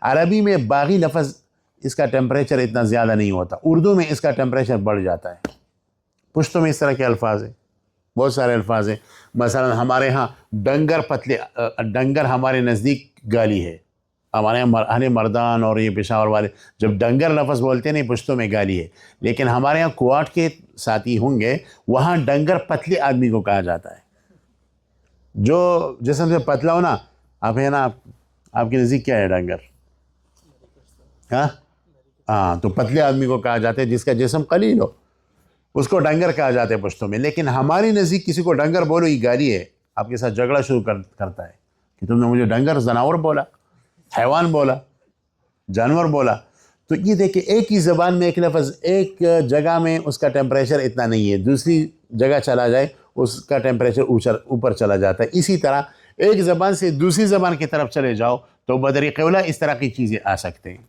[SPEAKER 1] عربی میں باغی لفظ اس کا ٹیمپریچر اتنا زیادہ نہیں ہوتا، اردو میں اس کا ٹیمپریچر بڑھ جاتا ہے. پشتو میں اس طرح کے الفاظ ہیں، بہت سارے الفاظ ہیں. مثلا ہمارے ہاں ڈنگر پتلے، ڈنگر ہمارے نزدیک گالی ہے. ہمارے یہاں اہل مردان اور یہ پشاور والے جب ڈنگر لفظ بولتے نہیں، پشتو میں گالی ہے. لیکن ہمارے یہاں کوارٹ کے ساتھی ہوں گے، وہاں ڈنگر پتلے آدمی کو کہا جاتا ہے. جو جسم سے پتلا ہو نا، آپ ہے نا، آپ کے نزدیک کیا ہے ڈنگر؟ ہاں، تو پتلے آدمی کو کہا جاتا ہے جس کا جسم قلیل ہو، اس کو ڈنگر کہا جاتا ہے پشتوں میں. لیکن ہماری نزدیک کسی کو ڈنگر بولو یہ گالی ہے، آپ کے ساتھ جھگڑا شروع کرتا ہے کہ تم نے مجھے ڈنگر، زناور بولا، حیوان بولا، جانور بولا. تو یہ دیکھیں، ایک ہی زبان میں ایک لفظ ایک جگہ میں اس کا ٹیمپریچر اتنا نہیں ہے، دوسری جگہ چلا جائے اس کا ٹیمپریچر اوپر چلا جاتا ہے. اسی طرح ایک زبان سے دوسری زبان کی طرف چلے جاؤ تو بدریق اولا اس طرح کی چیزیں آ سکتے ہیں.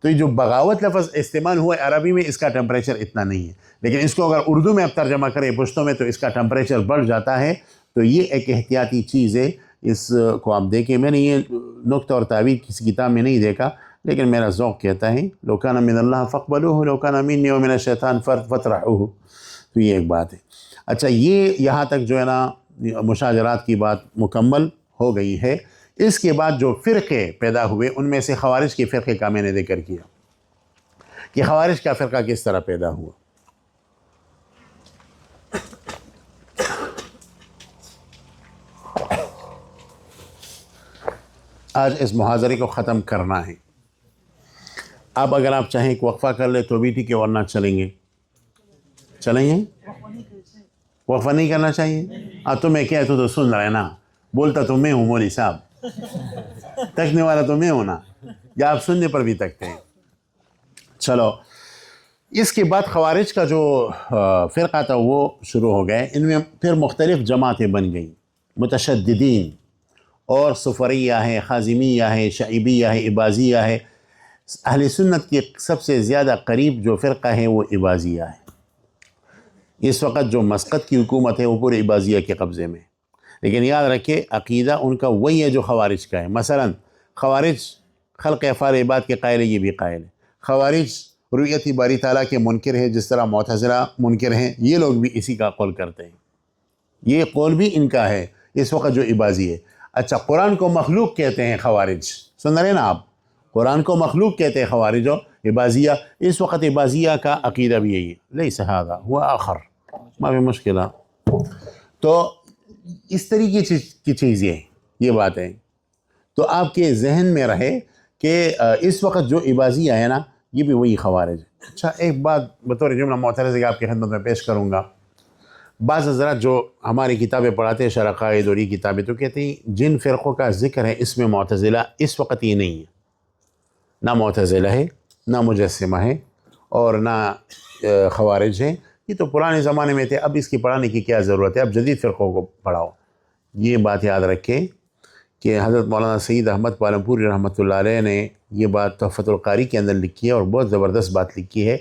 [SPEAKER 1] تو یہ جو بغاوت لفظ استعمال ہوا ہے عربی میں، اس کا ٹیمپریچر اتنا نہیں ہے، لیکن اس کو اگر اردو میں اب ترجمہ کریں پشتوں میں تو اس کا ٹیمپریچر بڑھ جاتا ہے. تو یہ ایک احتیاطی چیز ہے، اس کو آپ دیکھیں. میں نے یہ نقطہ اور تعبیر کسی کتاب میں نہیں دیکھا، لیکن میرا ذوق کہتا ہے لو کان من اللہ فاقبلوہ لو کان منی ومن الشیطان فاطرحوہ. تو یہ ایک بات ہے. اچھا، یہ یہاں تک جو ہے نا مشاجرات کی بات مکمل ہو گئی ہے. اس کے بعد جو فرقے پیدا ہوئے ان میں سے خوارج کے فرقے کا میں نے ذکر کیا کہ خوارج کا فرقہ کس طرح پیدا ہوا. آج اس محاضرے کو ختم کرنا ہے. اب اگر آپ چاہیں ایک وقفہ کر لیں تو بھی ٹھیک ہے، ورنہ چلیں گے. چلیں گے؟ وقفہ نہیں کرنا چاہیے؟ تو میں کہتا تو سن رہے نا، بولتا تو میں ہوں مولوی صاحب، تکنے والا تو میں ہوں نا، یا آپ سننے پر بھی تکتے ہیں. چلو، اس کے بعد خوارج کا جو فرقہ تھا وہ شروع ہو گئے. ان میں پھر مختلف جماعتیں بن گئیں. متشددین اور صفریہ ہے، خازمیہ ہے، شعیبیہ ہے، عباضیہ ہے. اہل سنت کی سب سے زیادہ قریب جو فرقہ ہے وہ اباضیہ ہے۔ اس وقت جو مسقط کی حکومت ہے وہ پورے اباضیہ کے قبضے میں، لیکن یاد رکھے عقیدہ ان کا وہی ہے جو خوارج کا ہے۔ مثلا خوارج خلق افعال عباد کے قائل ہے، یہ بھی قائل ہے۔ خوارج رؤیت باری تعالیٰ کے منکر ہے، جس طرح معتزلہ منکر ہیں، یہ لوگ بھی اسی کا قول کرتے ہیں، یہ قول بھی ان کا ہے اس وقت جو اباضی ہے۔ اچھا، قرآن کو مخلوق کہتے ہیں خوارج، سن رہے ہیں نا آپ؟ قرآن کو مخلوق کہتے ہیں خوارج و اباضیہ۔ اس وقت اباضیہ کا عقیدہ بھی یہی ہے، لیس ھذا ہوا آخر ما بھی مشکلہ۔ تو اس طریقے کی چیز یہ بات ہے، تو آپ کے ذہن میں رہے کہ اس وقت جو اباضیہ ہے نا یہ بھی وہی خوارج ہے۔ اچھا، ایک بات بطور جملہ معترضہ آپ کی خدمت میں پیش کروں گا۔ بعض حضرات جو ہماری کتابیں پڑھاتے ہیں، شرح قائد اور یہ کتابیں، تو کہتے ہیں جن فرقوں کا ذکر ہے اس میں معتزلہ اس وقت یہ نہیں ہے، نہ معتزلہ ہے، نہ مجسمہ ہے، اور نہ خوارج ہے، یہ تو پرانے زمانے میں تھے، اب اس کی پڑھانے کی کیا ضرورت ہے، اب جدید فرقوں کو پڑھاؤ۔ یہ بات یاد رکھیں کہ حضرت مولانا سید احمد پالمپوری رحمۃ اللہ علیہ نے یہ بات تحفۃ القاری کے اندر لکھی ہے، اور بہت زبردست بات لکھی ہے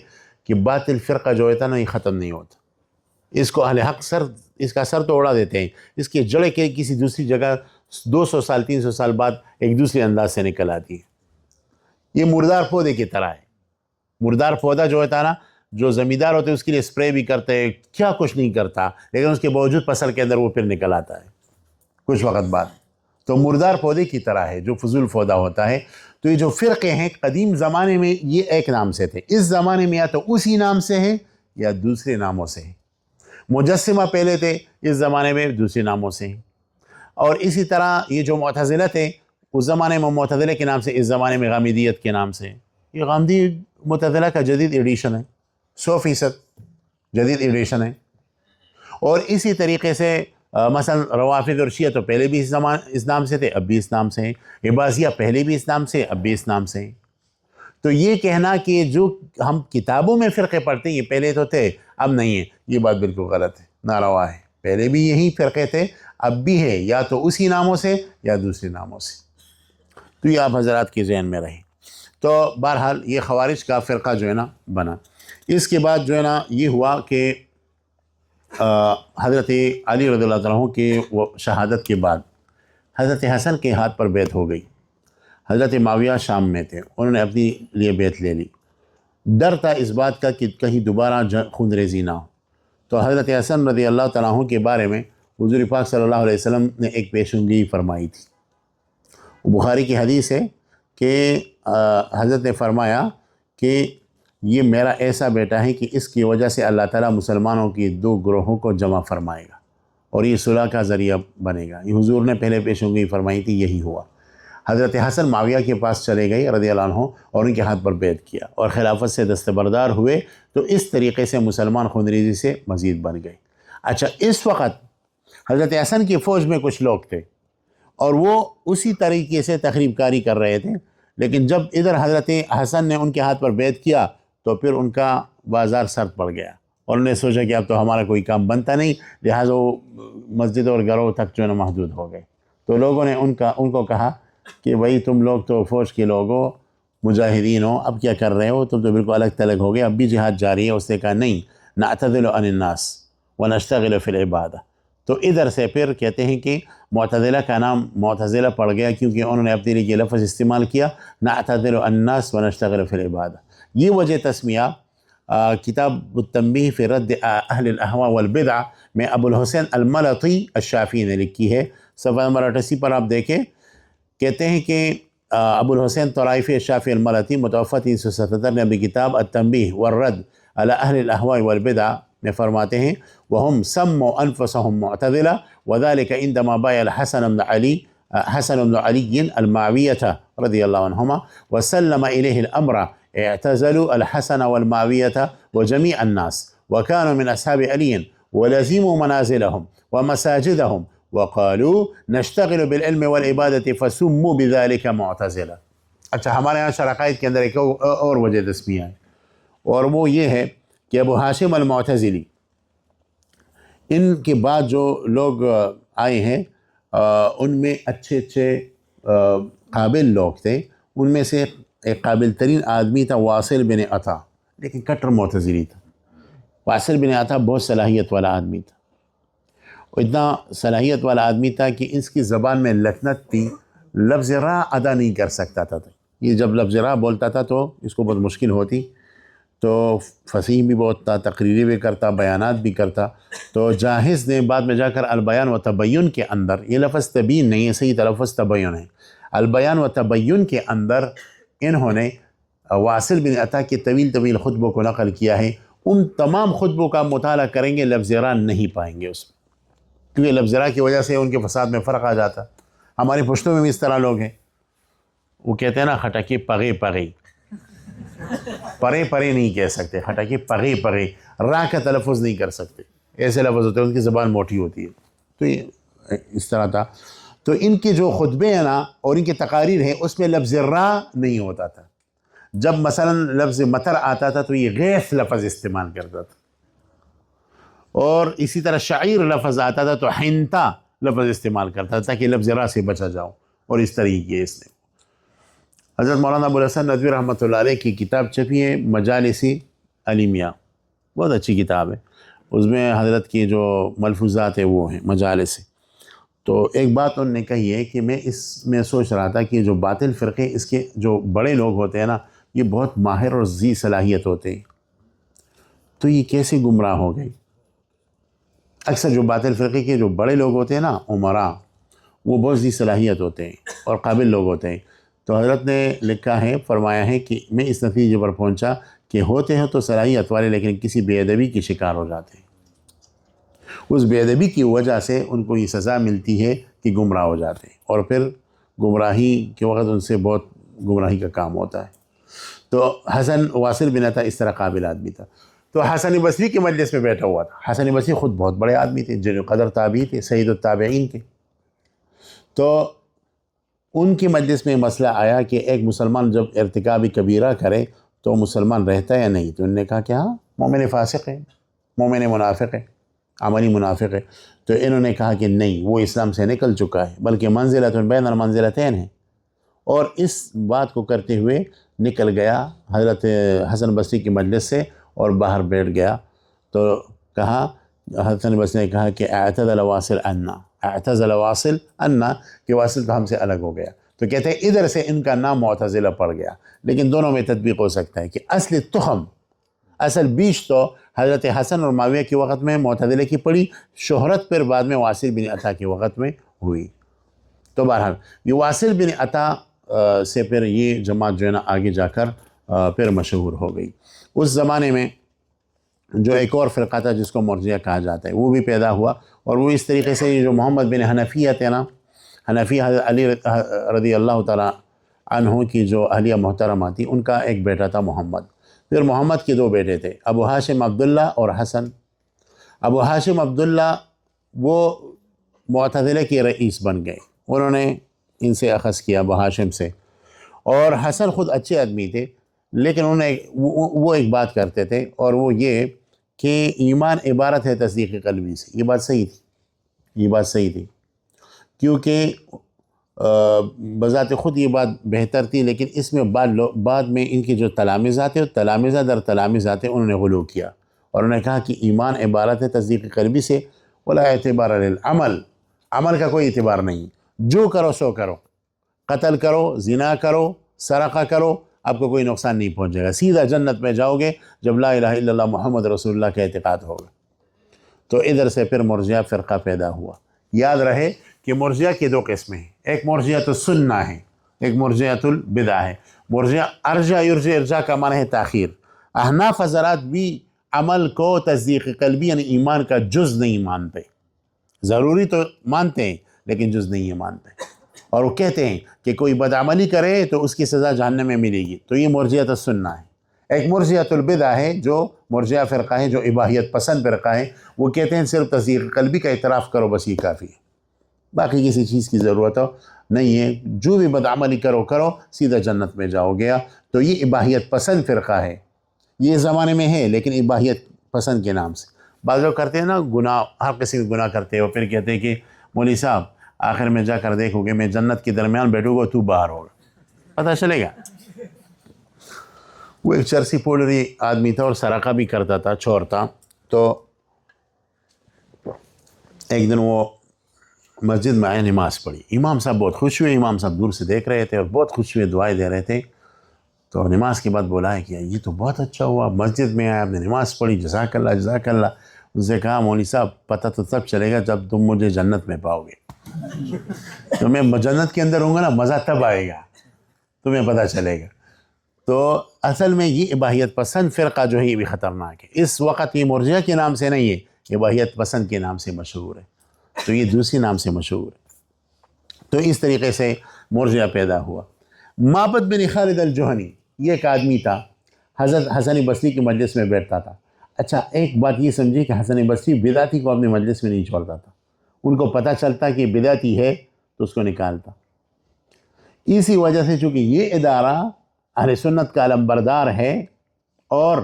[SPEAKER 1] کہ باطل فرقہ جو ہوتا نا یہ ختم نہیں ہوتا، اس کو اہل حق اس کا سر تو اڑا دیتے ہیں، اس کی جڑیں کے کسی دوسری جگہ 200 سال 300 سال بعد ایک دوسرے انداز سے نکل آتی ہے۔ یہ مردار پودے کی طرح ہے، مردار پودا جو ہوتا ہے نا، جو زمیندار ہوتے ہیں اس کے لیے اسپرے بھی کرتے ہیں، کیا کچھ نہیں کرتا، لیکن اس کے باوجود فصل کے اندر وہ پھر نکل آتا ہے کچھ وقت بعد۔ تو مردار پودے کی طرح ہے جو فضول پودا ہوتا ہے۔ تو یہ جو فرقے ہیں قدیم زمانے میں یہ ایک نام سے تھے، اس زمانے میں یا تو اسی نام سے ہیں یا دوسرے ناموں سے ہیں۔ مجسمہ پہلے تھے، اس زمانے میں دوسرے ناموں سے ہیں، اور اسی طرح یہ جو معتزلہ تھے اس زمانے میں معتزلہ کے نام سے، اس زمانے میں غامدیت کے نام سے۔ یہ غامدی معتزلہ کا جدید ایڈیشن ہے، 100% جدید ایڈیشن ہے۔ اور اسی طریقے سے مثلا روافض اور شیعہ تو پہلے بھی اس نام سے تھے، اب بھی اس نام سے ہیں۔ اباضیہ پہلے بھی اس نام سے، اب بھی اس نام سے ہیں۔ تو یہ کہنا کہ جو ہم کتابوں میں فرقے پڑھتے ہیں یہ پہلے تو تھے اب نہیں ہے، یہ بات بالکل غلط ہے، ناروا ہے۔ پہلے بھی یہی فرقے تھے، اب بھی ہے، یا تو اسی ناموں سے یا دوسرے ناموں سے۔ تو یہ آپ حضرات کے ذہن میں رہے۔ تو بہرحال یہ خوارج کا فرقہ جو ہے نا بنا۔ اس کے بعد جو ہے نا یہ ہوا کہ حضرت علی رضی اللہ عنہ کے شہادت کے بعد حضرت حسن کے ہاتھ پر بیعت ہو گئی۔ حضرت معاویہ شام میں تھے، انہوں نے اپنی لیے بیعت لے لی۔ ڈر تھا اس بات کا کہ کہیں دوبارہ خون ریزی نہ ہو، تو حضرت حسن رضی اللہ تعالیٰ عنہ کے بارے میں حضور پاک صلی اللہ علیہ وسلم نے ایک پیشنگوئی فرمائی تھی۔ بخاری کی حدیث ہے کہ حضرت نے فرمایا کہ یہ میرا ایسا بیٹا ہے کہ اس کی وجہ سے اللہ تعالیٰ مسلمانوں کی 2 گروہوں کو جمع فرمائے گا اور یہ صلح کا ذریعہ بنے گا۔ یہ حضور نے پہلے پیشنگوئی فرمائی تھی، یہی ہوا۔ حضرت حسن معاویہ کے پاس چلے گئے رضی اللہ عنہ اور ان کے ہاتھ پر بیعت کیا اور خلافت سے دستبردار ہوئے، تو اس طریقے سے مسلمان خونریزی سے مزید بن گئے۔ اچھا، اس وقت حضرت حسن کی فوج میں کچھ لوگ تھے اور وہ اسی طریقے سے تخریب کاری کر رہے تھے، لیکن جب ادھر حضرت حسن نے ان کے ہاتھ پر بیعت کیا تو پھر ان کا بازار سرد پڑ گیا، اور انہوں نے سوچا کہ اب تو ہمارا کوئی کام بنتا نہیں، لہٰذا وہ مسجد اور گھروں تک جو ہے نا محدود ہو گئے۔ تو لوگوں نے ان کو کہا کہ بھائی تم لوگ تو فوج کے لوگ ہو، مجاہدین ہو، اب کیا کر رہے ہو، تم تو بالکل الگ تلگ ہو گئے، اب بھی جہاد جاری ہے۔ اس نے کہا نہیں، نعتذل عن الناس ونشتغل فی العبادہ۔ تو ادھر سے پھر کہتے ہیں کہ معتزلہ کا نام معتزلہ پڑ گیا کیونکہ انہوں نے اپنے لیے یہ لفظ استعمال کیا، نعتذل عن الناس ونشتغل فی العبادہ۔ یہ وجہ تسمیہ کتاب التنبیہ فی رد اہل الاہواء والبدع میں ابو الحسین الملطی الشافعی نے لکھی ہے، صفحہ نمبر 88 پر آپ دیکھیں۔ کہتے ہیں کہ ابو الحسین طلائفی الشافعی الملطی متوفی 377 نے اپنی کتاب التنبیہ والرد علی اہل الاہواء والبدع میں فرماتے ہیں وهم سموا انفسهم معتزلہ وذلك عندما بايع الحسن بن علي المعاوية رضي الله عنهما وسلم إليه الأمر اعتزلوا الحسن والمعاوية وجميع الناس وكانوا من أصحاب علي ولزموا منازلهم ومساجدهم وقالوا نشتغل بالعلم والعبادة فسموا بذلك معتزلة۔ اچھا، ہمارے یہاں شرقائد کے اندر ایک اور وجہ تسمیہ ہے، اور وہ یہ ہے کہ ابو ہاشم المعتزلی، ان کے بعد جو لوگ آئے ہیں ان میں اچھے قابل لوگ تھے، ان میں سے ایک قابل ترین آدمی تھا واصل بن عطا، لیکن کٹر معتزلی تھا۔ واصل بن عطا بہت صلاحیت والا آدمی تھا، اور اتنا صلاحیت والا آدمی تھا کہ اس کی زبان میں لکنت تھی، لفظ را ادا نہیں کر سکتا تھا۔ یہ جب لفظ را بولتا تھا تو اس کو بہت مشکل ہوتی، تو فصیح بھی بہت تھا، تقریری بھی کرتا، بیانات بھی کرتا۔ تو جاہز نے بعد میں جا کر البیان و تبین کے اندر، یہ لفظ تبین نہیں ہے، صحیح تلفظ تبین ہے، البیان و تبین کے اندر انہوں نے واصل بن عطا کے طویل طویل خطبوں کو نقل کیا ہے۔ ان تمام خطبوں کا مطالعہ کریں گے، لفظ را نہیں پائیں گے اس میں، کیونکہ لفظ را کی وجہ سے ان کے فساد میں فرق آ جاتا۔ ہمارے پشتوں میں بھی اس طرح لوگ ہیں، وہ کہتے ہیں نا خٹکی پغے پغے، پرے پرے نہیں کہہ سکتے، خٹکی پغے پغے، را کا تلفظ نہیں کر سکتے، ایسے لفظ ہوتے ہیں، ان کی زبان موٹی ہوتی ہے۔ تو یہ اس طرح تھا۔ تو ان کے جو خطبے ہیں نا اور ان کے تقاریر ہیں، اس میں لفظ را نہیں ہوتا تھا۔ جب مثلا لفظ مطر آتا تھا تو یہ غیث لفظ استعمال کرتا تھا، اور اسی طرح شعیر لفظ آتا تھا تو حنتا لفظ استعمال کرتا تھا تاکہ لفظ را سے بچا جاؤ، اور اس طریقے اس نے حضرت مولانا ابوالحسن ندوی رحمۃ اللہ علیہ کی کتاب چھپی ہے مجالس علیمیہ، بہت اچھی کتاب ہے، اس میں حضرت کی جو ملفوظات ہیں وہ ہیں مجالس۔ تو ایک بات انہوں نے کہی ہے کہ میں اس میں سوچ رہا تھا کہ جو باطل فرقے، اس کے جو بڑے لوگ ہوتے ہیں نا، یہ بہت ماہر اور ذی صلاحیت ہوتے ہیں، تو یہ کیسے گمراہ ہو گئے؟ اکثر جو باطل فرقے کے جو بڑے لوگ ہوتے ہیں نا، عمراء، وہ بہت ذی صلاحیت ہوتے ہیں اور قابل لوگ ہوتے ہیں۔ تو حضرت نے لکھا ہے، فرمایا ہے کہ میں اس نتیجے پر پہنچا کہ ہوتے ہیں تو صلاحیت والے، لیکن کسی بے ادبی کی شکار ہو جاتے ہیں، اس بے ادبی کی وجہ سے ان کو یہ سزا ملتی ہے کہ گمراہ ہو جاتے ہیں، اور پھر گمراہی کے وقت ان سے بہت گمراہی کا کام ہوتا ہے۔ تو حسن واصل بن عطا اس طرح قابل آدمی تھا۔ تو حسن بصری کے مجلس میں بیٹھا ہوا تھا۔ حسن بصری خود بہت بڑے آدمی تھے، جن قدر تابعی تھے، سید التابعین کے۔ تو ان کی مجلس میں مسئلہ آیا کہ ایک مسلمان جب ارتکاب کبیرہ کرے تو مسلمان رہتا ہے یا نہیں؟ تو انہوں نے کہا کہ ہاں، مومن فاسق ہے، مومن منافق ہے، عملی منافق ہے۔ تو انہوں نے کہا کہ نہیں، وہ اسلام سے نکل چکا ہے، بلکہ منزلۃ بین المنزلتین ہے۔ اور اس بات کو کرتے ہوئے نکل گیا حضرت حسن بصری کی مجلس سے اور باہر بیٹھ گیا۔ تو کہا، حسن بصری نے کہا کہ اعتزل واصل عنا، کہ واصل تو ہم سے الگ ہو گیا۔ تو کہتے ہیں ادھر سے ان کا نام معتزلہ پڑ گیا، لیکن دونوں میں تطبیق ہو سکتا ہے کہ اصل تخم، اصل بیج تو حضرت حسن اور معاویہ کے وقت میں معتزلہ کی پڑی، شہرت پر بعد میں واصل بن عطا کے وقت میں ہوئی۔ تو بہرحال یہ واصل بن عطا سے پھر یہ جماعت جو ہے نا آگے جا کر پھر مشہور ہو گئی۔ اس زمانے میں جو ایک اور فرقہ تھا جس کو مرجئہ کہا جاتا ہے، وہ بھی پیدا ہوا، اور وہ اس طریقے سے جو محمد بن حنفیہ تھے نا، حنفی حضرت علی رضی اللہ تعالیٰ عنہ کی جو اہلیہ محترمہ تھی، ان کا ایک بیٹا تھا محمد۔ پھر محمد کے دو بیٹے تھے، ابو ہاشم عبداللہ اور حسن۔ ابو ہاشم عبداللہ وہ معتزلہ کے رئیس بن گئے، انہوں نے ان سے اخذ کیا ابو ہاشم سے۔ اور حسن خود اچھے آدمی تھے، لیکن وہ ایک بات کرتے تھے، اور وہ یہ کہ ایمان عبارت ہے تصدیق قلبی سے۔ یہ بات صحیح تھی، یہ بات صحیح تھی، کیونکہ بذات خود یہ بات بہتر تھی، لیکن اس میں بعد میں ان کے جو تلامذہ تھے، تلامذہ در تلامذہ تھے، انہوں نے غلو کیا، اور انہوں نے کہا کہ ایمان عبارت ہے تصدیق قلبی سے، ولا اعتبار للعمل، عمل کا کوئی اعتبار نہیں، جو کرو سو کرو، قتل کرو، زنا کرو، سرقہ کرو، آپ کو کوئی نقصان نہیں پہنچے گا، سیدھا جنت میں جاؤ گے جب لا الہ الا اللہ محمد رسول اللہ کا اعتقاد ہوگا۔ تو ادھر سے پھر مرجئہ فرقہ پیدا ہوا۔ یاد رہے کہ مرجئہ کے دو قسمیں ہیں، ایک مرجئۃ السنہ ہے، ایک مرجئۃ البدع ہے۔ مرجئہ ارجع یرجع، ارجاع کا معنی ہے تاخیر۔ احناف حضرات بھی عمل کو تصدیق قلبی یعنی ایمان کا جز نہیں مانتے، ضروری تو مانتے ہیں لیکن جز نہیں مانتے، اور وہ کہتے ہیں کہ کوئی بدعملی کرے تو اس کی سزا جہنم میں ملے گی۔ تو یہ مرجئۃ السنہ ہے۔ ایک مرجئۃ البدع ہے، جو مرجئہ فرقہ ہے، جو اباحیت پسند فرقہ ہے، وہ کہتے ہیں صرف تصدیق قلبی کا اعتراف کرو بس یہ کافی ہے، باقی کسی چیز کی ضرورت نہیں ہے، جو بھی بدعملی کرو سیدھا جنت میں جاؤ گیا۔ تو یہ اباحیت پسند فرقہ ہے، یہ زمانے میں ہے لیکن اباحیت پسند کے نام سے۔ بعض لوگ کرتے ہیں نا گناہ، ہر قسم کے گناہ کرتے ہو، پھر کہتے ہیں کہ مولوی صاحب آخر میں جا کر دیکھو گے میں جنت کے درمیان بیٹھوں گا تو باہر ہوگا، پتہ چلے گا وہ ایک چرسی پوڑری آدمی تھا اور سرقہ بھی کرتا تھا، چور تھا. تو ایک دن وہ مسجد میں آئے، نماز پڑھی. امام صاحب بہت خوش ہوئے، امام صاحب دور سے دیکھ رہے تھے اور بہت خوش ہوئے، دعائیں دے رہے تھے. تو نماز کے بعد بولا ہے کہ یہ تو بہت اچھا ہوا، مسجد میں آئے، آپ نے نماز پڑھی، جزاک اللہ جزاک اللہ. اس نے کہا مولوی صاحب پتہ تو تب چلے گا جب تم مجھے جنت میں پاؤ گے. تو میں جنت کے اندر ہوں گا نا، مزہ تب آئے گا، تمہیں پتہ چلے گا. تو اصل میں یہ اباحیت پسند فرقہ جو ہے یہ بھی خطرناک ہے. اس وقت یہ مرجئہ کے نام سے نہیں ہے، اباحیت پسند کے نام سے مشہور ہے. تو یہ دوسری نام سے مشہور ہے. تو اس طریقے سے مرجئہ پیدا ہوا. معبد بن خالد الجہنی یہ ایک آدمی تھا، حضرت حسن بصری کی مجلس میں بیٹھتا تھا. اچھا ایک بات یہ سمجھیے کہ حسن بصری بدعتی کو اپنے مجلس میں نہیں چھوڑتا تھا. ان کو پتہ چلتا کہ بدعتی ہے تو اس کو نکالتا. اسی وجہ سے چونکہ یہ ادارہ اہل سنت کا علمبردار ہے اور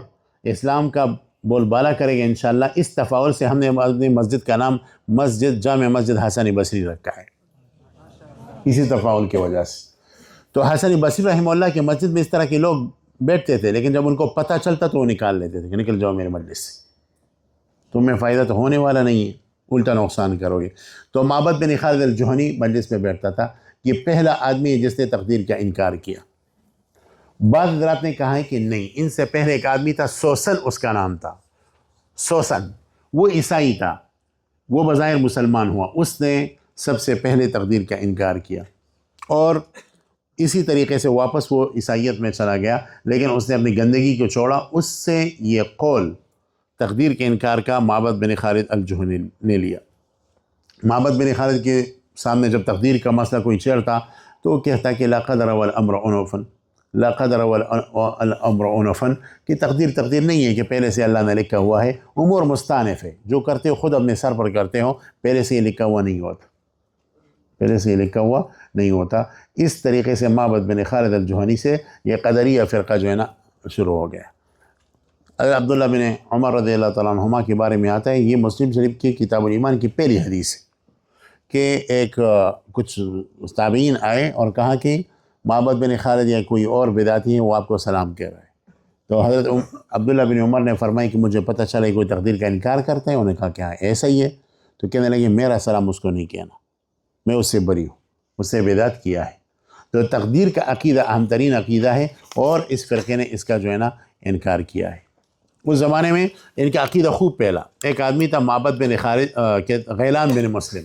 [SPEAKER 1] اسلام کا بول بالا کرے گا انشاءاللہ، اس تفاول سے ہم نے اپنی مسجد کا نام جامع مسجد حسن بصری رکھا ہے، اسی تفاول کی وجہ سے. تو حسن بصری رحمہ اللہ کے مسجد میں اس طرح کے لوگ بیٹھتے تھے، لیکن جب ان کو پتہ چلتا تو وہ نکال لیتے تھے کہ نکل جاؤ میرے مجلس سے، تمہیں فائدہ تو ہونے والا نہیں ہے، الٹا نقصان کرو گے. تو معبد بن خالد الجہنی مجلس میں بیٹھتا تھا. یہ پہلا آدمی ہے جس نے تقدیر کا انکار کیا. بعض حضرات نے کہا ہے کہ نہیں، ان سے پہلے ایک آدمی تھا، سوسن اس کا نام تھا. سوسن وہ عیسائی تھا، وہ بظاہر مسلمان ہوا، اس نے سب سے پہلے تقدیر کا انکار کیا اور اسی طریقے سے واپس وہ عیسائیت میں چلا گیا. لیکن اس نے اپنی گندگی کو چھوڑا. اس سے یہ قول تقدیر کے انکار کا معبد بن خالد الجہنی نے لیا. معبد بن خالد کے سامنے جب تقدیر کا مسئلہ کوئی چھیڑتا تو وہ کہتا کہ لا قدر والامر عنفا، لا قدر والامر عنفا، کہ تقدیر نہیں ہے کہ پہلے سے اللہ نے لکھا ہوا ہے، امور مستانف ہے، جو کرتے ہو خود اپنے سر پر کرتے ہو، پہلے سے یہ لکھا ہوا نہیں ہوتا، پہلے سے یہ لکھا ہوا نہیں ہوتا. اس طریقے سے معبد بن خالد الجہنی سے یہ قدریہ فرقہ جو ہے نا شروع ہو گیا. عبداللہ بن عمر رضی اللہ تعالیٰ عنہما کے بارے میں آتا ہے، یہ مسلم شریف کی کتاب الایمان کی پہلی حدیث ہے کہ ایک کچھ تابعین آئے اور کہا کہ معبد بن خالد یا کوئی اور بدعتی ہے وہ آپ کو سلام کہہ رہا ہے. تو حضرت عبداللہ بن عمر نے فرمایا کہ مجھے پتہ چلا کوئی تقدیر کا انکار کرتا ہے. انہوں نے کہا کہ ہاں ایسا ہی ہے. تو کہنے لگے میرا سلام اس کو نہیں کہنا، میں اس سے بری ہوں، اس سے بدعت کیا ہے. تو تقدیر کا عقیدہ اہم ترین عقیدہ ہے اور اس فرقے نے اس کا جو ہے نا انکار کیا ہے. اس زمانے میں ان کا عقیدہ خوب پھیلا. ایک آدمی تھا معبد بن خالد غیلان بن مسلم،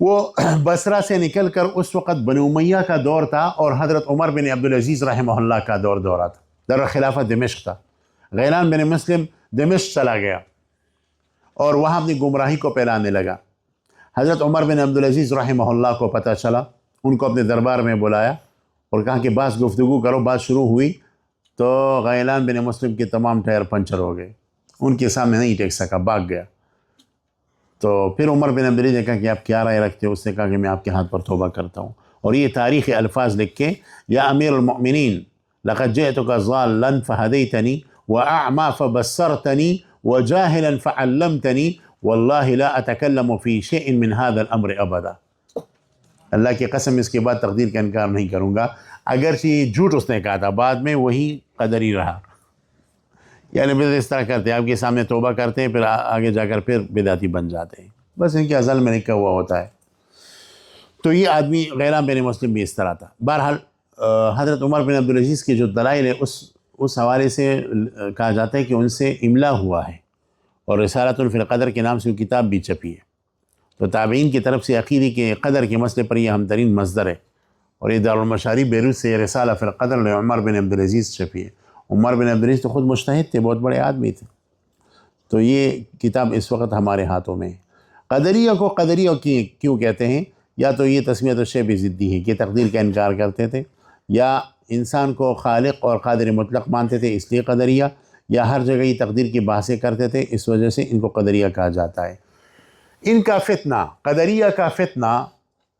[SPEAKER 1] وہ بصرہ سے نکل کر اس وقت بنو امیہ کا دور تھا اور حضرت عمر بن عبدالعزیز رحمہ اللہ کا دورہ تھا. دار خلافت دمشق تھا. غیلان بن مسلم دمشق چلا گیا اور وہاں اپنی گمراہی کو پھیلانے لگا. حضرت عمر بن عبدالعزیز رحمہ اللہ کو پتہ چلا، ان کو اپنے دربار میں بلایا اور کہا کہ بات گفتگو کرو. بات شروع ہوئی تو غیلان بن مسلم کے تمام ٹائر پنچر ہو گئے، ان کے سامنے نہیں ٹیک سکا، بھاگ گیا. تو پھر عمر بن عبدالعزیز نے کہا کہ آپ کیا رائے رکھتے ہو؟ اس نے کہا کہ میں آپ کے ہاتھ پر توبہ کرتا ہوں. اور یہ تاریخی الفاظ لکھ کے، یا امیر المؤمنین لقد جئتک ضالا فہدیتنی واعما فبصرتنی وجاہلا فعلمتنی واللہ لا اتکلم فی شیء من هذا الامر ابدا. اللہ کی قسم اس کے بعد تقدیر کا انکار نہیں کروں گا. اگرچہ یہ جھوٹ اس نے کہا تھا، بعد میں وہی قدری رہا. یعنی بس اس طرح کرتے ہیں، آپ کے سامنے توبہ کرتے ہیں، پھر آگے جا کر پھر بدعتی بن جاتے ہیں. بس ان کے ازل میں لکھا ہوا ہوتا ہے. تو یہ آدمی غیلان بن مسلم بھی اس طرح تھا. بہرحال حضرت عمر بن عبدالعزیز کے جو دلائل ہے اس حوالے سے کہا جاتا ہے کہ ان سے املا ہوا ہے اور رسالۃ فی القدر کے نام سے وہ کتاب بھی چھپی ہے. تو تابعین کی طرف سے عقیدے کے قدر کے مسئلے پر یہ اہم ترین مصدر ہے. اور یہ دارالمشاری بیروت سے رسالہ فی القدر عمر بن عبدالعزیز چھپی ہے. عمر بن عبدالعزیز تو خود مجتہد تھے، بہت بڑے آدمی تھے. تو یہ کتاب اس وقت ہمارے ہاتھوں میں ہے. قدریہ کو قدریہ کیوں کہتے ہیں؟ یا تو یہ تسمیت الشیء ضدی ہے کہ تقدیر کا انکار کرتے تھے، یا انسان کو خالق اور قادر مطلق مانتے تھے اس لیے قدریہ، یا ہر جگہ یہ تقدیر کی بحثیں کرتے تھے اس وجہ سے ان کو قدریہ کہا جاتا ہے. ان کا فتنہ، قدریہ کا فتنہ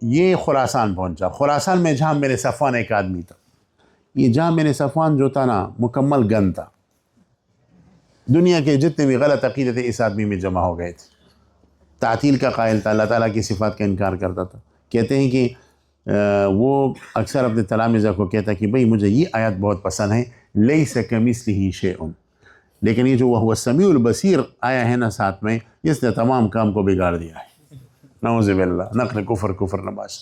[SPEAKER 1] یہ خراسان پہنچا. خراسان میں جہاں بن صفوان ایک آدمی تھا. یہ جہاں بن صفوان جو تھا نا مکمل گن تھا. دنیا کے جتنے بھی غلط عقیدے تھے اس آدمی میں جمع ہو گئے تھے. تعطیل کا قائل تھا، اللہ تعالیٰ کی صفات کا انکار کرتا تھا. کہتے ہیں کہ وہ اکثر اپنے تلامذہ کو کہتا کہ بھئی مجھے یہ آیت بہت پسند ہے، لیس کمثلہ شیء، لیکن یہ جو وہ السمیع البصیر آیا ہے نا ساتھ میں، اس نے تمام کام کو بگاڑ دیا ہے۔ نعوذ باللہ، نقل کفر نباش۔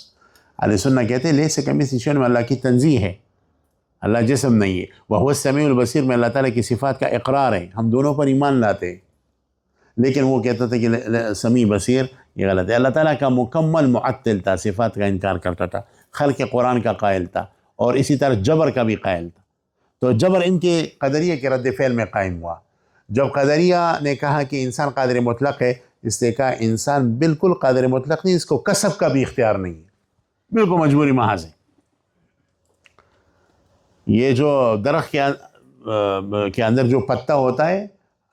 [SPEAKER 1] اہل سنہ کہتے ہیں لیس کمثلہ شیء میں اللہ کی تنزیہ ہے، اللہ جسم نہیں ہے۔ وہ السمیع البصیر میں اللہ تعالیٰ کی صفات کا اقرار ہے، ہم دونوں پر ایمان لاتے ہیں، لیکن وہ کہتا تھا کہ سمیع بصیر یہ غلط ہے۔ اللہ تعالیٰ کا مکمل معطل تھا، صفات کا انکار کرتا تھا، خلق قرآن کا قائل تھا، اور اسی طرح جبر کا بھی قائل تھا۔ تو جبر ان کے قدریہ کے رد فعل میں قائم ہوا۔ جب قدریہ نے کہا کہ انسان قادر مطلق ہے، اس نے کہا انسان بالکل قادر مطلق نہیں، اس کو کسب کا بھی اختیار نہیں ہے، بالکل مجبوری محض ہے۔ یہ جو درخت کے اندر جو پتا ہوتا ہے،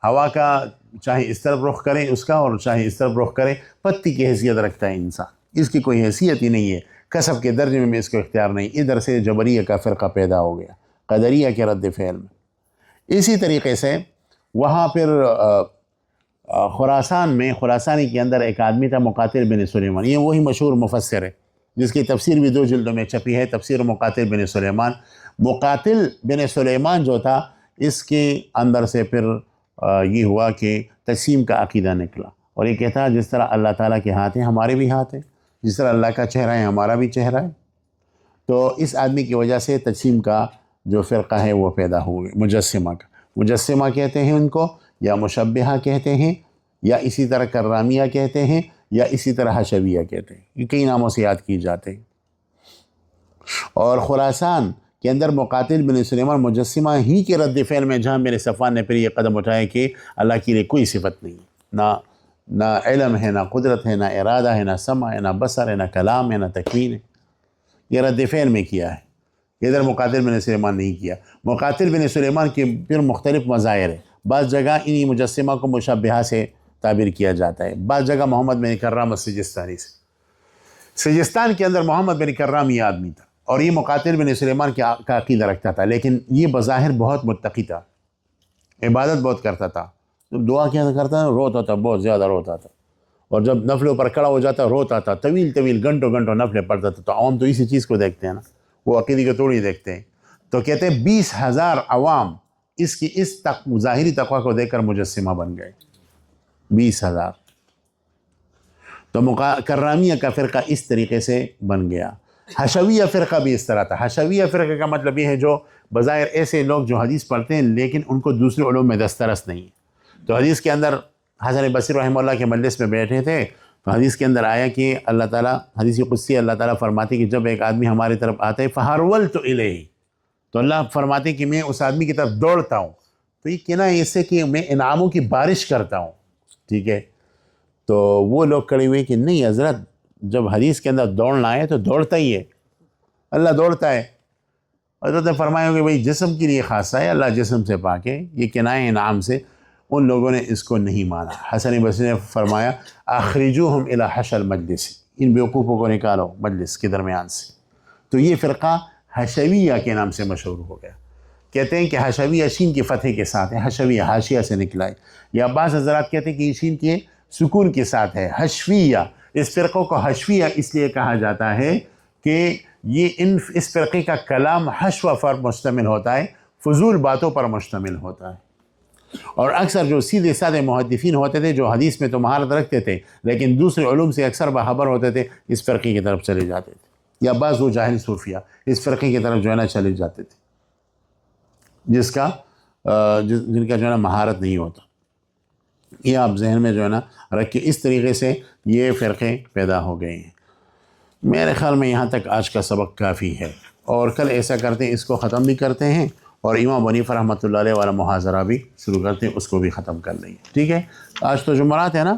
[SPEAKER 1] ہوا کا چاہے اس طرف رخ کرے اس کا اور چاہے اس طرف رخ کرے، پتی کی حیثیت رکھتا ہے انسان، اس کی کوئی حیثیت ہی نہیں ہے، کسب کے درجے میں اس کو اختیار نہیں۔ ادھر سے جبریہ کا فرقہ پیدا ہو گیا قدریہ کے رد فعل میں۔ اسی طریقے سے وہاں پھر خراسانی کے اندر ایک آدمی تھا مقاتل بن سلیمان، یہ وہی مشہور مفسر ہے جس کی تفسیر بھی 2 جلدوں میں چھپی ہے، تفسیر مقاتل بن سلیمان۔ مقاتل بن سلیمان جو تھا، اس کے اندر سے پھر یہ ہوا کہ تقسیم کا عقیدہ نکلا، اور یہ کہتا جس طرح اللہ تعالیٰ کے ہاتھ ہیں ہمارے بھی ہاتھ ہیں، جس طرح اللہ کا چہرہ ہے ہمارا بھی چہرہ ہے۔ تو اس آدمی کی وجہ سے تقسیم کا جو فرقہ ہے وہ پیدا ہو گیا، مجسمہ کا۔ مجسمہ کہتے ہیں ان کو، یا مشبہہ کہتے ہیں، یا اسی طرح کرامیہ کہتے ہیں، یا اسی طرح حشویہ کہتے ہیں، یہ کئی ناموں سے یاد کی جاتے ہیں۔ اور خراسان کے اندر مقاتل بن سلیمان مجسمہ ہی کے رد فعل میں جہاں بن صفوان نے پھر یہ قدم اٹھایا کہ اللہ کے لیے کوئی صفت نہیں ہے، نہ علم ہے، نہ قدرت ہے، نہ ارادہ ہے، نہ سمع ہے، نہ بصر ہے، نہ کلام ہے، نہ تکوین ہے، یہ رد فعل میں کیا ہے، ادھر مقاتل بن سلیمان نہیں کیا۔ مقاتل بن سلیمان کے پھر مختلف مظاہر ہیں، بعض جگہ انہی مجسمہ کو مشبہہ سے تعبیر کیا جاتا ہے، بعض جگہ محمد بن کرام السجستانی سے۔ سجستان کے اندر محمد بن کرام یہ آدمی تھا، اور یہ مقاتل بن سلیمان کا عقیدہ رکھتا تھا، لیکن یہ بظاہر بہت متقی تھا، عبادت بہت کرتا تھا، جب دعا کیا کرتا تھا روتا تھا، بہت زیادہ روتا تھا، اور جب نفلوں پر کھڑا ہو جاتا روتا تھا، طویل گھنٹوں نفلیں پڑھتا تھا۔ تو عوام تو اسی چیز کو دیکھتے ہیں نا، وہ عقیدے کو تھوڑی دیکھتے ہیں۔ تو کہتے ہیں 20,000 عوام اس کی اس ظاہری تقوی کو دیکھ کر مجسمہ بن گئے، 20,000۔ تو کرامیہ کا فرقہ اس طریقے سے بن گیا۔ حشویہ فرقہ بھی اس طرح تھا۔ حشویہ فرقہ کا مطلب یہ ہے جو بظاہر ایسے لوگ جو حدیث پڑھتے ہیں لیکن ان کو دوسرے علوم میں دسترس نہیں ہے۔ تو حدیث کے اندر حسن بصری رحمہ اللہ کے مجلس میں بیٹھے تھے، تو حدیث کے اندر آیا کہ اللہ تعالیٰ، حدیث قدسی اللہ تعالیٰ فرماتے کہ جب ایک آدمی ہماری طرف آتا ہے فَحَرْوَلْتُ إِلَيْهِ، تو اللہ فرماتے کہ میں اس آدمی کی طرف دوڑتا ہوں۔ تو یہ کہنا ہے اس سے کہ میں انعاموں کی بارش کرتا ہوں، ٹھیک ہے۔ تو وہ لوگ کھڑے ہوئے کہ نہیں حضرت، جب حدیث کے اندر دوڑنا ہے تو دوڑتا ہی ہے، اللہ دوڑتا ہے۔ حضرت نے فرمایا کہ بھئی جسم کے لیے خاصہ ہے، اللہ جسم سے پاک ہے، یہ کنایہ انعام سے۔ ان لوگوں نے اس کو نہیں مانا۔ حسن بصری نے فرمایا اخرجوہم الی حش المجلس، ان بیوقوفوں کو نکالو مجلس کے درمیان سے۔ تو یہ فرقہ حشویہ کے نام سے مشہور ہو گیا۔ کہتے ہیں کہ حشویہ شین کی فتح کے ساتھ ہے، حشویہ حاشیہ سے نکلا ہے، یا بعض حضرات کہتے ہیں کہ یہ شین کے سکون کے ساتھ ہے، حشویہ۔ اس فرقوں کو حشویہ اس لیے کہا جاتا ہے کہ یہ اس فرقے کا کلام حشو پر مشتمل ہوتا ہے، فضول باتوں پر مشتمل ہوتا ہے، اور اکثر جو سیدھے سادے محدثین ہوتے تھے جو حدیث میں تو مہارت رکھتے تھے لیکن دوسرے علوم سے اکثر باخبر ہوتے تھے، اس فرقے کی طرف چلے جاتے تھے، یا بعض وہ جاہل صوفیہ اس فرقے کی طرف جو ہے نا چلے جاتے تھے، جن کا جو ہے نا مہارت نہیں ہوتا۔ یہ آپ ذہن میں جو ہے نا رکھیں، اس طریقے سے یہ فرقے پیدا ہو گئے ہیں۔ میرے خیال میں یہاں تک آج کا سبق کافی ہے، اور کل ایسا کرتے ہیں اس کو ختم بھی کرتے ہیں، اور امام ابو حنیفہ رحمۃ اللہ علیہ والا محاضرہ بھی شروع کرتے ہیں، اس کو بھی ختم کر لیں گے، ٹھیک ہے۔ آج تو جمعرات ہے نا۔